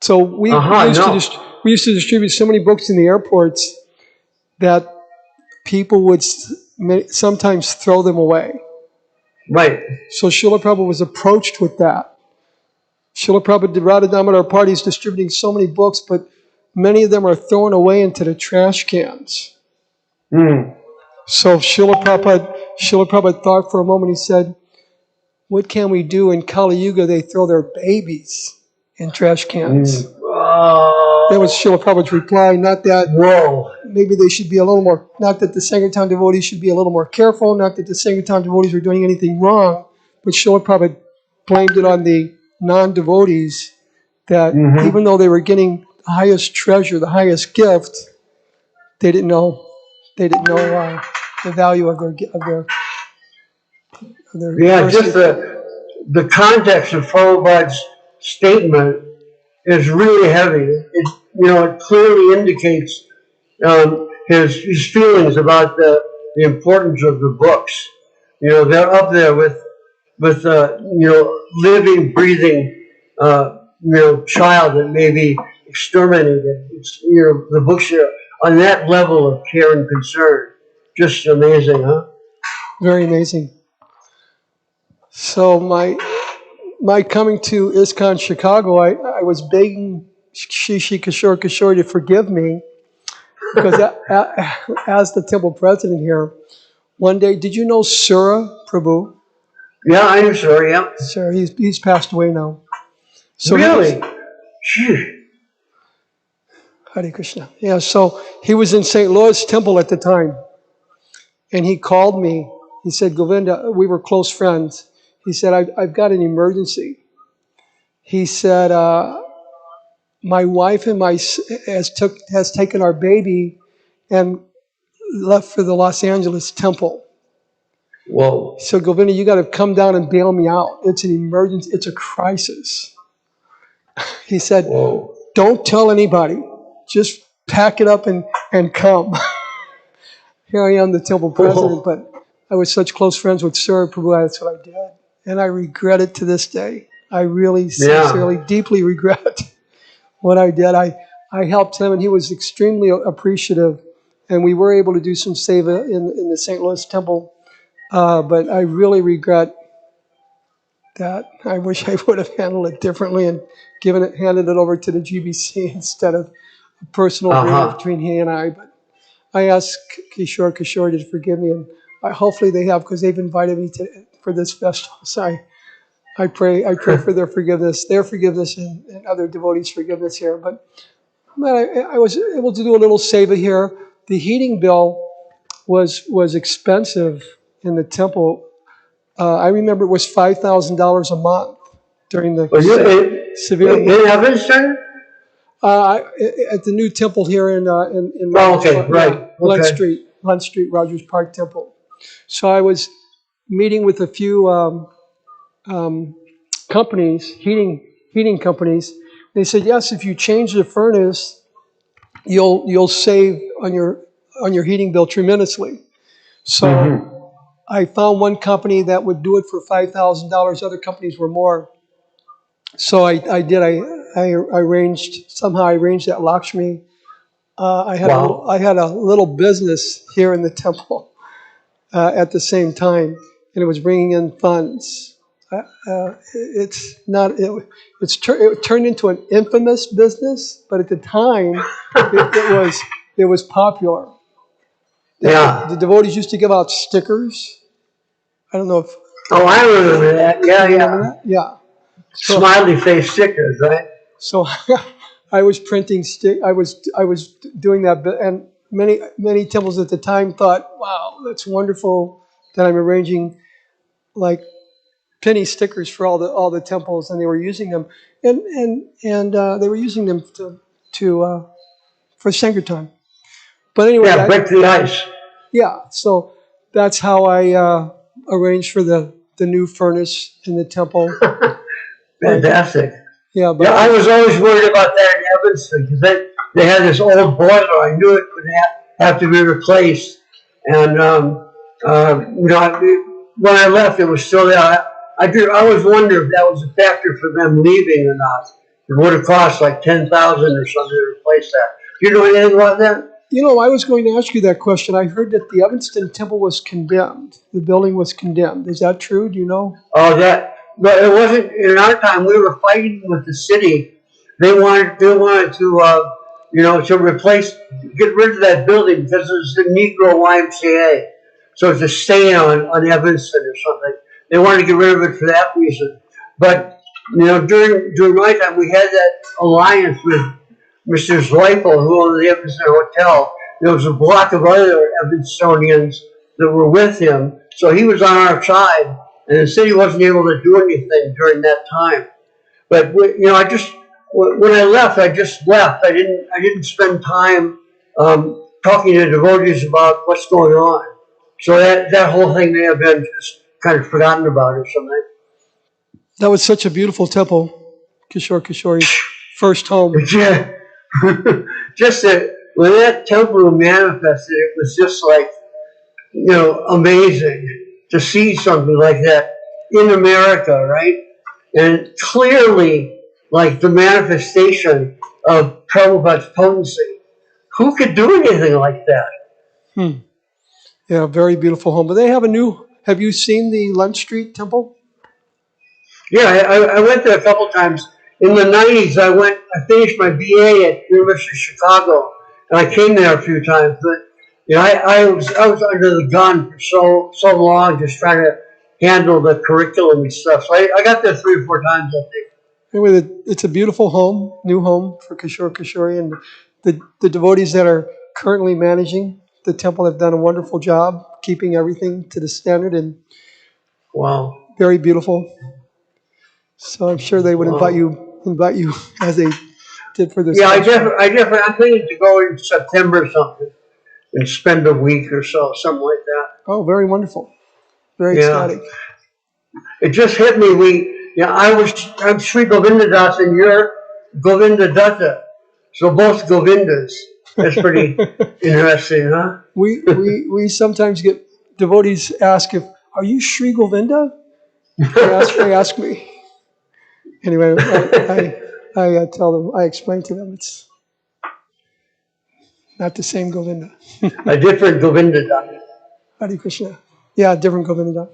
S4: So we used to distribute so many books in the airports that people would sometimes throw them away.
S5: Right.
S4: So Śrīla Prabhupada was approached with that. Śrīla Prabhupada Radha Damodar Party is distributing so many books, but many of them are thrown away into the trash cans. So Śrīla Prabhupada thought for a moment. He said, what can we do? In Kali Yuga, they throw their babies in trash cans. That was Śrīla Prabhupada's reply. Not that maybe they should be a little more, not that the Sankirtan devotees should be a little more careful, not that the Sankirtan devotees are doing anything wrong, but Śrīla Prabhupada blamed it on the non-devotees that even though they were getting the highest treasure, the highest gift, they didn't know the value of their
S5: just the context of Prabhupada's statement is really heavy. It clearly indicates his feelings about the importance of the books. They're up there with living, breathing, child that may be exterminated. It's, the books are on that level of care and concern. Just amazing, huh?
S4: Very amazing. So my coming to ISKCON Chicago, I was begging Shishi Kishore to forgive me because as the temple president here, one day, did you know Sura Prabhu?
S5: Yeah, I knew Sura, yeah.
S4: Sura, he's passed away now. So
S5: really?
S4: Hare Krishna. Yeah, so he was in St. Louis Temple at the time. And he called me. He said, Govinda, we were close friends. He said, I've got an emergency. He said, my wife and has taken our baby and left for the Los Angeles temple.
S5: Whoa.
S4: So Govinda, you got to come down and bail me out. It's an emergency. It's a crisis. He said, whoa. Don't tell anybody. Just pack it up and come. Here I am, the temple president, but I was such close friends with Sura Prabhu, that's what I did. And I regret it to this day. I really, sincerely, deeply regret what I did. I helped him, and he was extremely appreciative. And we were able to do some seva in the St. Louis temple. But I really regret that. I wish I would have handled it differently and handed it over to the GBC instead of a personal agreement between he and I. But I asked Kishore to forgive me, and hopefully they have, because they've invited me for this festival. So I pray for their forgiveness, and other devotees' forgiveness here. But I was able to do a little seva here. The heating bill was expensive in the temple. I remember it was $5,000 a month. during the
S5: Was you
S4: severe.
S5: in Evanston?
S4: At the new temple here in
S5: Oh, okay, right.
S4: Glen
S5: Okay.
S4: Street, Rogers Park Temple. So I was meeting with a few companies, heating companies. They said, yes, if you change the furnace, you'll save on your heating bill tremendously. So I found one company that would do it for $5,000. Other companies were more. So I arranged that Lakshmi. I had a little business here in the temple at the same time, and it was bringing in funds. It turned into an infamous business, but at the time, it was popular. The devotees used to give out stickers. I don't know if.
S5: Oh, I remember that. Yeah,
S4: you remember that? Yeah. So,
S5: smiley face stickers, right?
S4: So I was printing I was doing that, and many temples at the time thought, "Wow, that's wonderful that I'm arranging like penny stickers for all the temples," and they were using them, and they were using them for Sankirtan. But anyway,
S5: Yeah, break the ice.
S4: Yeah, so that's how I arranged for the new furnace in the temple.
S5: Fantastic.
S4: Yeah, but
S5: Yeah, I was always worried about that in Evanston because they had this old boiler. I knew it would have to be replaced, and when I left, it was still there. I was wondering if that was a factor for them leaving or not. It would have cost like $10,000 or something to replace that. Do you know anything about that?
S4: I was going to ask you that question. I heard that the Evanston temple was condemned. The building was condemned. Is that true? Do you know?
S5: Oh, but it wasn't in our time. We were fighting with the city. They wanted to, to get rid of that building because it was the Negro YMCA. So it's a stay on Evanston or something. They wanted to get rid of it for that reason. But during my time, we had that alliance with Mr. Zweifel, who owned the Evanston Hotel. There was a block of other Evanstonians that were with him, so he was on our side, and the city wasn't able to do anything during that time. But when I left, I just left. I didn't spend time talking to devotees about what's going on. So that whole thing may have been just kind of forgotten about or something.
S4: That was such a beautiful temple, Kishori's first home.
S5: Yeah. Just when that temple manifested, it was just like, amazing to see something like that in America, right? And clearly, like the manifestation of Prabhupada's potency. Who could do anything like that?
S4: Yeah, very beautiful home. But they have have you seen the Lunch Street temple?
S5: Yeah, I went there a couple times. In the 90s, I finished my BA at University of Chicago, and I came there a few times. But I was under the gun for so long, just trying to handle the curriculum and stuff. So I got there 3 or 4 times, I think.
S4: Anyway, it's a beautiful home, new home for Kishori, and the devotees that are currently managing the temple have done a wonderful job keeping everything to the standard, and very beautiful. So I'm sure they would invite you as they did for this.
S5: Yeah, I'm thinking to go in September or something and spend a week or so, something like that.
S4: Oh, very wonderful, very ecstatic.
S5: It just hit me. I'm Sri Govinda Dutta and you're Govinda Dutta, so both Govindas. That's pretty interesting, huh?
S4: We sometimes get devotees ask are you Sri Govinda? They ask me. Anyway, I tell them, I explain to them it's not the same Govinda.
S5: A different Govinda Dutta.
S4: Hare Krishna. Yeah, different Govinda Dutta.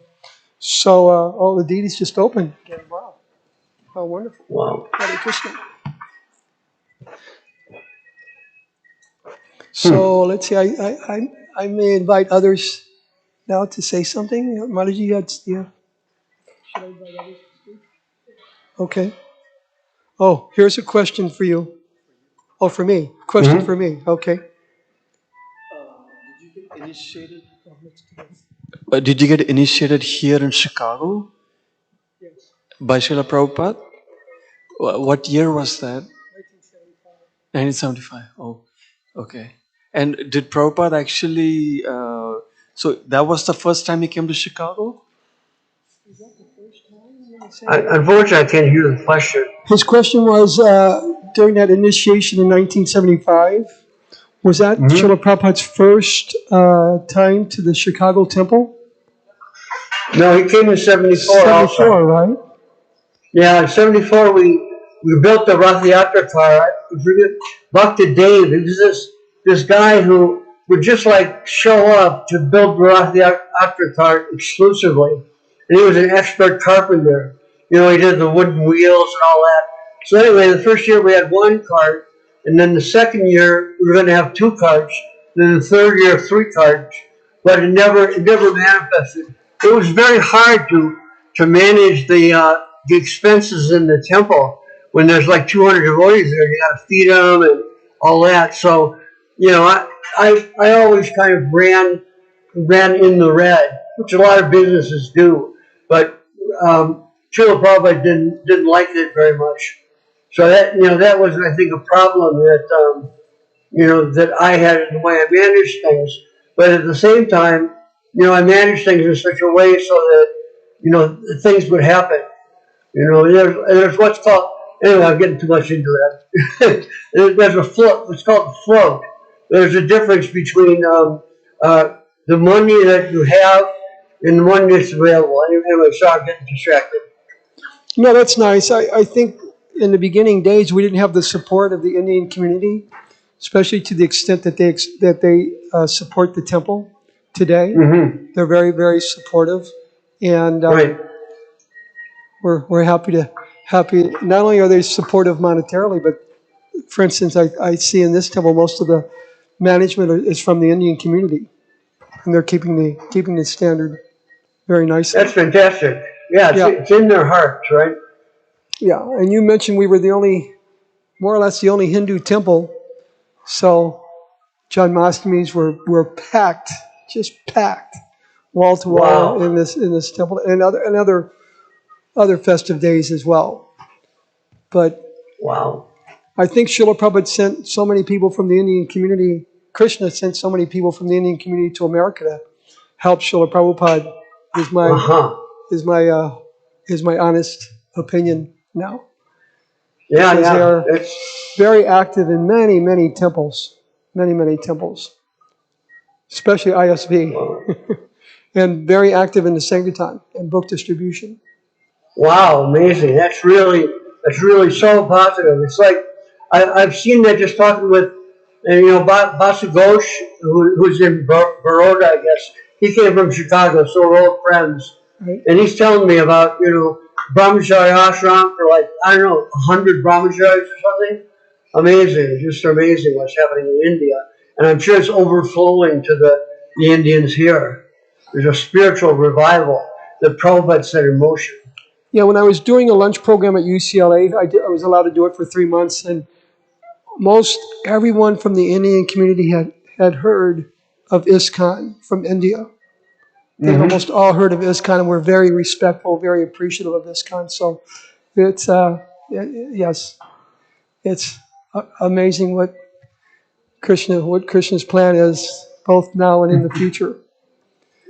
S4: So all the deities just opened. Wow. How wonderful.
S5: Wow.
S4: Hare Krishna. So let's see, I may invite others now to say something. Mataji, should I invite others to speak? Okay. Oh, here's a question for you. Oh, for me. Question for me. Okay.
S9: Did you get initiated? Did you get initiated here in Chicago?
S4: Yes.
S9: by Srila Prabhupada. What year was that? 1975. Oh, okay. And did Prabhupada actually? So that was the first time he came to Chicago.
S5: Unfortunately, I can't hear the question.
S4: His question was during that initiation in 1975. Was that Srila Prabhupada's first time to the Chicago temple?
S5: No, he came in 74 also.
S4: 74, right?
S5: Yeah, in 74 we built the Rath Yatra car. I forget, Bhakti Dave. It was this guy who would just like show up to build the Rath Yatra car exclusively. And he was an expert carpenter. You know, he did the wooden wheels and all that. So anyway, the first year we had one cart, and then the second year we were going to have two carts, and then the third year 3 carts. But it never manifested. It was very hard to manage the expenses in the temple when there's like 200 devotees there. You got to feed them and all that. So, you know, I always kind of ran in the red, which a lot of businesses do. But Srila Prabhupada didn't like it very much. So that, you know, that was, I think, a problem that you know, that I had in the way I managed things. But at the same time, you know, I managed things in such a way so that, you know, things would happen. You know, there's what's called, anyway, I'm getting too much into that. There's a float, it's called the float. There's a difference between the money that you have and the money that's available. Anyway, so I'm getting distracted.
S4: No, that's nice. I think in the beginning days we didn't have the support of the Indian community, especially to the extent that they support the temple today.
S5: Mm-hmm.
S4: They're very, very supportive, and
S5: Right.
S4: we're happy. Not only are they supportive monetarily, but for instance, I see in this temple most of the management is from the Indian community, and they're keeping the standard very nicely.
S5: That's fantastic. Yeah, it's in their hearts, right?
S4: Yeah, and you mentioned we were more or less the only Hindu temple, so Janmastamis were packed, just packed, wall to wall in this temple, and other festive days as well. But
S5: wow,
S4: I think Srila Prabhupada sent so many people from the Indian community. Krishna sent so many people from the Indian community to America to help Srila Prabhupada. Is my honest opinion now.
S5: Yeah,
S4: because they are very active in many, many temples, many temples, especially ISV, and very active in the Sankirtan and book distribution.
S5: Wow, amazing! That's really so positive. It's like I've seen that just talking with, you know, Basu Ghosh, who's in Baroda, I guess. He came from Chicago, so we're old friends.
S4: Right.
S5: And he's telling me about, you know, Brahmachari ashram for like, I don't know, 100 brahmacharis or something. Amazing, just amazing what's happening in India. And I'm sure it's overflowing to the Indians here. There's a spiritual revival that Prabhupada set in motion.
S4: Yeah, when I was doing a lunch program at UCLA, I was allowed to do it for 3 months, and everyone from the Indian community had heard of ISKCON from India. They almost all heard of ISKCON and were very respectful, very appreciative of ISKCON. So it's, yes, it's amazing what Krishna's plan is, both now and in the future.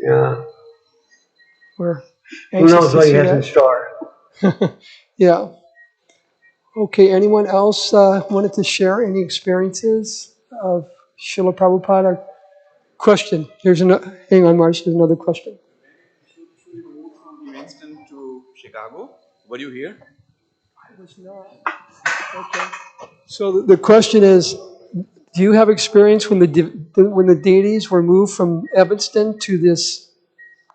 S5: Yeah.
S4: We're
S5: Who knows what he has in store?
S4: Yeah. Okay, anyone else wanted to share any experiences of Srila Prabhupada? Question. Hang on, Marsh, there's another question.
S10: You moved from Winston to Chicago. Were you here?
S4: I was not. Okay. So the question is, do you have experience when the deities were moved from Evanston to this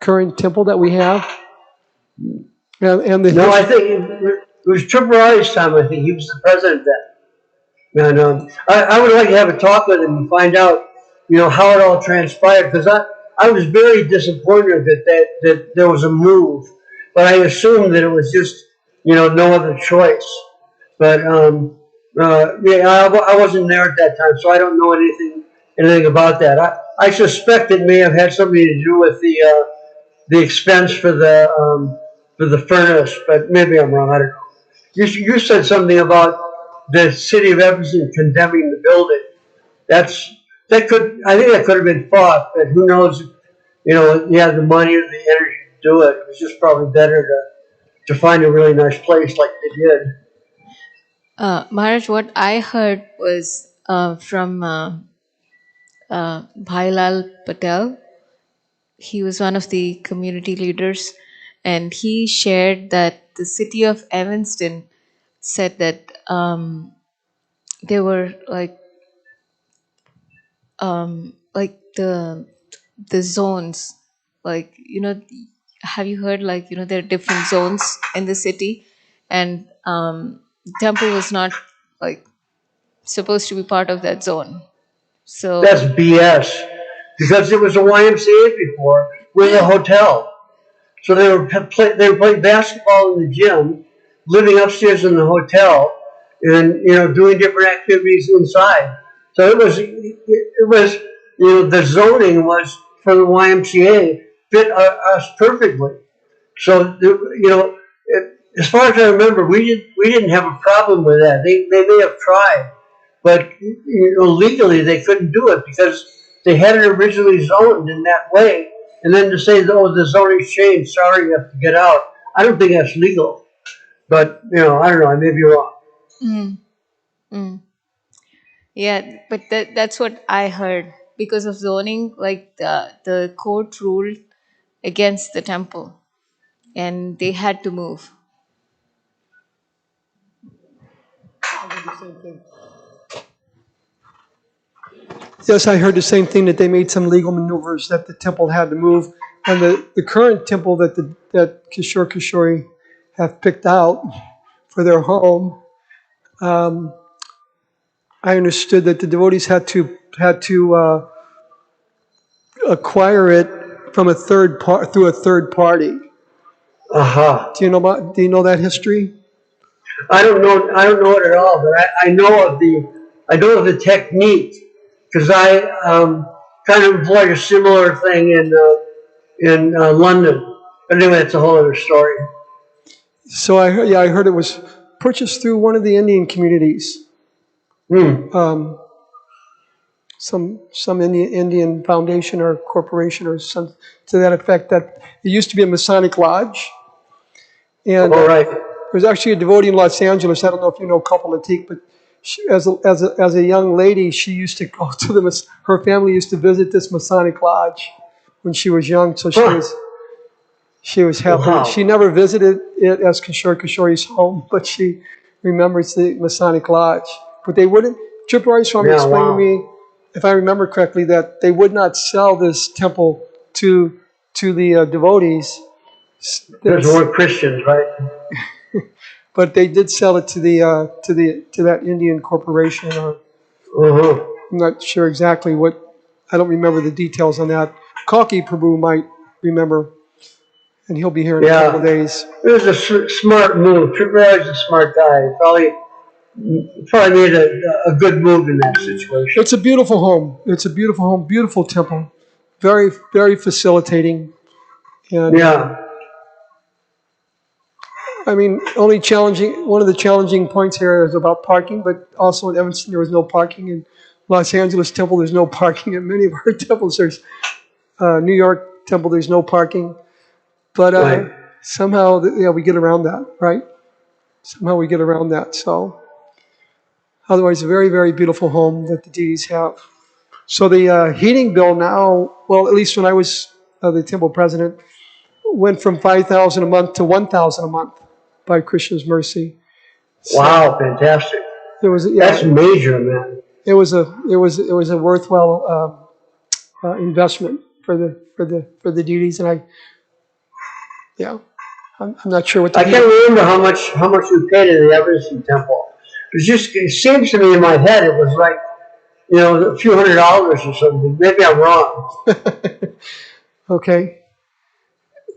S4: current temple that we have?
S5: No, I think it was Tripurari's time. I think he was the president then. And I would like to have a talk with him and find out, you know, how it all transpired, because I was very disappointed that there was a move, but I assumed that it was just, you know, no other choice. But yeah, I wasn't there at that time, so I don't know anything about that. I suspect it may have had something to do with the expense for for the furnace, but maybe I'm wrong. I don't know. You said something about the city of Evanston condemning the building. I think that could have been fought, but who knows? You have the money or the energy to do it. It was just probably better to find a really nice place like they did.
S6: Maharaj, what I heard was from Bhailal Patel. He was one of the community leaders, and he shared that the city of Evanston said that there were like the zones, have you heard there are different zones in the city, and the temple was not like supposed to be part of that zone. So
S5: That's BS, because it was a YMCA before with a hotel. So they were playing basketball in the gym, living upstairs in the hotel, and doing different activities inside. So it was the zoning was for the YMCA fit us perfectly. So as far as I remember, we didn't have a problem with that. They may have tried, but legally they couldn't do it because they had it originally zoned in that way. And then to say, oh, the zoning's changed, sorry, you have to get out. I don't think that's legal. But I don't know. I may be wrong.
S6: mm, mm. Yeah, but that's what I heard. Because of zoning, like the court ruled against the temple, and they had to move.
S4: Yes, I heard the same thing, that they made some legal maneuvers that the temple had to move. And the current temple that Kishore Kishori have picked out for their home, I understood that the devotees had to acquire it from through a third party.
S5: Aha.
S4: Do you know that history?
S5: I don't know it at all, but I know of the technique, because I kind of employed a similar thing in London. But anyway, it's a whole other story.
S4: So I heard it was purchased through one of the Indian communities. Some Indian foundation or corporation or some to that effect. That it used to be a Masonic lodge, and there's actually a devotee in Los Angeles. I don't know if you know Kapil Latik, but she, as a young lady, she used to go to her family used to visit this Masonic lodge when she was young. So she was happy.
S5: Wow.
S4: She never visited it as Kishore Kishori's home, but she remembers the Masonic lodge. But they wouldn't. Tripurari Swami explained to me, if I remember correctly, that they would not sell this temple to the devotees.
S5: Because we're Christians, right?
S4: But they did sell it to that Indian corporation. I'm not sure exactly what. I don't remember the details on that. Kalki Prabhu might remember, and he'll be here in a couple of days.
S5: It was a smart move. Tripurari's a smart guy. Probably made a good move in that situation.
S4: It's a beautiful home. It's a beautiful home, beautiful temple, very, very facilitating. And, I mean, one of the challenging points here is about parking, but also in Evanston there was no parking. In Los Angeles Temple there's no parking. In many of our temples there's New York Temple there's no parking. But somehow we get around that, right? Somehow we get around that. So otherwise, a very, very beautiful home that the deities have. So the heating bill now, well, at least when I was the temple president, went from $5,000 a month to $1,000 a month by Krishna's mercy.
S5: Wow, fantastic! That's major, man.
S4: It was a worthwhile investment for the deities, and I'm not sure what.
S5: I can't remember how much we paid in the Evanston Temple. It seems to me in my head it was like, a few $100s or something. Maybe I'm wrong.
S4: Okay.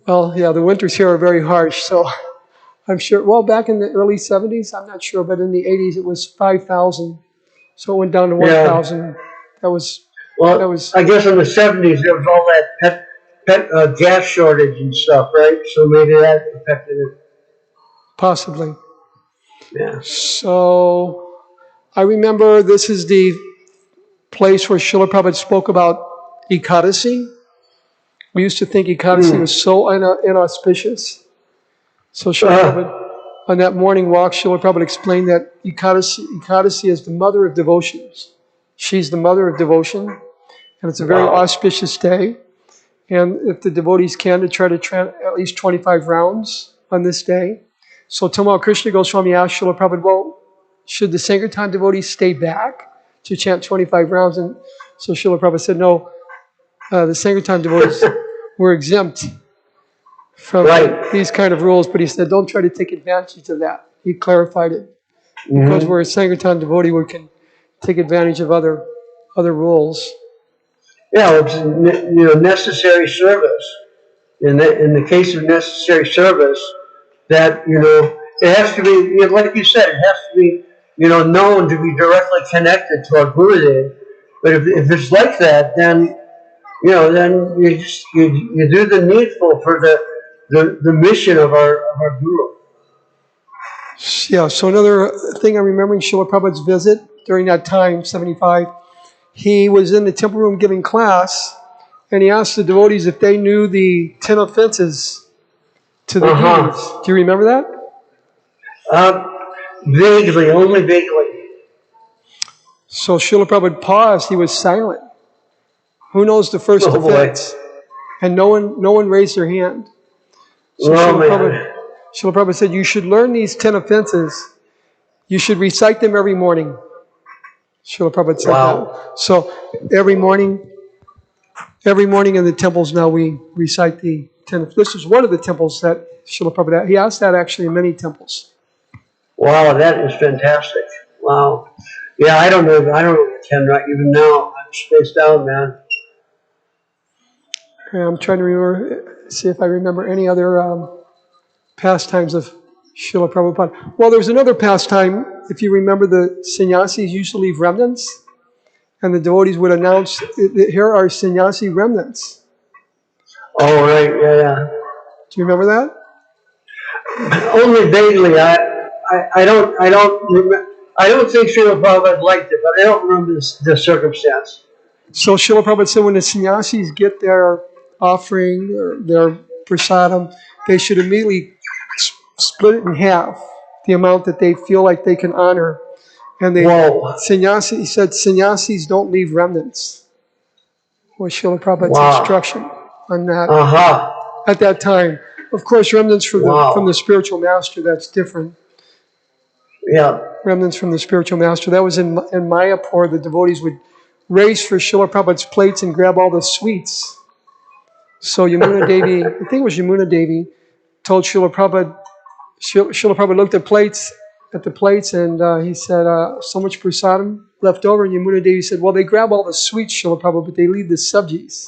S4: Well, yeah, the winters here are very harsh, so I'm sure. Well, back in the early 70s, I'm not sure, but in the 80s it was 5,000, so it went down to 1,000. That was.
S5: I guess in the 70s there was all that gas shortage and stuff, right? So maybe that affected it.
S4: Possibly.
S5: Yeah.
S4: So I remember this is the place where Srila Prabhupada spoke about Ekadasi. We used to think Ekadasi was so inauspicious. So Srila Prabhupada, on that morning walk, Srila Prabhupada explained that Ekadasi is the mother of devotions. She's the mother of devotion, and it's a very auspicious day. And if the devotees can, to try to chant at least 25 rounds on this day. So Tamal Krishna Goswami asked Srila Prabhupada, well, should the Sankirtan devotees stay back to chant 25 rounds? And so Srila Prabhupada said, no, the Sankirtan devotees were exempt from these kind of rules. But he said, don't try to take advantage of that. He clarified it. Because we're a Sankirtan devotee, we can take advantage of other rules.
S5: Yeah, it's necessary service. In the case of necessary service, that it has to be, like you said, it has to be known to be directly connected to our Gurudev. But if it's like that, then then you do the needful for the mission of our Guru.
S4: Yeah, so another thing I'm remembering Srila Prabhupada's visit during that time, 75, he was in the temple room giving class, and he asked the devotees if they knew the 10 offenses to the deities. Do you remember that?
S5: Vaguely, only vaguely.
S4: So Srila Prabhupada paused, he was silent. Who knows the first offense? And no one raised their hand. So Srila Prabhupada said, you should learn these 10 offenses. You should recite them every morning. Srila Prabhupada said that. So every morning in the temples now we recite the 10. This is one of the temples that Srila Prabhupada, he asked that actually in many temples.
S5: Wow, that is fantastic. Wow. Yeah, I don't know the 10 right even now. I'm spaced out, man.
S4: I'm trying to remember, see if I remember any other pastimes of Srila Prabhupada. Well, there's another pastime. If you remember, the sannyasis used to leave remnants, and the devotees would announce, here are sannyasi remnants.
S5: Oh, right, yeah.
S4: Do you remember that?
S5: Only vaguely. I don't remember. I don't think Srila Prabhupada liked it, but I don't remember the circumstance.
S4: So Srila Prabhupada said when the sannyasis get their offering or their prasadam, they should immediately split it in half, the amount that they feel like they can honor. And he said sannyasis don't leave remnants. Was Srila Prabhupada's instruction on that at that time. Of course, remnants from the spiritual master, that's different.
S5: Yeah.
S4: Remnants from the spiritual master. That was in Mayapur. The devotees would race for Srila Prabhupada's plates and grab all the sweets. So Yamuna Devi, I think it was Yamuna Devi, told Srila Prabhupada, Srila Prabhupada looked at the plates and he said, so much prasadam left over. And Yamuna Devi said, well, they grab all the sweets, Srila Prabhupada, but they leave the subjis.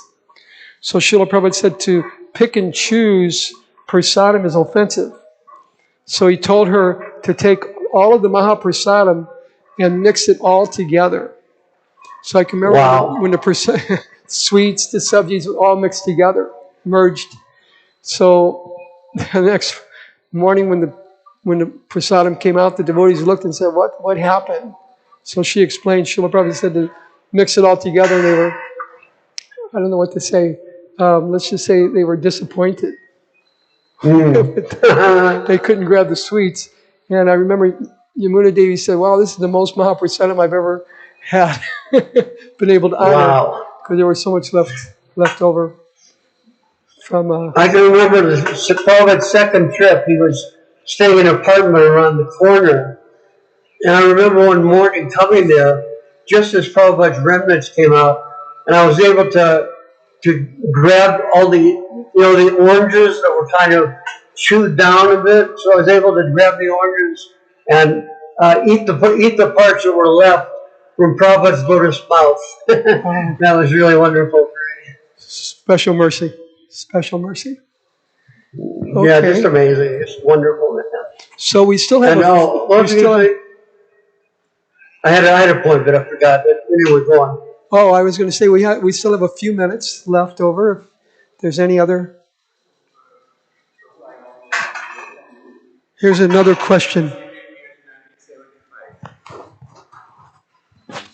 S4: So Srila Prabhupada said to pick and choose prasadam is offensive. So he told her to take all of the Mahaprasadam and mix it all together. So I can remember when the sweets, the subjis were all mixed together, merged. So the next morning when the prasadam came out, the devotees looked and said, what happened? So she explained, Srila Prabhupada said to mix it all together, and they were, I don't know what to say, let's just say they were disappointed. They couldn't grab the sweets. And I remember Yamuna Devi said, wow, this is the most Mahaprasadam I've ever had been able to honor, because there was so much left over from...
S5: I can remember Prabhupada's second trip. He was staying in an apartment around the corner. And I remember one morning coming there, just as Prabhupada's remnants came out, and I was able to grab all the oranges that were kind of chewed down a bit. So I was able to grab the oranges and eat the parts that were left from Prabhupada's lotus mouth. That was really wonderful.
S4: Special mercy. Okay.
S5: Yeah, just amazing. It's wonderful, man.
S4: So we still have
S5: I had a point, but I forgot. But anyway, go on.
S4: Oh, I was going to say we still have a few minutes left over. there's any other. Here's another question.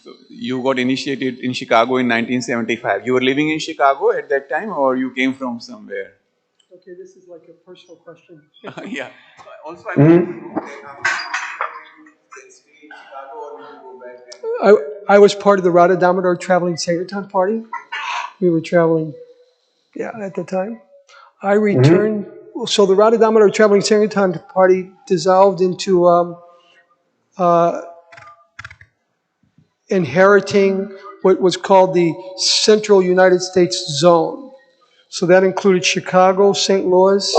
S10: So you got initiated in Chicago in 1975. You were living in Chicago at that time, or you came from somewhere?
S4: Okay, this is like a personal question.
S10: Yeah. Also, I want to know that after you stay in Chicago, or did you go back?
S4: I was part of the Radha Damodar traveling Sankirtan party. We were traveling, at the time. I returned. So the Radha Damodar traveling Sankirtan party dissolved into inheriting what was called the Central United States Zone. So that included Chicago, St. Louis,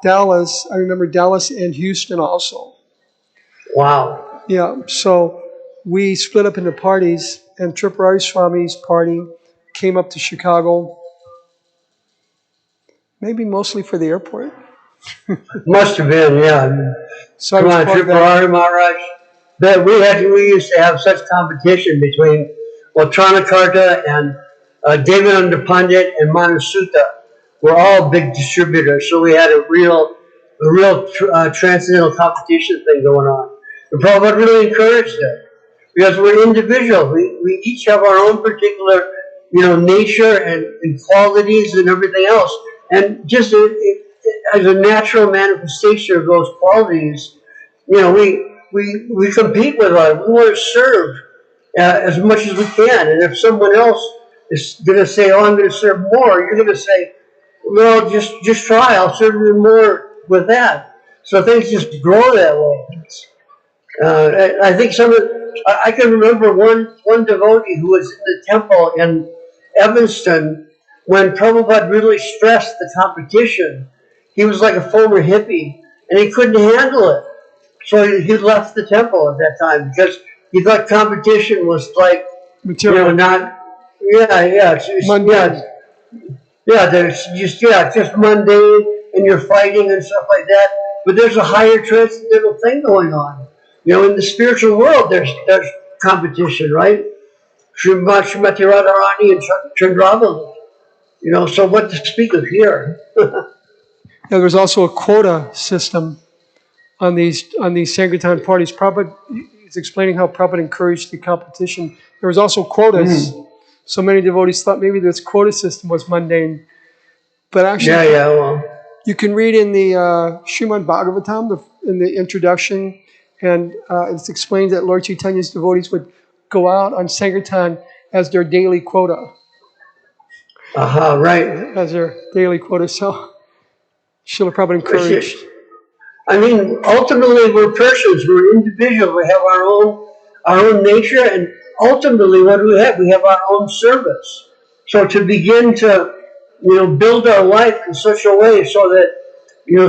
S4: Dallas. I remember Dallas and Houston also.
S5: Wow.
S4: Yeah, so we split up into parties, and Tripurari Swami's party came up to Chicago, maybe mostly for the airport.
S5: Must have been, yeah.
S4: So I
S5: Come
S4: was
S5: on,
S4: part of that.
S5: Tripurari Maharaj. That we used to have such competition between Uttarakarta and David Pandit and Manasutta. We're all big distributors, so we had a real transcendental competition thing going on. The Prabhupada really encouraged it because we're individuals. We each have our own particular, nature and qualities and everything else. And just as a natural manifestation of those qualities, we compete with others. We want to serve as much as we can. And if someone else is going to say, "Oh, I'm going to serve more," you're going to say, "Well, just try. I'll serve you more with that." So things just grow that way. I think I can remember one devotee who was in the temple in Evanston when Prabhupada really stressed the competition. He was like a former hippie, and he couldn't handle it. So he left the temple at that time because he thought competition was like,
S4: Material.
S5: mundane. There's just mundane, and you're fighting and stuff like that. But there's a higher transcendental thing going on. In the spiritual world, there's competition, right? Srimati Radharani and Chandravali. So what to speak of here?
S4: There was also a quota system on these Sankirtan parties. Prabhupada is explaining how Prabhupada encouraged the competition. There was also quotas. So many devotees thought maybe this quota system was mundane. But actually, you can read in the Srimad Bhagavatam, in the introduction, and it's explained that Lord Chaitanya's devotees would go out on Sankirtan as their daily quota.
S5: Right.
S4: As their daily quota. So Srila Prabhupada encouraged.
S5: I mean, ultimately, we're persons, we're individuals, we have our own nature, and ultimately, what do we have? We have our own service. So to begin to, build our life in such a way so that,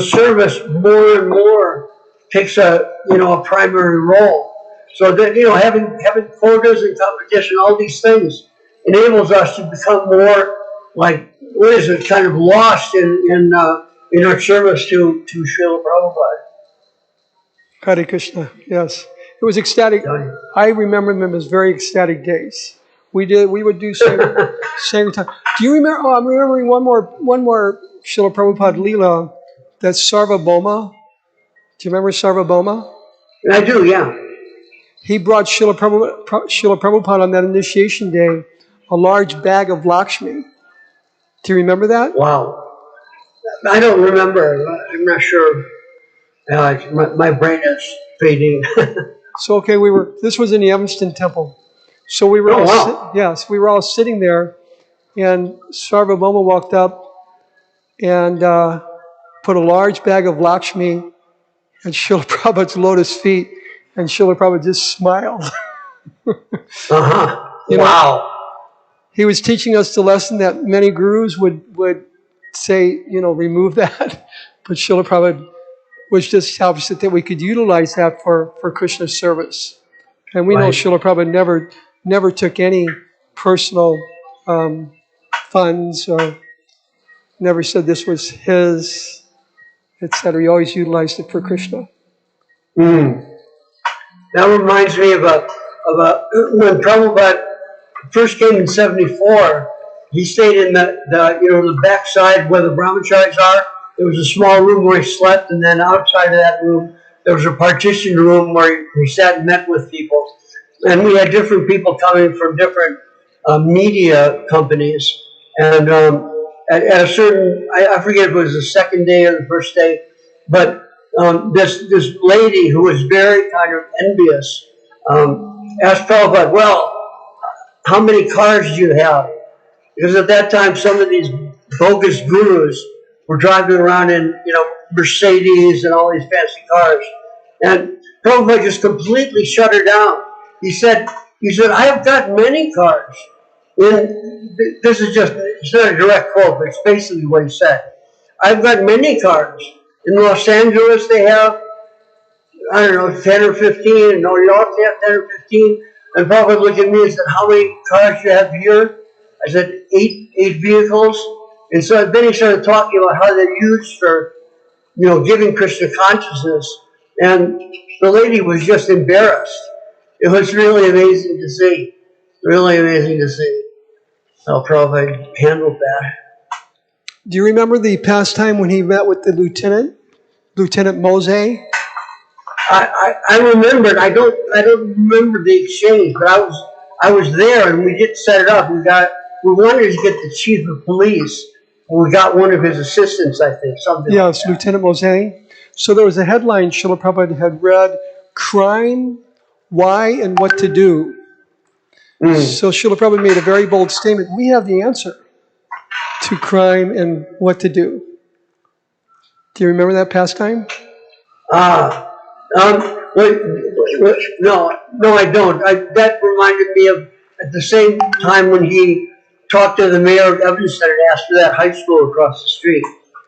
S5: service more and more takes a primary role. So that, having quotas and competition, all these things enables us to become more like, kind of lost in our service to Srila Prabhupada.
S4: Hare Krishna, yes. It was ecstatic. I remember them as very ecstatic days. We would do Sankirtan. Do you remember? Oh, I'm remembering one more Srila Prabhupada Leela. That's Sarvabhauma. Do you remember Sarvabhauma?
S5: I do, yeah.
S4: He brought Srila Prabhupada on that initiation day a large bag of Lakshmi. Do you remember that?
S5: Wow. I don't remember. I'm not sure. My brain is fading.
S4: So okay, this was in the Evanston Temple. So we were we were all sitting there, and Sarvabhauma walked up and put a large bag of Lakshmi at Srila Prabhupada's lotus feet, and Srila Prabhupada just smiled.
S5: Wow.
S4: He was teaching us the lesson that many gurus would say, remove that, but Srila Prabhupada was just opposite, that we could utilize that for Krishna's service. And we know Srila Prabhupada never took any personal funds, or never said this was his, etc. He always utilized it for Krishna.
S5: That reminds me of when Prabhupada first came in '74. he stayed in the backside where the brahmacharis are. There was a small room where he slept, and then outside of that room, there was a partitioned room where he sat and met with people. And we had different people coming from different media companies. And at a certain, I forget if it was the second day or the first day, but this lady who was very kind of envious asked Prabhupada, well, how many cars do you have? Because at that time, some of these bogus gurus were driving around in, Mercedes and all these fancy cars. And Prabhupada just completely shut her down. He said, I have got many cars. And this is just, it's not a direct quote, but it's basically what he said. I've got many cars. In Los Angeles, they have, I don't know, 10 or 15. In New York, they have 10 or 15. And Prabhupada looked at me and said, how many cars do you have here? I said, eight vehicles. And so then he started talking about how they're used for, giving Krishna consciousness. And the lady was just embarrassed. It was really amazing to see. Really amazing to see how Prabhupada handled that.
S4: Do you remember the past time when he met with the Lieutenant Mose?
S5: I remembered. I don't remember the exchange, but I was there and we did set it up. We wanted to get the chief of police. We got one of his assistants, I think, something.
S4: Yes,
S5: like
S4: Lieutenant Mose. So there was a headline Srila Prabhupada had read, Crime, Why, and What to Do. So Srila Prabhupada made a very bold statement. We have the answer to crime and what to do. Do you remember that pastime?
S5: No, I don't. That reminded me of at the same time when he talked to the mayor of Evanston and asked for that high school across the street.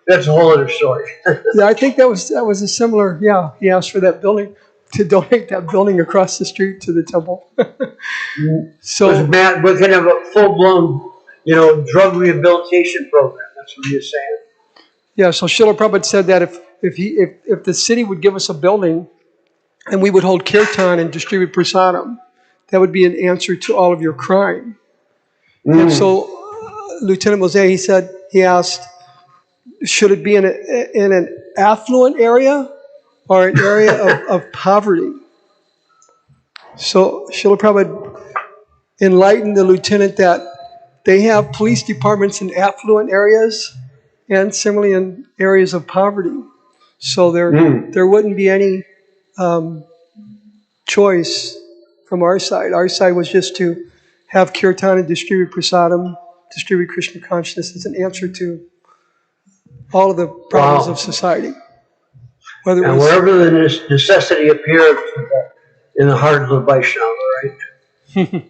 S5: That's a whole other story.
S4: Yeah, I think that was a similar. Yeah, he asked for that building to donate that building across the street to the temple.
S5: So Matt, we're gonna have a full-blown, drug rehabilitation program. That's what he was saying.
S4: Yeah, so Srila Prabhupada said that if the city would give us a building and we would hold kirtan and distribute prasadam, that would be an answer to all of your crime. And so Lieutenant Mose, he asked, should it be in an affluent area or an area of poverty? So Srila Prabhupada enlightened the lieutenant that they have police departments in affluent areas and similarly in areas of poverty. So there wouldn't be any choice from our side. Our side was just to have kirtan and distribute prasadam, distribute Krishna consciousness as an answer to all of the problems of society.
S5: Wherever the necessity appears in the heart of the Vaishnava, right?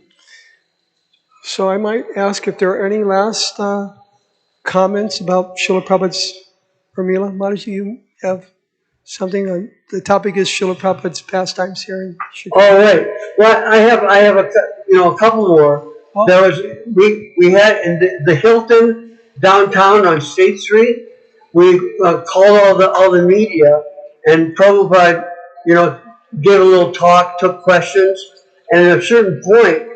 S4: So I might ask if there are any last comments about Srila Prabhupada's Urmila. Mataji, you have something on the topic is Srila Prabhupada's pastimes here in Chicago.
S5: All right. Well, I have a couple more. Oh. There was we had in the Hilton downtown on State Street. We called all the media, and Prabhupada, gave a little talk, took questions, and at a certain point,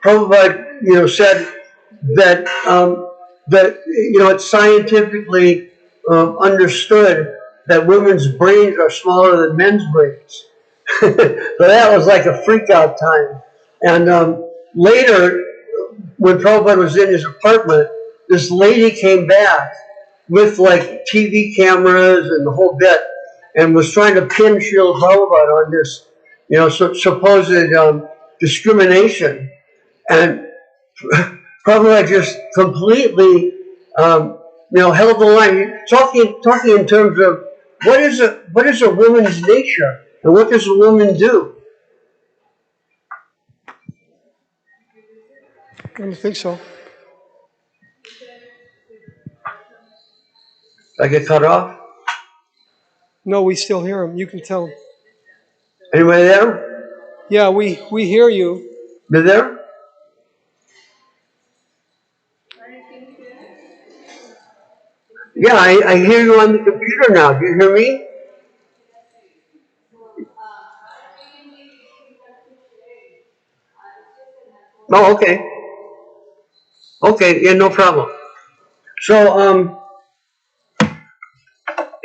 S5: Prabhupada, said that it's scientifically understood that women's brains are smaller than men's brains. So that was like a freak out time. And later, when Prabhupada was in his apartment, this lady came back with like TV cameras and the whole bit and was trying to pin Srila Prabhupada on this, supposed discrimination. And Prabhupada just completely, held the line. Talking in terms of what is a woman's nature and what does a woman do?
S4: I don't think so.
S5: Did I get cut off?
S4: No, we still hear him. You can tell.
S5: Anybody there?
S4: Yeah, we hear you.
S5: You there? Yeah, I hear you on the computer now. Do you hear me? Oh, okay. Okay, yeah, no problem. So,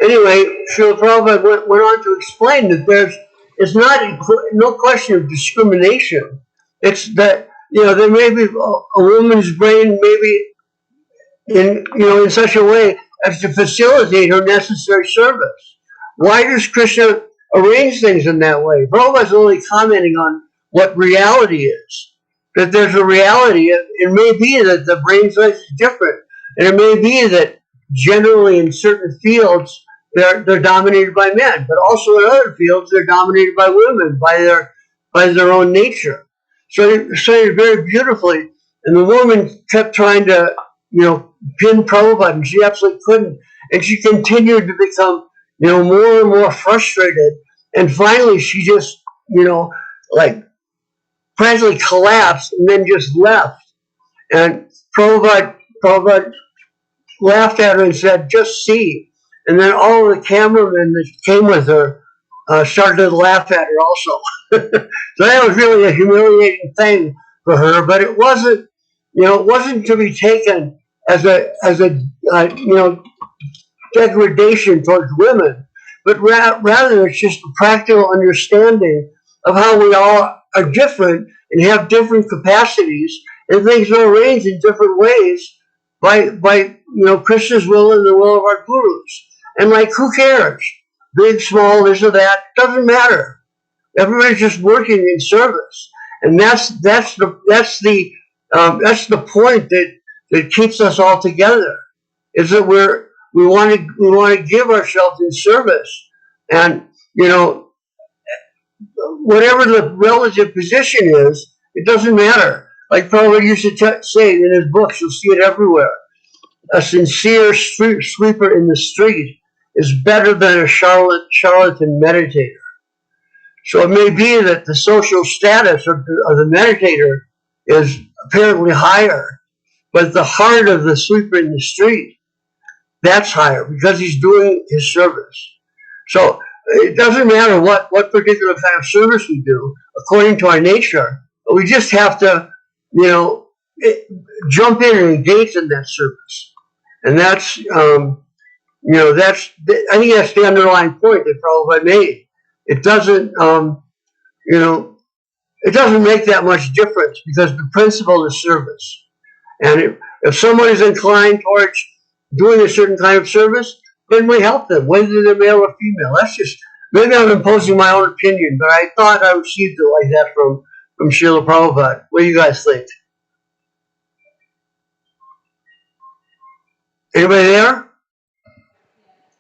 S5: anyway, Srila Prabhupada went on to explain that it's not no question of discrimination. It's that, there may be a woman's brain maybe in such a way as to facilitate her necessary service. Why does Krishna arrange things in that way? Prabhupada's only commenting on what reality is. That there's a reality. It may be that the brain size is different, and it may be that generally in certain fields they're dominated by men, but also in other fields they're dominated by women by their own nature. So he said it very beautifully, and the woman kept trying to pin Prabhupada, and she absolutely couldn't. And she continued to become, more and more frustrated. And finally, she just, like practically collapsed and then just left. And Prabhupada laughed at her and said, "Just see." And then all the cameramen that came with her started to laugh at her also. So that was really a humiliating thing for her, but it wasn't, it wasn't to be taken as a degradation towards women, but rather it's just a practical understanding of how we all are different and have different capacities, and things are arranged in different ways by Krishna's will and the will of our gurus. And like, who cares? Big, small, this or that, doesn't matter. Everybody's just working in service, and that's the point that keeps us all together. Is that we want to give ourselves in service, and whatever the relative position is, it doesn't matter. Like Prabhupada used to say in his books, you'll see it everywhere. A sincere sweeper in the street is better than a charlatan meditator. So it may be that the social status of the meditator is apparently higher, but the heart of the sweeper in the street, that's higher because he's doing his service. So it doesn't matter what particular kind of service we do according to our nature, but we just have to, jump in and engage in that service. And that's, I think that's the underlying point that Prabhupada made. It doesn't, it doesn't make that much difference because the principle is service. And if someone is inclined towards doing a certain kind of service, then we help them, whether they're male or female. That's just, maybe I'm imposing my own opinion, but I thought I received it like that from Srila Prabhupada. What do you guys think? Anybody there?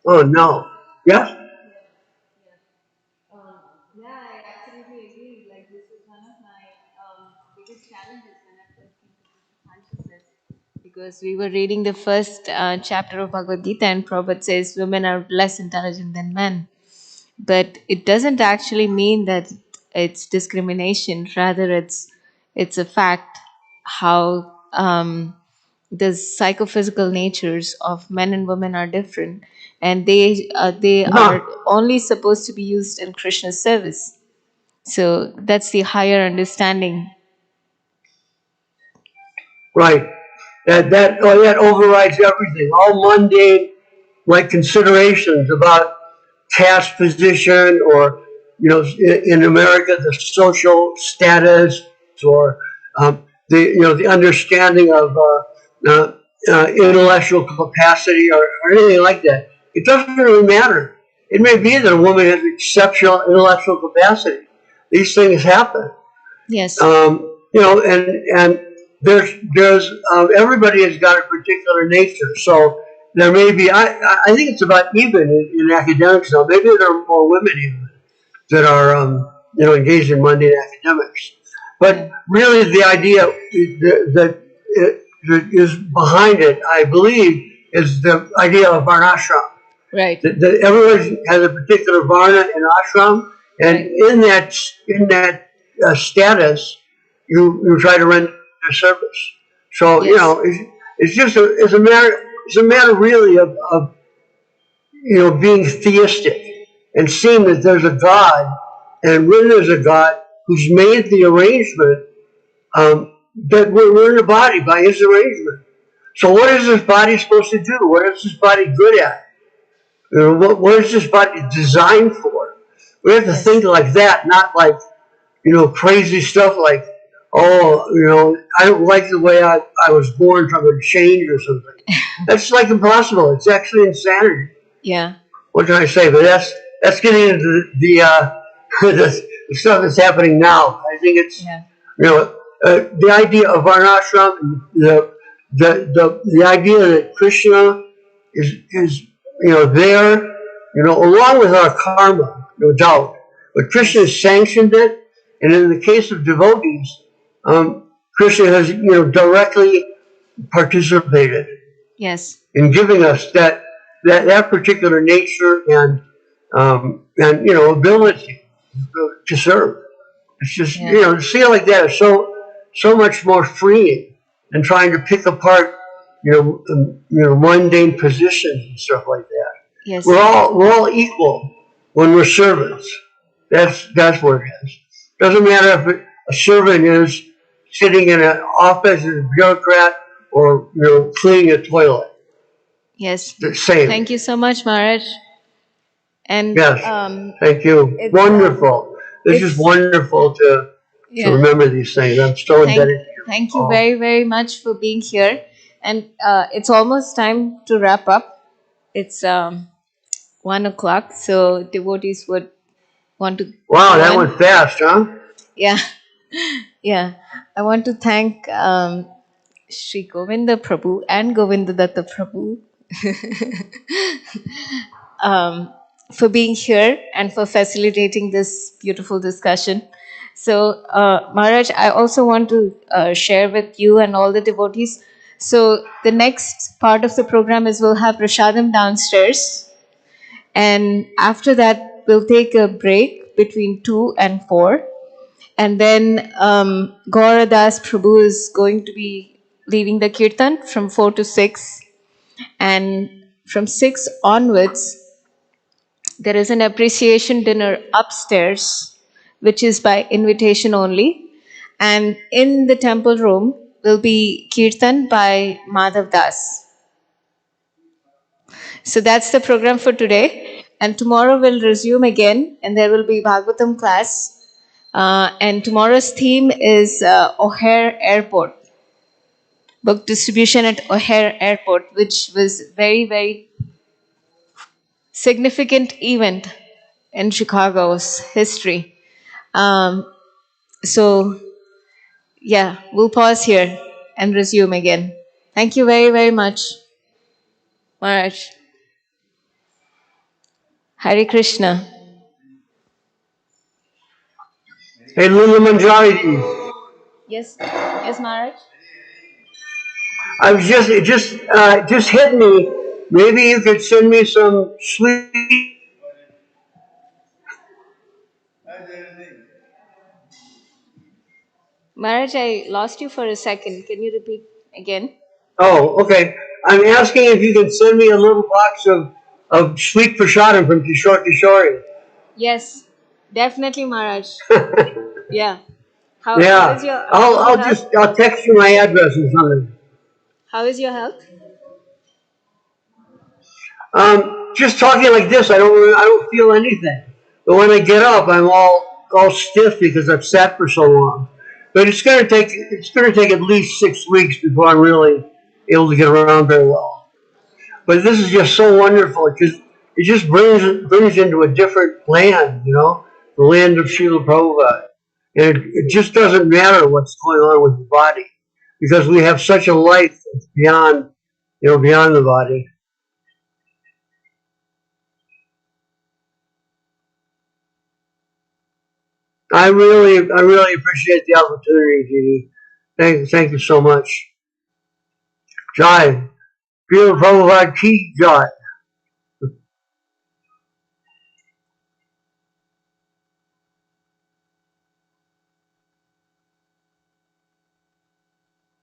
S5: Oh, no. Yes?
S6: Yeah, I absolutely agree. Like, this was one of my biggest challenges when I first came to Krishna consciousness. Because we were reading the first chapter of Bhagavad Gita, and Prabhupada says women are less intelligent than men. But it doesn't actually mean that it's discrimination. Rather, it's a fact how the psychophysical natures of men and women are different, and they are only supposed to be used in Krishna's service. So that's the higher understanding.
S5: Right. That overrides everything. All mundane, like, considerations about caste position or, in America, the social status or the understanding of intellectual capacity or anything like that. It doesn't really matter. It may be that a woman has exceptional intellectual capacity. These things happen.
S6: Yes.
S5: And there's everybody has got a particular nature. So there may be, I think it's about even in academics now. Maybe there are more women even that are engaged in mundane academics. But really, the idea that is behind it, I believe, is the idea of varnashram.
S6: Right.
S5: That everyone has a particular varna and ashram, and in that status, you try to render service. So it's just a matter really of being theistic and seeing that there's a God, and when there's a God who's made the arrangement, that we're in the body by his arrangement. So what is this body supposed to do? What is this body good at? What is this body designed for? We have to think like that, not like, crazy stuff like, oh, I don't like the way I was born, so I'm going to change or something. That's like impossible. It's actually insanity.
S6: Yeah.
S5: What can I say? But that's getting into the stuff that's happening now. I think it's the idea of varnashram, the idea that Krishna is there, along with our karma, no doubt. But Krishna has sanctioned it, and in the case of devotees, Krishna has directly participated.
S6: Yes.
S5: In giving us that particular nature and ability to serve. It's just to see it like that is so much more freeing than trying to pick apart mundane positions and stuff like that.
S6: Yes.
S5: We're all equal when we're servants. That's what it is. Doesn't matter if a servant is sitting in an office as a bureaucrat or cleaning a toilet.
S6: Yes.
S5: The same.
S6: Thank you so much, Maharaj. And
S5: yes, thank you. Wonderful. This is wonderful to remember these things. I'm so indebted to you.
S6: Thank you very, very much for being here. And it's almost time to wrap up. It's 1 o'clock, so devotees would want to.
S5: Wow, that went fast, huh?
S6: Yeah, yeah. I want to thank Shri Govinda Prabhu and Govinda Dutta Prabhu for being here and for facilitating this beautiful discussion. So, Maharaj, I also want to share with you and all the devotees. So, the next part of the program is we'll have Prashadam downstairs. And after that, we'll take a break between 2 and 4. And then Gauradas Prabhu is going to be leading the kirtan from 4 to 6. And from 6 onwards, there is an appreciation dinner upstairs, which is by invitation only. And in the temple room will be kirtan by Madhav Das. So that's the program for today. And tomorrow we'll resume again, and there will be Bhagavatam class. And tomorrow's theme is O'Hare Airport. Book distribution at O'Hare Airport, which was very, very significant event in Chicago's history. So, yeah, we'll pause here and resume again. Thank you very, very much, Maharaj. Hare Krishna.
S5: Hey, Lula Manjari.
S6: Yes, yes, Maharaj.
S5: I was it just hit me. Maybe you could send me some sweet.
S6: Maharaj, I lost you for a second. Can you repeat again?
S5: Oh, okay. I'm asking if you can send me a little box of sweet prasadam from Kishore Kishori.
S6: Yes, definitely, Maharaj. Yeah. How is your?
S5: I'll text you my address or something.
S6: How is your health?
S5: Just talking like this, I don't feel anything. But when I get up, I'm all stiff because I've sat for so long. But it's gonna take at least 6 weeks before I'm really able to get around very well. But this is just so wonderful because it just brings into a different land, the land of Śrīla Prabhupāda. And it just doesn't matter what's going on with the body because we have such a life that's beyond the body. I really appreciate the opportunity, Gini. Thank you so much. Jai. Śrīla Prabhupāda ki jai.